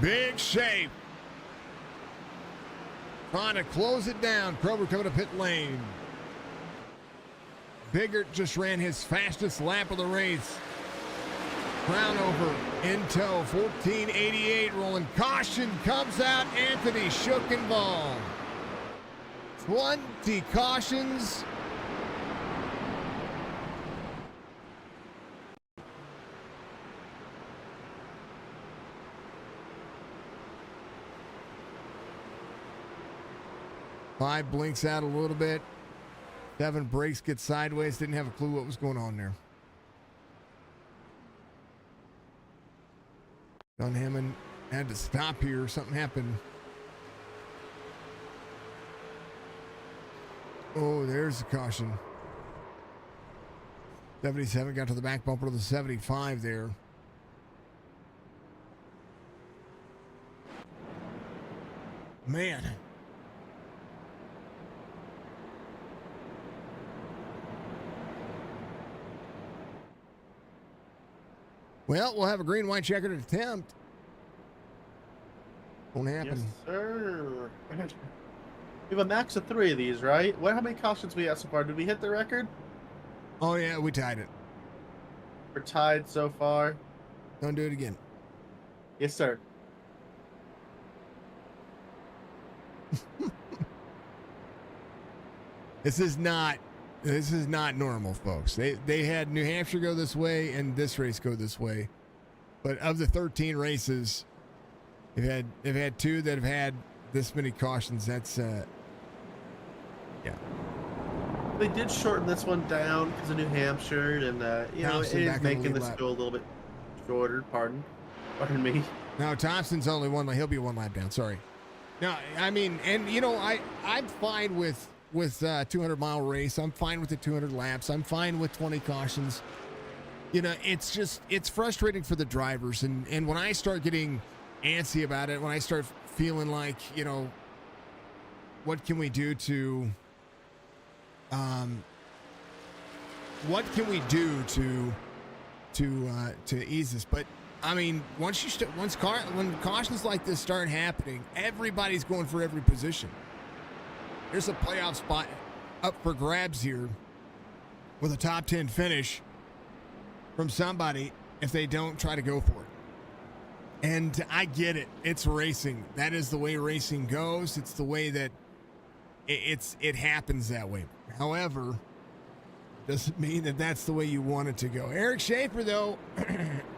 Big shape. Trying to close it down. Kroger coming to pit lane. Biggert just ran his fastest lap of the race. Crownover in tow. 14:88 rolling. Caution comes out. Anthony Schookenball. 20 cautions. Five blinks out a little bit. 7 brakes, get sideways. Didn't have a clue what was going on there. John Hammond had to stop here. Something happened. Oh, there's the caution. 77 got to the back bumper of the 75 there. Man. Well, we'll have a green, white checkered attempt. Won't happen. Yes, sir. We have a max of 3 of these, right? How many cautions we have so far? Did we hit the record? Oh, yeah, we tied it. We're tied so far. Don't do it again. Yes, sir. This is not normal, folks. They had New Hampshire go this way and this race go this way. But of the 13 races, they've had 2 that have had this many cautions. That's yeah. They did shorten this one down because of New Hampshire, and Thompson it back is on the making lead this lap. go a little bit shorter. Pardon me. No, Thompson's only 1 lap. He'll be 1 lap down. Sorry. No, I mean, and I'm fine with 200-mile race. I'm fine with the 200 laps. I'm fine with 20 cautions. It's frustrating for the drivers. And when I start getting antsy about it, when I start feeling like, what can we do to ease this? But I mean, when cautions like this start happening, everybody's going for every position. There's a playoff spot up for grabs here with a top 10 finish from somebody if they don't try to go for it. And I get it. It's racing. That is the way racing goes. It's the way that it happens that way. However, doesn't mean that that's the way you want it to go. Eric Schaefer, though,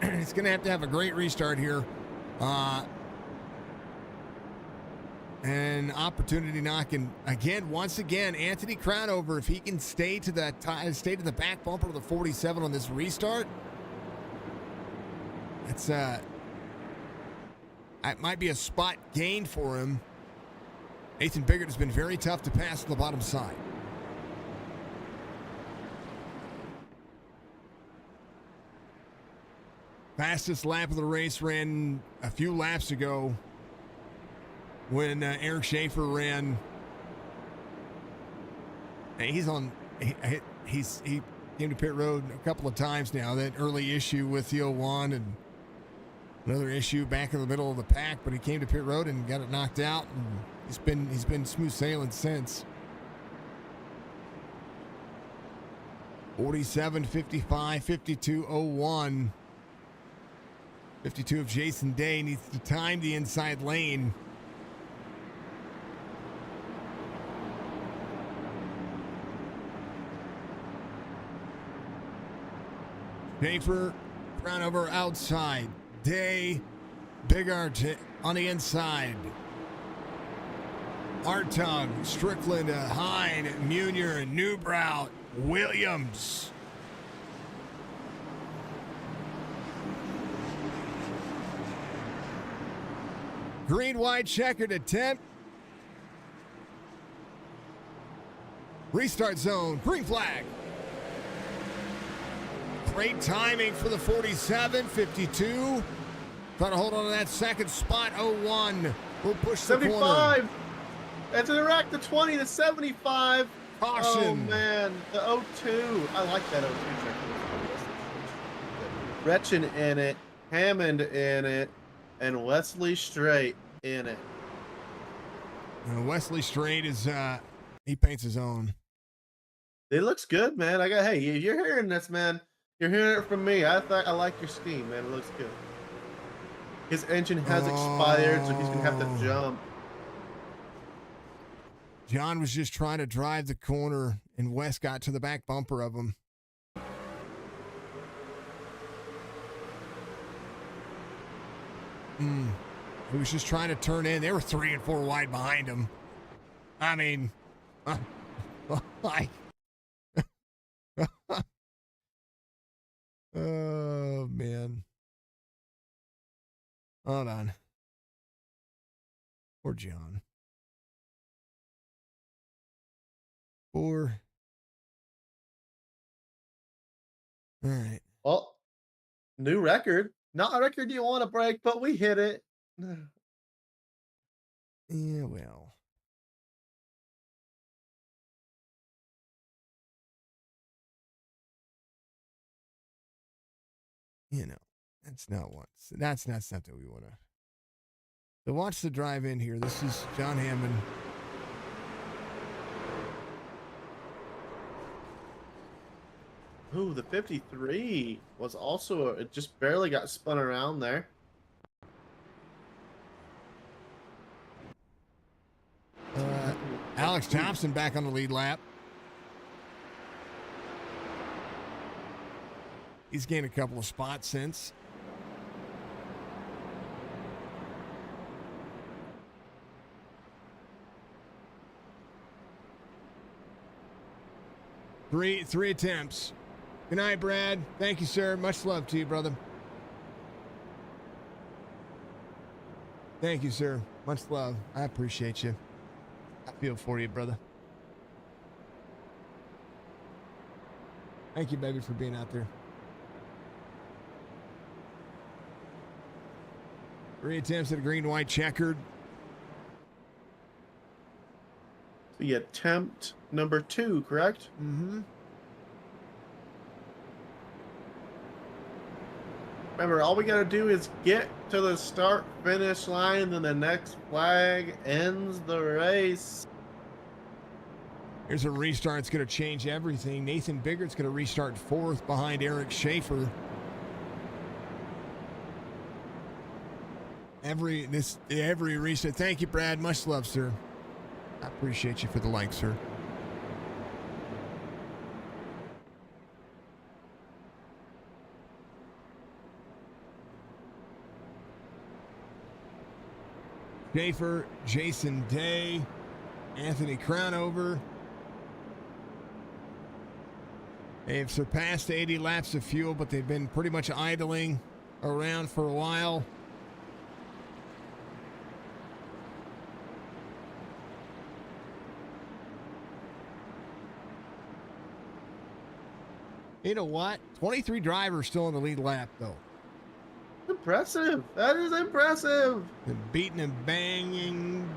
is going to have a great restart here. An opportunity knocking again, once again. Anthony Crownover, if he can stay to the back bumper of the 47 on this restart, it might be a spot gained for him. Nathan Biggert has been very tough to pass on the bottom side. Fastest lap of the race ran a few laps ago when Eric Schaefer ran. He came to pit road a couple of times now. That early issue with the 01 and another issue back in the middle of the pack, but he came to pit road and got it knocked out, and he's been smooth sailing since. 47, 55, 52, 01. 52 of Jason Day needs to time the inside lane. Schaefer, Crownover outside. Day, Biggert on the inside. Hartog, Strickland, Hine, Munier, Newbrow, Williams. Green, white, checkered attempt. Restart zone, green flag. Great timing for the 47, 52. Trying to hold on to that second spot, 01. We'll push the 75. corner. That's an Iraq, the 20 to 75. Caution. Oh, man. The 02. I like that 02 check. Gretchen in it. Hammond in it. And Wesley Straight in it. Wesley Straight is, he paints his own. It looks good, man. Hey, if you're hearing this, man, you're hearing it from me. I like your scheme, man. It looks good. His engine has expired, so he's going to have to jump. John was just trying to drive the corner, and Wes got to the back bumper of him. He was just trying to turn in. They were 3 and 4 wide behind him. I mean, like, oh, man. Hold on. Poor John. All right. Well, new record. Not a record you want to break, but we hit it. Yeah, well. You know, that's not something we want to. So watch the drive in here. This is John Hammond. Ooh, the 53 was also, it just barely got spun around there. Alex Thompson back on the lead lap. He's gained a couple of spots since. Three attempts. Good night, Brad. Thank you, sir. Much love to you, brother. Thank you, sir. Much love. I appreciate you. I feel for you, brother. Thank you, baby, for being out there. 3 attempts at a green, white, checkered. The attempt number 2, correct? Mm-hmm. Remember, all we got to do is get to the start finish line, then the next flag ends the race. Here's a restart. It's going to change everything. Nathan Biggert's going to restart 4th behind Eric Schaefer. Every restart. Thank you, Brad. Much love, sir. I appreciate you for the like, sir. Schaefer, Jason Day, Anthony Crownover. They've surpassed 80 laps of fuel, but they've been pretty much idling around for a while. You know what? 23 drivers still in the lead lap, though. Impressive. That is impressive. Been beating and banging.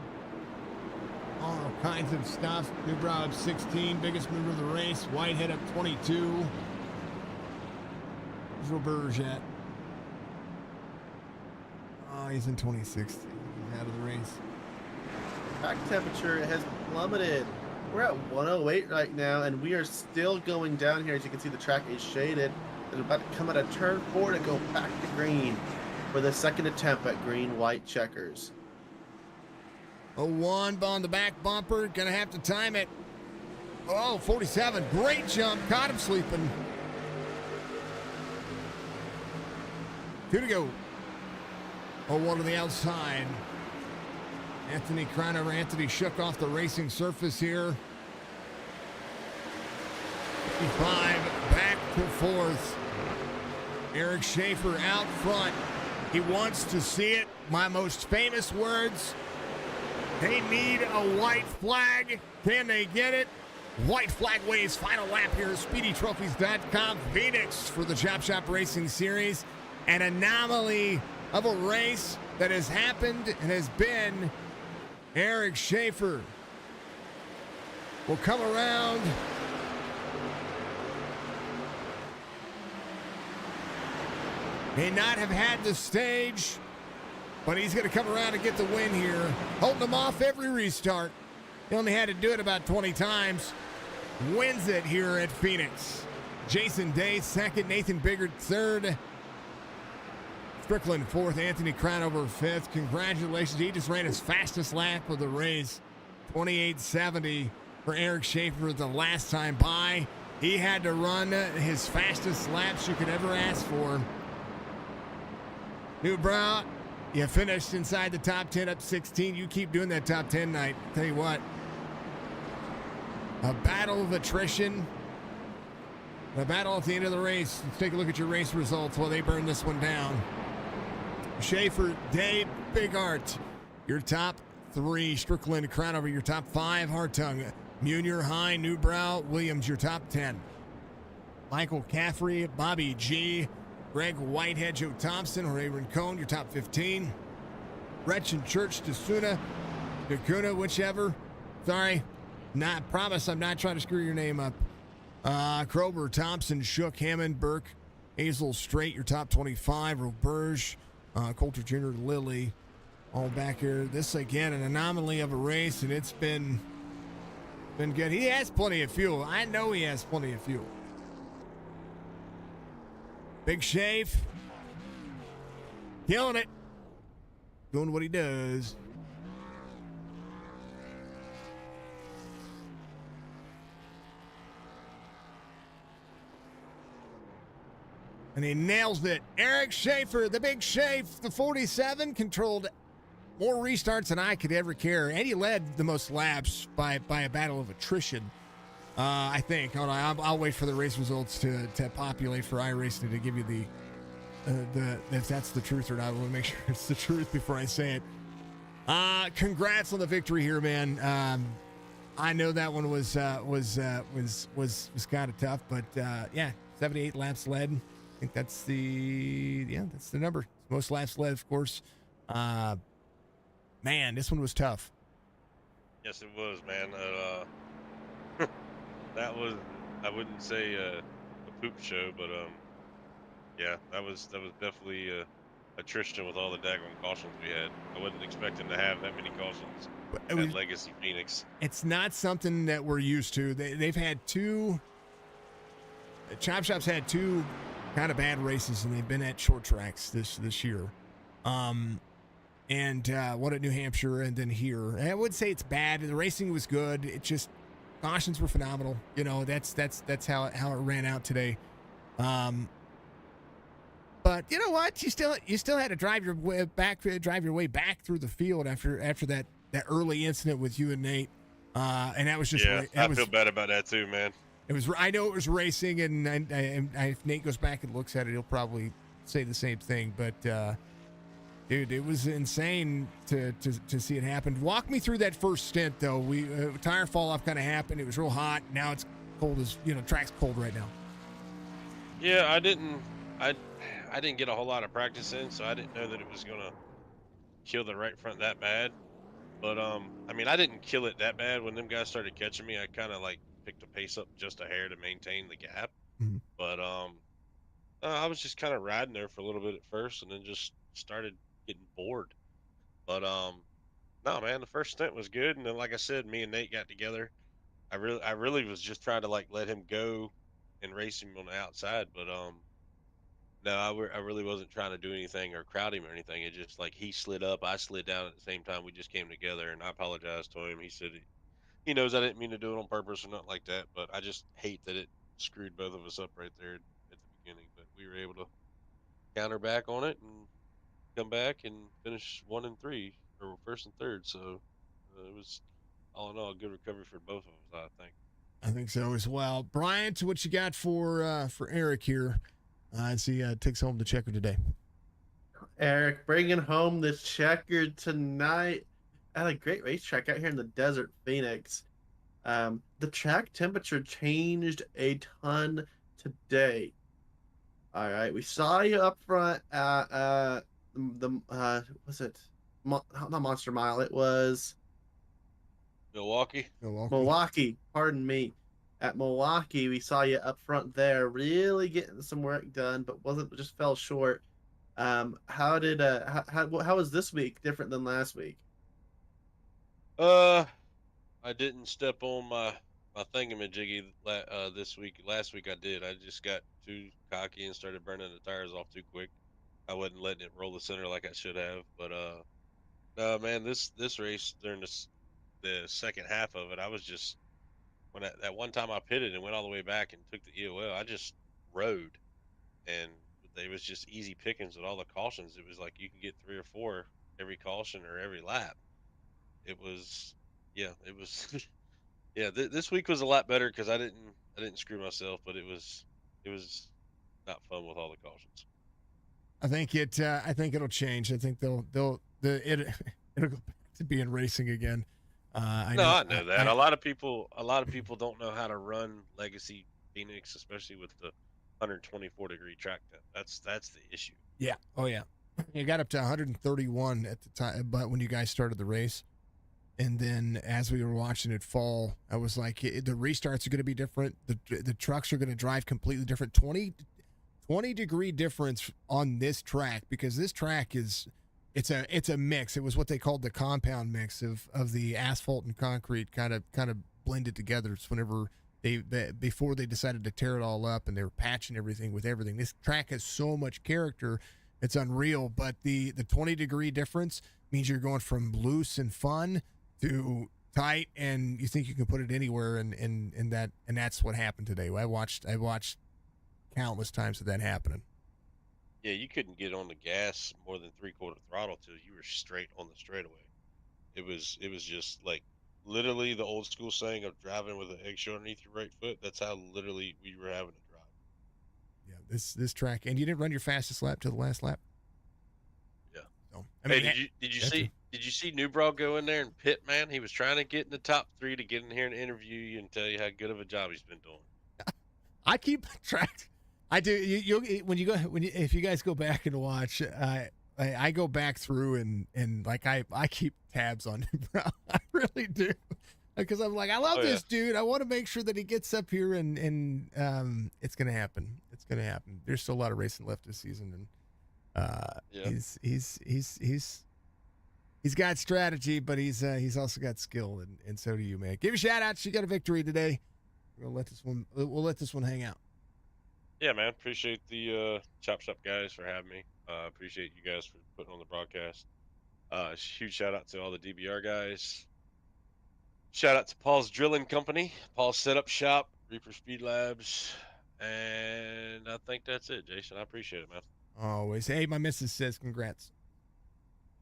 All kinds of stuff. Newbrow up 16, biggest mover of the race. Whitehead up 22. Where's Roberge at? Oh, he's in 26. He's out of the race. Track temperature has plummeted. We're at 108 right now, and we are still going down here. As you can see, the track is shaded. They're about to come at a turn 4 to go back to green for the second attempt at green-white checkers. 01 on the back bumper. Gonna have to time it. Oh, 47. Great jump. Caught him sleeping. 2 to go. 01 to the outside. Anthony Cronover. Anthony shook off the racing surface here. 55 back to 4th. Eric Schaefer out front. He wants to see it. My most famous words. They need a white flag. Can they get it? White flag waves. Final lap here. SpeedyTrophies.com. Phoenix for the Chop Shop Racing Series. An anomaly of a race that has happened and has been Eric Schaefer will come around. May not have had the stage, but he's going to come around and get the win here. Holding him off every restart. He only had to do it about 20 times. Wins it here at Phoenix. Jason Day, 2nd. Nathan Biggert, 3rd. Strickland, 4th. Anthony Crownover, 5th. Congratulations. He just ran his fastest lap of the race. 28.70 for Eric Schaefer the last time by. He had to run his fastest laps you could ever ask for. Newbrow, you finished inside the top 10 up 16. You keep doing that top 10 night. Tell you what. A battle of attrition. A battle at the end of the race. Let's take a look at your race results while they burn this one down. Schaefer, Day, Bigart, your top 3. Strickland, Crownover, your top 5. Hartung, Munier, Hine, Newbrow, Williams, your top 10. Michael Caffrey, Bobby G, Greg Whitehead, Joe Thompson, Ray Rincon, your top 15. Gretchen Church, Tasuna, Dakuna, whichever. Sorry, promise I'm not trying to screw your name up. Krober, Thompson, Shook, Hammond, Burke, Hazel, Straight, your top 25. Roberge, Coulter Jr., Lilly, all back here. This, again, an anomaly of a race, and it's been good. He has plenty of fuel. I know he has plenty of fuel. Big Shave, killing it, doing what he does. And he nails it. Eric Schaefer, the Big Shave, the 47, controlled more restarts than I could ever care. And he led the most laps by a battle of attrition. I think. Hold on, I'll wait for the race results to populate for iRacing to give you the if that's the truth or not. I want to make sure it's the truth before I say it. Congrats on the victory here, man. I know that one was kind of tough, but yeah, 78 laps led. I think that's the number. Most laps led, of course. Man, this one was tough. Yes, it was, man. That was, I wouldn't say a poop show, but Yeah, that was definitely attrition with all the daggone cautions we had. I wasn't expecting to have that many cautions But it at was, Legacy Phoenix. it's not something that we're used to. They've had two. Chop Shop's had two kind of bad races, and they've been at short tracks this year. And one at New Hampshire, and then here. And I would say it's bad. The racing was good. It just cautions were phenomenal. You know, that's how it ran out today. But you know what? You still had to drive your way back through the field after that early incident with you and Nate. And that was just Yeah, I feel bad about that too, man. It was. I know it was racing, and if Nate goes back and looks at it, he'll probably say the same thing. But dude, it was insane to see it happen. Walk me through that first stint, though. We tire fall off kind of happened. It was real hot. Now it's cold as track's cold right now. Yeah, I didn't get a whole lot of practice in, so I didn't know that it was gonna kill the right front that bad. But I mean, I didn't kill it that bad. When them guys started catching me, I kind of like picked the pace up just a hair to maintain the gap. Mhm. But I was just kind of riding there for a little bit at first, and then just started getting bored. But no, man, the first stint was good, and then like I said, me and Nate got together. I really was just trying to like let him go and race him on the outside, but no, I really wasn't trying to do anything or crowd him or anything. It just like he slid up, I slid down at the same time. We just came together, and I apologized to him. He said he knows I didn't mean to do it on purpose or nothing like that, but I just hate that it screwed both of us up right there at the beginning. But we were able to counter back on it and come back and finish 1 and 3 or first and third. So it was all in all a good recovery for both of us, I think. I think so as well. Bryant, what you got for Eric here? As he takes home the checker today. Eric bringing home the checker tonight at a great racetrack out here in the desert, Phoenix. The track temperature changed a ton today. All right, we saw you up front at was it not Monster Mile? It was Milwaukee. Milwaukee. Pardon me. At Milwaukee, we saw you up front there, really getting some work done, but just fell short. How was this week different than last week? I didn't step on my thingamajiggy this week. Last week I did. I just got too cocky and started burning the tires off too quick. I wasn't letting it roll the center like I should have. But no, man, this race during the second half of it, I was just when that one time I pitted and went all the way back and took the EOL, I just rode, and they was just easy pickings with all the cautions. It was like you could get 3 or 4 every caution or every lap. It was, yeah, it was, yeah. This week was a lot better because I didn't screw myself, but it was not fun with all the cautions. I think it'll change. I think it'll go back to being racing again. I know that. A lot of people don't know how to run Legacy Phoenix, especially with the 124-degree track temp. That's the issue. Yeah. Oh yeah. You got up to 131 at the time, but when you guys started the race, and then as we were watching it fall, I was like, the restarts are going to be different. The trucks are going to drive completely different. 20-degree difference on this track, because this track is. It's a mix. It was what they called the compound mix of the asphalt and concrete kind of blended together. It's whenever before they decided to tear it all up and they were patching everything with everything. This track has so much character, it's unreal. But the 20-degree difference means you're going from loose and fun to tight, and you think you can put it anywhere. And that's what happened today. I watched countless times of that happening. Yeah, you couldn't get on the gas more than 3/4 throttle till you were straight on the straightaway. It was just like literally the old school saying of driving with an eggshell underneath your right foot. That's how literally we were having to drive. Yeah, this track, and you didn't run your fastest lap till the last lap. Yeah. So, I mean, hey, did you see Newbraw go in there and pit, man? He was trying to get in the top 3 to get in here and interview you and tell you how good of a job he's been doing. I keep track. I do. If you guys go back and watch, I go back through and like I keep tabs on him. I really do. Because I'm like, I love Oh yeah, this dude. I want to make sure that he gets up here, and it's gonna happen. It's gonna happen. There's still a lot of racing left this season, and yeah. he's got strategy, but he's also got skill, and so do you, man. Give a shout out. She got a victory today. We'll let this one hang out. Yeah, man. Appreciate the Chop Shop guys for having me. Appreciate you guys for putting on the broadcast. Huge shout out to all the DBR guys. Shout out to Paul's Drilling Company, Paul's Setup Shop, Reaper Speed Labs, and I think that's it, Jason. I appreciate it, man. Always. Hey, my missus says congrats.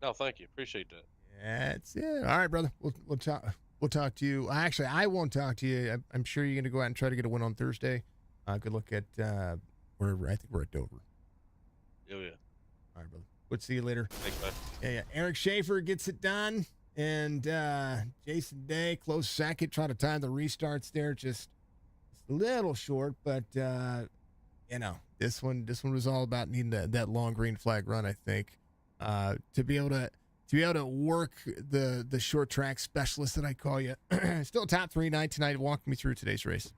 No, thank you. Appreciate that. That's it. All right, brother. We'll talk. We'll talk to you. Actually, I won't talk to you. I'm sure you're going to go out and try to get a win on Thursday. Good look at wherever. I think we're at Dover. Oh, yeah. All right, brother. We'll see you later. Thanks, man. Yeah. Eric Schaefer gets it done. And Jason Day, close second, trying to time the restarts there. Just a little short, but this one was all about needing that long green flag run, I think. To be able to work the short track specialist that I call you. Still top 3 night tonight. Walk me through today's race.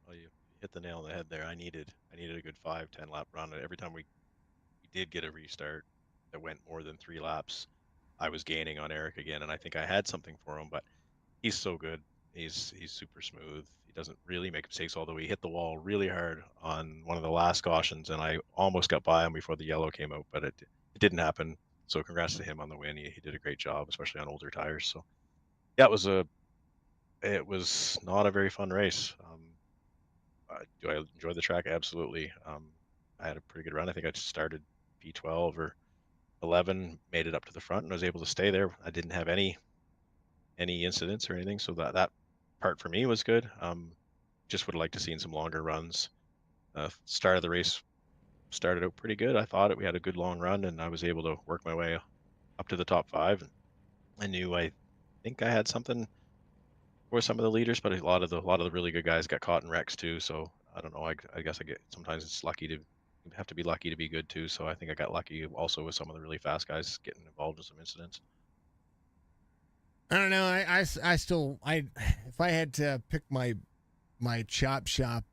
Well, you hit the nail on the head there. I needed a good 5-10 lap run. Every time we did get a restart that went more than 3 laps, I was gaining on Eric again, and I think I had something for him. But he's so good. He's super smooth. He doesn't really make mistakes. Although he hit the wall really hard on one of the last cautions, and I almost got by him before the yellow came out, but it didn't happen. So congrats to him on the win. He did a great job, especially on older tires. So yeah, it was not a very fun race. Do I enjoy the track? Absolutely. I had a pretty good run. I think I started P12 or 11, made it up to the front, and was able to stay there. I didn't have any incidents or anything, so that part for me was good. Just would have liked to seen some longer runs. Start of the race started out pretty good. I thought we had a good long run, and I was able to work my way up to the top 5. And I think I had something for some of the leaders, but a lot of the really good guys got caught in wrecks too. So I don't know. I guess sometimes it's lucky to have to be lucky to be good too. So I think I got lucky also with some of the really fast guys getting involved in some incidents. I don't know. I still if I had to pick my Chop Shop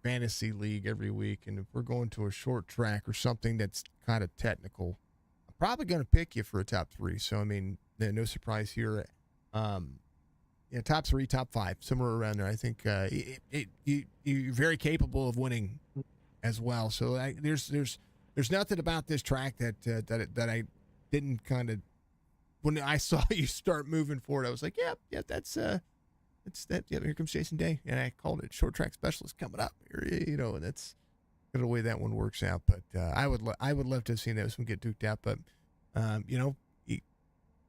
fantasy league every week, and if we're going to a short track or something that's kind of technical, I'm probably going to pick you for a top 3. So I mean, no surprise here. Top 3, top 5, somewhere around there. I think you're very capable of winning as well. So there's nothing about this track that I didn't kind of, when I saw you start moving forward, I was like, yeah, that's that. Yeah, here comes Jason Day, and I called it short track specialist coming up. And that's kind of the way that one works out. But I would love to have seen this one get duked out. But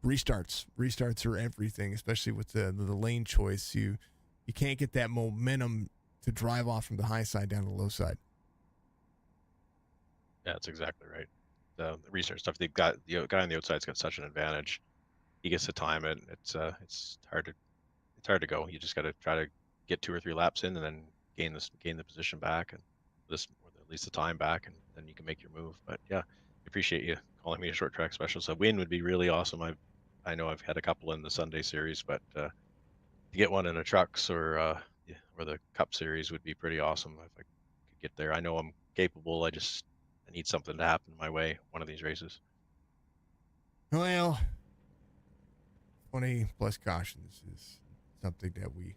restarts are everything, especially with the lane choice. You can't get that momentum to drive off from the high side down to the low side. Yeah, that's exactly right. The restart stuff, they've got the guy on the outside's got such an advantage. He gets to time it. It's hard to go. You just got to try to get 2 or 3 laps in, and then gain the position back, and or at least the time back, and then you can make your move. But yeah, I appreciate you calling me a short track specialist. A win would be really awesome. I know I've had a couple in the Sunday series, but to get one in a trucks or the Cup series would be pretty awesome if I could get there. I know I'm capable. I need something to happen my way one of these races. Well, 20 plus cautions is something that we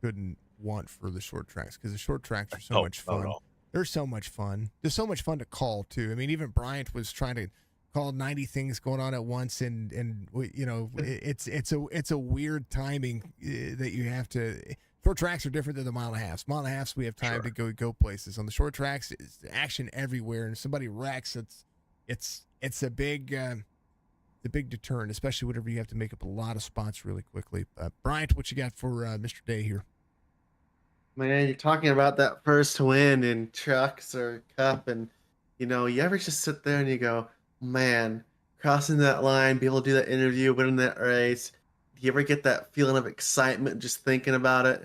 couldn't want for the short tracks, because the short tracks are so much fun. No. They're so much fun. They're so much fun to call too. I mean, even Bryant was trying to call 90 things going on at once, and it's a weird timing that you have to. Short tracks are different than the mile and a half. Mile and a half, we have time to go places. On the short tracks, it's action everywhere, and if somebody wrecks, it's a big deterrent, especially whenever you have to make up a lot of spots really quickly. Bryant, what you got for Mr. Day here? Man, you're talking about that first win in trucks or cup, and you ever just sit there and you go, man, crossing that line, be able to do that interview, winning that race. Do you ever get that feeling of excitement just thinking about it?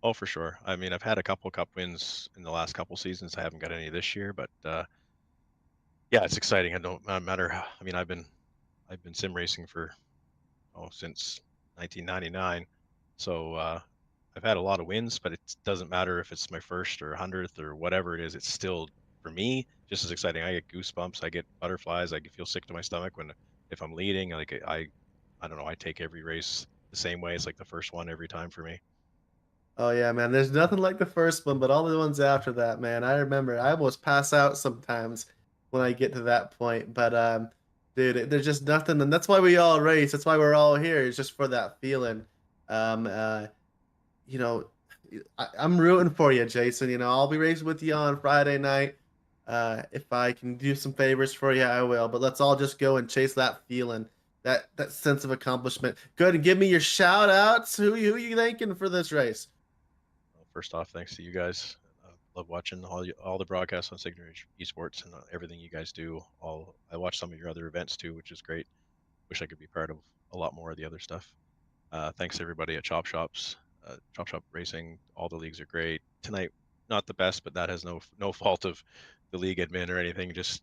Oh, for sure. I mean, I've had a couple Cup wins in the last couple seasons. I haven't got any this year, but yeah, it's exciting. No matter how. I mean, I've been sim racing for since 1999. So I've had a lot of wins, but it doesn't matter if it's my first or 100th or whatever it is. It's still, for me, just as exciting. I get goosebumps. I get butterflies. I feel sick to my stomach if I'm leading. Like I don't know. I take every race the same way. It's like the first one every time for me. Oh yeah, man. There's nothing like the first one, but all the ones after that, man. I remember I almost pass out sometimes when I get to that point. But dude, there's just nothing, and that's why we all race. That's why we're all here. It's just for that feeling. Um, uh, you know, I'm rooting for you, Jason. I'll be racing with you on Friday night. If I can do some favors for you, I will. But let's all just go and chase that feeling, that sense of accomplishment. Go ahead and give me your shout outs. Who you thanking for this race? Well, first off, thanks to you guys. Love watching all the broadcasts on Signature Esports and everything you guys do. I watch some of your other events too, which is great. Wish I could be part of a lot more of the other stuff. Thanks to everybody at Chop Shops, Chop Shop Racing. All the leagues are great. Tonight, not the best, but that has no fault of the league admin or anything. Just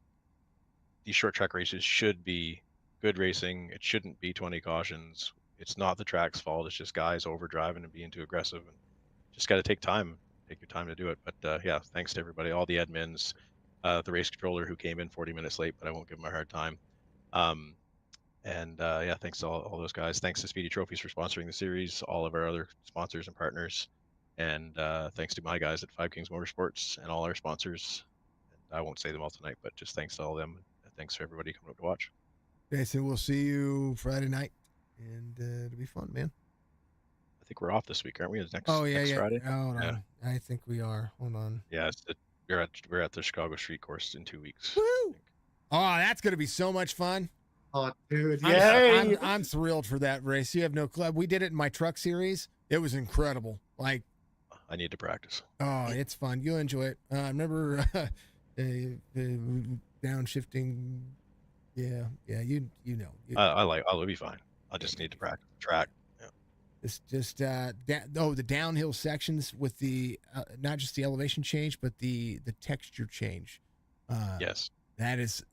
these short track races should be good racing. It shouldn't be 20 cautions. It's not the track's fault. It's just guys overdriving and being too aggressive, and just got to take your time to do it. But yeah, thanks to everybody, all the admins, the race controller who came in 40 minutes late, but I won't give him a hard time. And yeah, thanks to all those guys. Thanks to Speedy Trophies for sponsoring the series, all of our other sponsors and partners. And thanks to my guys at Five Kings Motorsports and all our sponsors. And I won't say them all tonight, but just thanks to all of them. And thanks for everybody coming up to watch. Jason, we'll see you Friday night, and it'll be fun, man. I think we're off this week, aren't we? Next yeah. Friday. Hold on. I think we are. Hold on. Yeah, we're at the Chicago Street Course in 2 weeks. Woo! Oh, that's gonna be so much fun. Oh, dude, yay! I'm thrilled for that race. You have no clue. We did it in my truck series. It was incredible. Like, I need to practice. oh, it's fun. You'll enjoy it. I remember downshifting. Yeah, you know. I'll be fine. I just need to practice the track. Yeah. It's just the downhill sections with the not just the elevation change, but the texture change. Yes. That is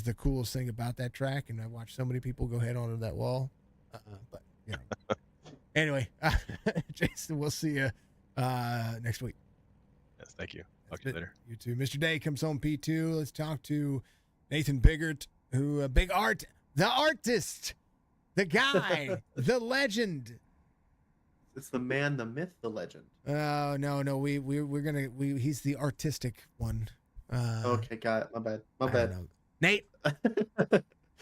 the coolest thing about that track, and I watched so many people go head onto that wall. But you know. Anyway, Jason, we'll see you next week. Yes, thank you. Talk to you later. You too. Mr. Day comes home P2. Let's talk to Nathan Biggert, who Big Art, the artist, the guy, the legend. It's the man, the myth, the legend. Oh no, he's the artistic one. Okay, got it. My bad. Nate.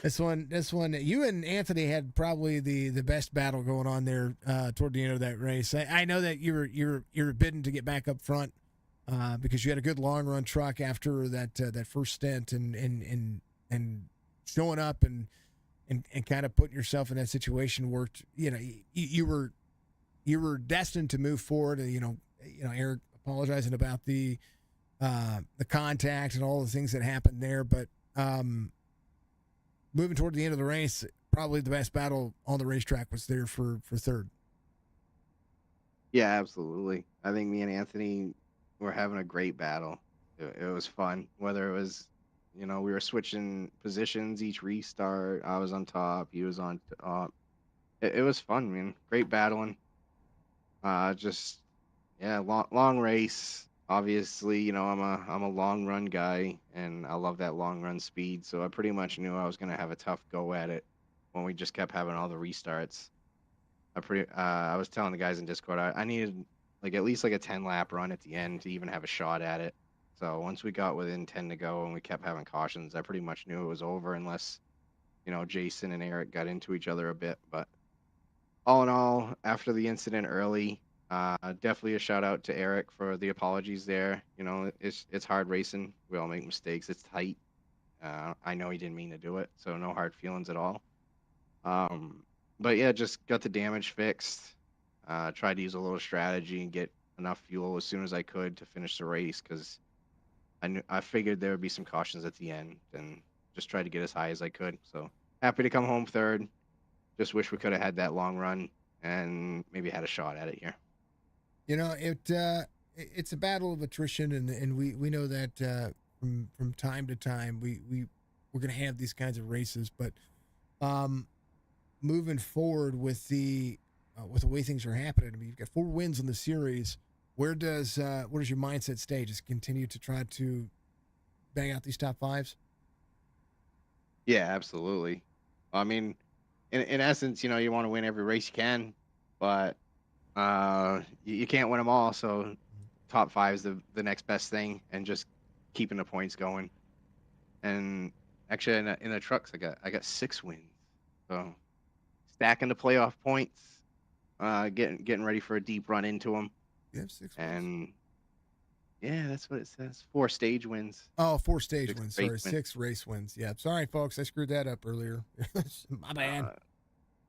This one, you and Anthony had probably the best battle going on there toward the end of that race. I know that you're bidden to get back up front because you had a good long run truck after that first stint and showing up and kind of putting yourself in that situation where you were destined to move forward. And Eric apologizing about the contact and all the things that happened there, but moving toward the end of the race, probably the best battle on the racetrack was there for third. Yeah, absolutely. I think me and Anthony were having a great battle. It was fun. Whether it was, we were switching positions each restart. I was on top, he was on top. It was fun, man. Great battling. Long race. Obviously, I'm a long run guy, and I love that long run speed. So I pretty much knew I was gonna have a tough go at it when we just kept having all the restarts. I was telling the guys in Discord I needed at least a 10 lap run at the end to even have a shot at it. So once we got within 10 to go and we kept having cautions, I pretty much knew it was over unless Jason and Eric got into each other a bit. But all in all, after the incident early, definitely a shout out to Eric for the apologies there. It's hard racing. We all make mistakes. It's tight. I know he didn't mean to do it, so no hard feelings at all. But yeah, just got the damage fixed. Tried to use a little strategy and get enough fuel as soon as I could to finish the race because I figured there would be some cautions at the end, and just tried to get as high as I could. So happy to come home third. Just wish we could have had that long run and maybe had a shot at it here. It's a battle of attrition, and we know that from time to time we're gonna have these kinds of races, but moving forward with the way things are happening. I mean, you've got 4 wins in the series. Where does your mindset stay? Just continue to try to bang out these top 5s? Yeah, absolutely. I mean, in essence, you want to win every race you can, but you can't win them all. So top 5 is the next best thing, and just keeping the points going. And actually, in the trucks, I got 6 wins. So stacking the playoff points, getting ready for a deep run into them. You have 6 wins. And yeah, that's what it says. 4 stage wins. Oh, 4 stage 6 wins. race Sorry, wins. 6 race wins. Yeah, sorry, folks. I screwed that up earlier. My bad.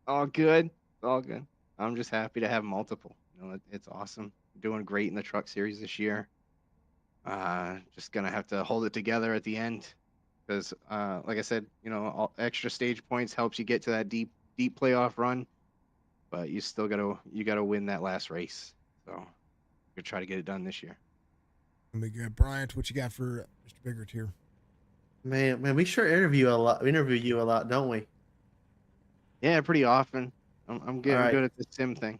All good. All good. I'm just happy to have multiple. It's awesome. Doing great in the truck series this year. Just gonna have to hold it together at the end, because like I said, all extra stage points helps you get to that deep playoff run, but you still gotta win that last race. So we're gonna try to get it done this year. Let me go, Bryant. What you got for Mr. Biggert here? Man, we sure interview a lot. We interview you a lot, don't we? Yeah, pretty often. I'm getting right. good at the sim thing.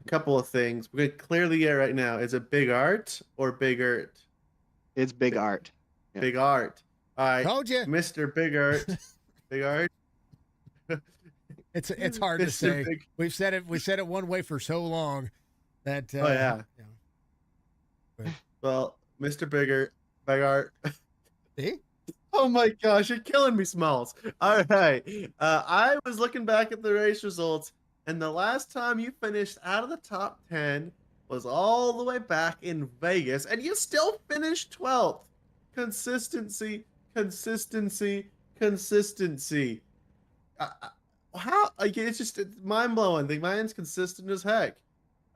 A couple of things. We're gonna clearly get right now. Is it Big Art or Big Art? It's Big Art. Yeah. Big Art. All right, Told you. Mr. Big Art. Big Art. It's hard to Mr. say. Big- We said it one way for so long that Oh, yeah. But, Well, Mr. Big Art. see? Oh my gosh, you're killing me, Smalls. All right. I was looking back at the race results, and the last time you finished out of the top 10 was all the way back in Vegas, and you still finished 12th. Consistency, consistency, consistency. How? Like, it's mind blowing. The man's consistent as heck.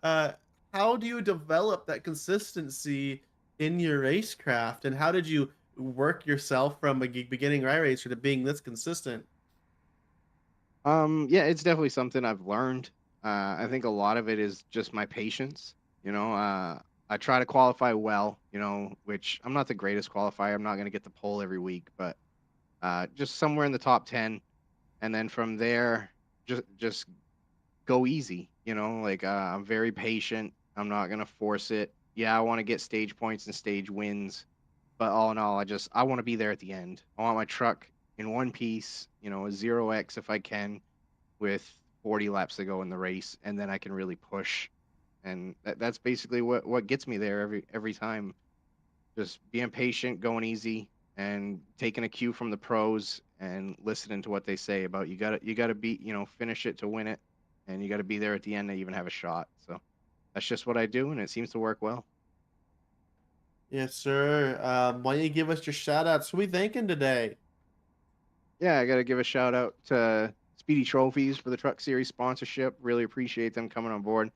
How do you develop that consistency in your racecraft, and how did you work yourself from a beginning racer to being this consistent? Yeah, it's definitely something I've learned. I think a lot of it is just my patience. I try to qualify well, which I'm not the greatest qualifier. I'm not going to get the pole every week, but just somewhere in the top 10. And then from there, just go easy. I'm very patient. I'm not going to force it. Yeah, I want to get stage points and stage wins. But all in all, I want to be there at the end. I want my truck in one piece, a 0x if I can, with 40 laps to go in the race, and then I can really push. And that's basically what gets me there every time. Just being patient, going easy, and taking a cue from the pros and listening to what they say about you gotta beat, finish it to win it, and you gotta be there at the end to even have a shot. So that's just what I do, and it seems to work well. Yes, sir. Why don't you give us your shout outs? Who we thanking today? Yeah, I got to give a shout out to Speedy Trophies for the Truck Series sponsorship. Really appreciate them coming on board.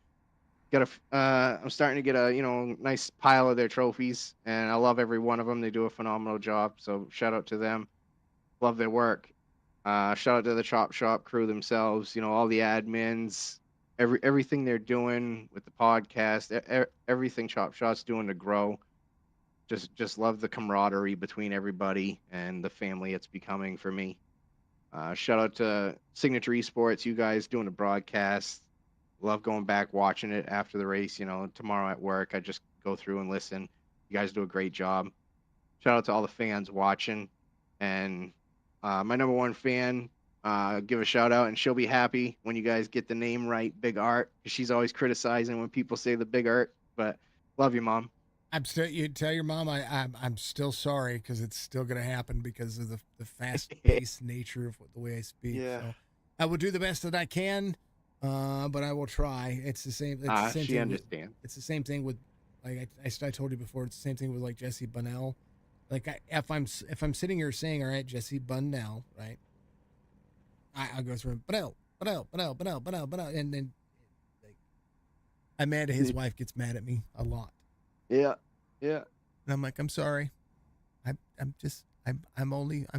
I'm starting to get a nice pile of their trophies, and I love every one of them. They do a phenomenal job. So shout out to them. Love their work. Shout out to the Chop Shop crew themselves. All the admins, everything they're doing with the podcast, everything Chop Shop's doing to grow. Just love the camaraderie between everybody and the family it's becoming for me. Shout out to Signature Esports, you guys doing the broadcast. Love going back watching it after the race. Tomorrow at work, I just go through and listen. You guys do a great job. Shout out to all the fans watching. And my number one fan, give a shout out, and she'll be happy when you guys get the name right, Big Art. She's always criticizing when people say the Big Art, but love you, Mom. You tell your mom I'm still sorry, because it's still going to happen because of the fast-paced nature of the way I speak. Yeah. So I will do the best that I can, but I will try. It's the same. It's the same She thing understands. it's the same thing with, like I told you before. It's the same thing with like Jesse Bunnell. Like if I'm sitting here saying, all right, Jesse Bunnell, right? I'll go through Bunnell, and then like Amanda, his wife, gets mad at me a lot. Yeah. And I'm like, I'm sorry. I'm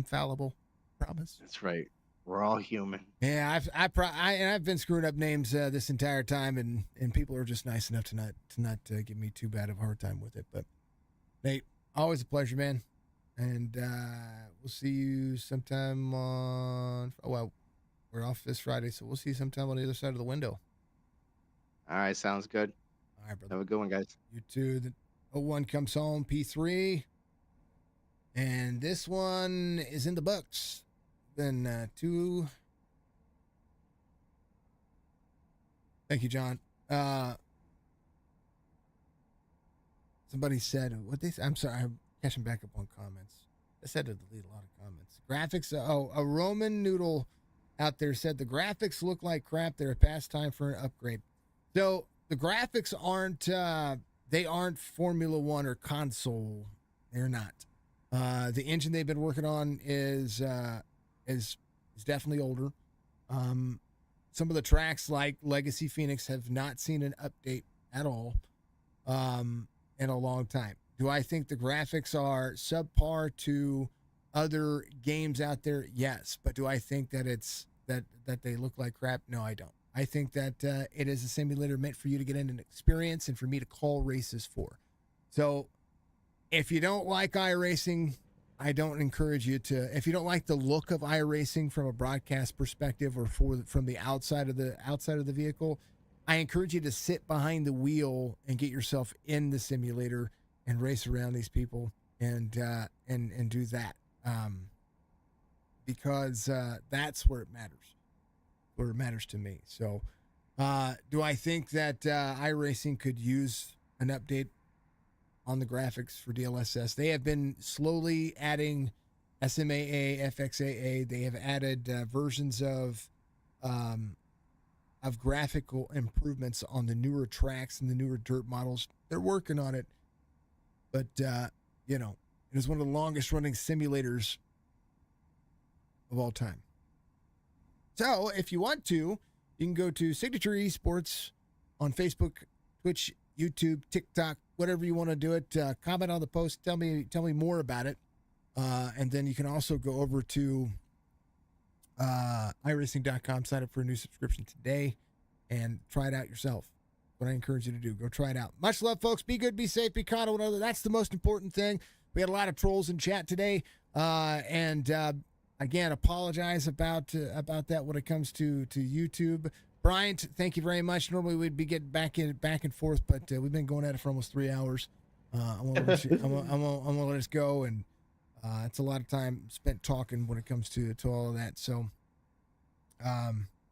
fallible. Promise. That's right. We're all human. Yeah, I've been screwing up names this entire time, and people are just nice enough to not give me too bad of a hard time with it. But Nate, always a pleasure, man. And we'll see you sometime on. Oh well, we're off this Friday, so we'll see you sometime on the other side of the window. All right, sounds good. All right, brother. Have a good one, guys. You too. The 01 comes home, P3. And this one is in the books. Then 2. Thank you, John. Somebody said, I'm sorry, I'm catching back up on comments. I said to delete a lot of comments. Graphics, a Roman noodle out there said the graphics look like crap. They're a pastime for an upgrade. So the graphics aren't, they aren't Formula One or console. They're not. The engine they've been working on is definitely older. Some of the tracks like Legacy Phoenix have not seen an update at all in a long time. Do I think the graphics are subpar to other games out there? Yes. But do I think that it's that they look like crap? No, I don't. I think that it is a simulator meant for you to get in an experience and for me to call races for. So if you don't like iRacing, I don't encourage you to. If you don't like the look of iRacing from a broadcast perspective or from the outside of the vehicle, I encourage you to sit behind the wheel and get yourself in the simulator and race around these people and do that, because that's where it matters. Where it matters to me. So, do I think that iRacing could use an update on the graphics for DLSS? They have been slowly adding SMAA, FXAA. They have added versions of graphical improvements on the newer tracks and the newer dirt models. They're working on it, but it is one of the longest running simulators of all time. So if you want to, you can go to Signature Esports on Facebook, Twitch, YouTube, TikTok, whatever you want to do it. Comment on the post. Tell me more about it. And then you can also go over to iRacing.com, sign up for a new subscription today, and try it out yourself. What I encourage you to do. Go try it out. Much love, folks. Be good, be safe, be kind to one another. That's the most important thing. We had a lot of trolls in chat today. Again, apologize about that when it comes to YouTube. Bryant, thank you very much. Normally we'd be getting back and forth, but we've been going at it for almost 3 hours. I'm gonna let us go, and it's a lot of time spent talking when it comes to all of that. So,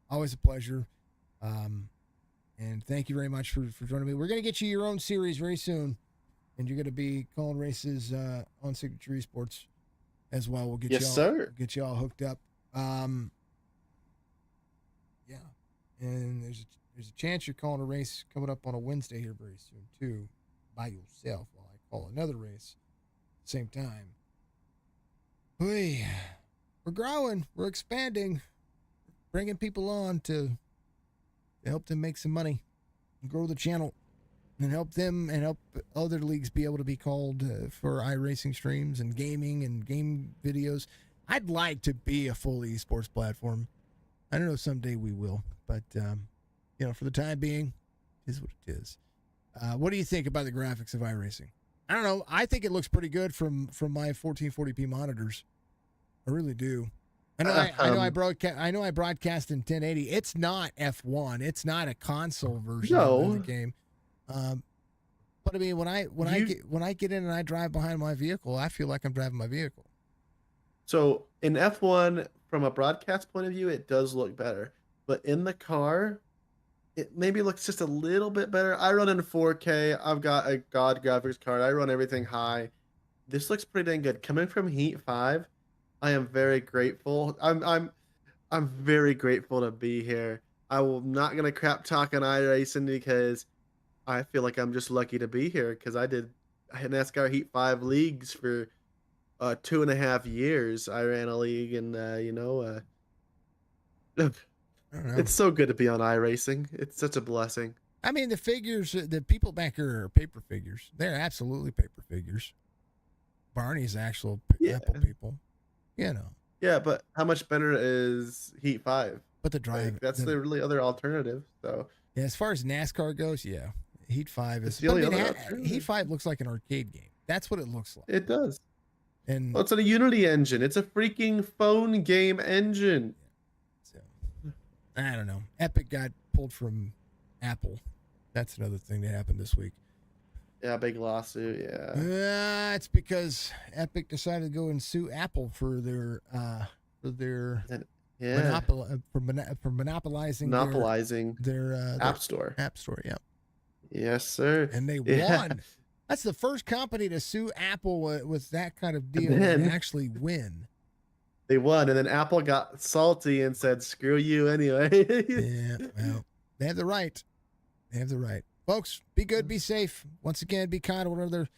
always a pleasure. And thank you very much for joining me. We're gonna get you your own series very soon, and you're gonna be calling races on Signature Esports as well. We'll get get you all hooked up. Yeah. And there's a chance you're calling a race coming up on a Wednesday here very soon too, by yourself, while I call another race at the same time. We're growing, we're expanding, bringing people on to help them make some money and grow the channel and help them and help other leagues be able to be called for iRacing streams and gaming and game videos. I'd like to be a full esports platform. I don't know, someday we will, but for the time being, it is what it is. What do you think about the graphics of iRacing? I don't know. I think it looks pretty good from my 1440p monitors. I really do. I know I broadcast in 1080. It's not F1. It's not a console version of the game. But I mean, when I get in and I drive behind my vehicle, I feel like I'm driving my vehicle. So in F1, from a broadcast point of view, it does look better. But in the car, it maybe looks just a little bit better. I run in 4K. I've got a God graphics card. I run everything high. This looks pretty dang good. Coming from Heat 5, I am very grateful. I'm very grateful to be here. I'm not gonna crap talk on iRacing because I feel like I'm just lucky to be here because I had NASCAR Heat 5 leagues for 2.5 years. I ran a league, and it's so good to be on iRacing. It's such a blessing. I mean, the figures, the people back here are paper figures. They're absolutely paper figures. Barney's actual Apple people, Yeah, but how much better is Heat 5? But the drive, that's the really other alternative. So yeah, as far as NASCAR goes, yeah, Heat 5 is. The only other alternative. Heat 5 looks like an arcade game. That's what it looks like. It does. And it's a Unity engine. It's a freaking phone game engine. So, I don't know. Epic got pulled from Apple. That's another thing that happened this week. Yeah, big lawsuit. Yeah. It's because Epic decided to go and sue Apple for their Yeah. monopolizing Monopolizing their App Store. App Store. Yeah, Yes, sir. and they Yeah. won. That's the first company to sue Apple with that kind of deal then- and actually win. They won, and then Apple got salty and said, "Screw you anyway." Yeah, well, they have the right. They have the right. Folks, be good, be safe. Once again, be kind to one another.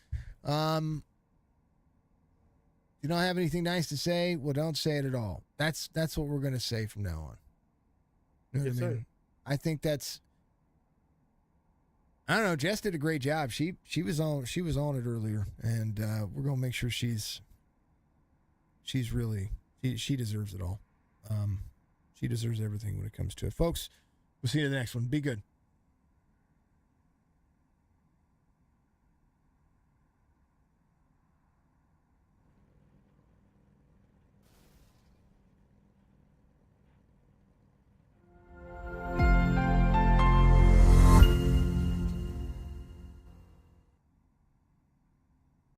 You don't have anything nice to say, well, don't say it at all. That's what we're going to say from now on. You know what Yes, I mean? sir. I think that's. I don't know. Jess did a great job. She was on it earlier, and we're going to make sure she's really she deserves it all. She deserves everything when it comes to it, folks. We'll see you in the next one. Be good.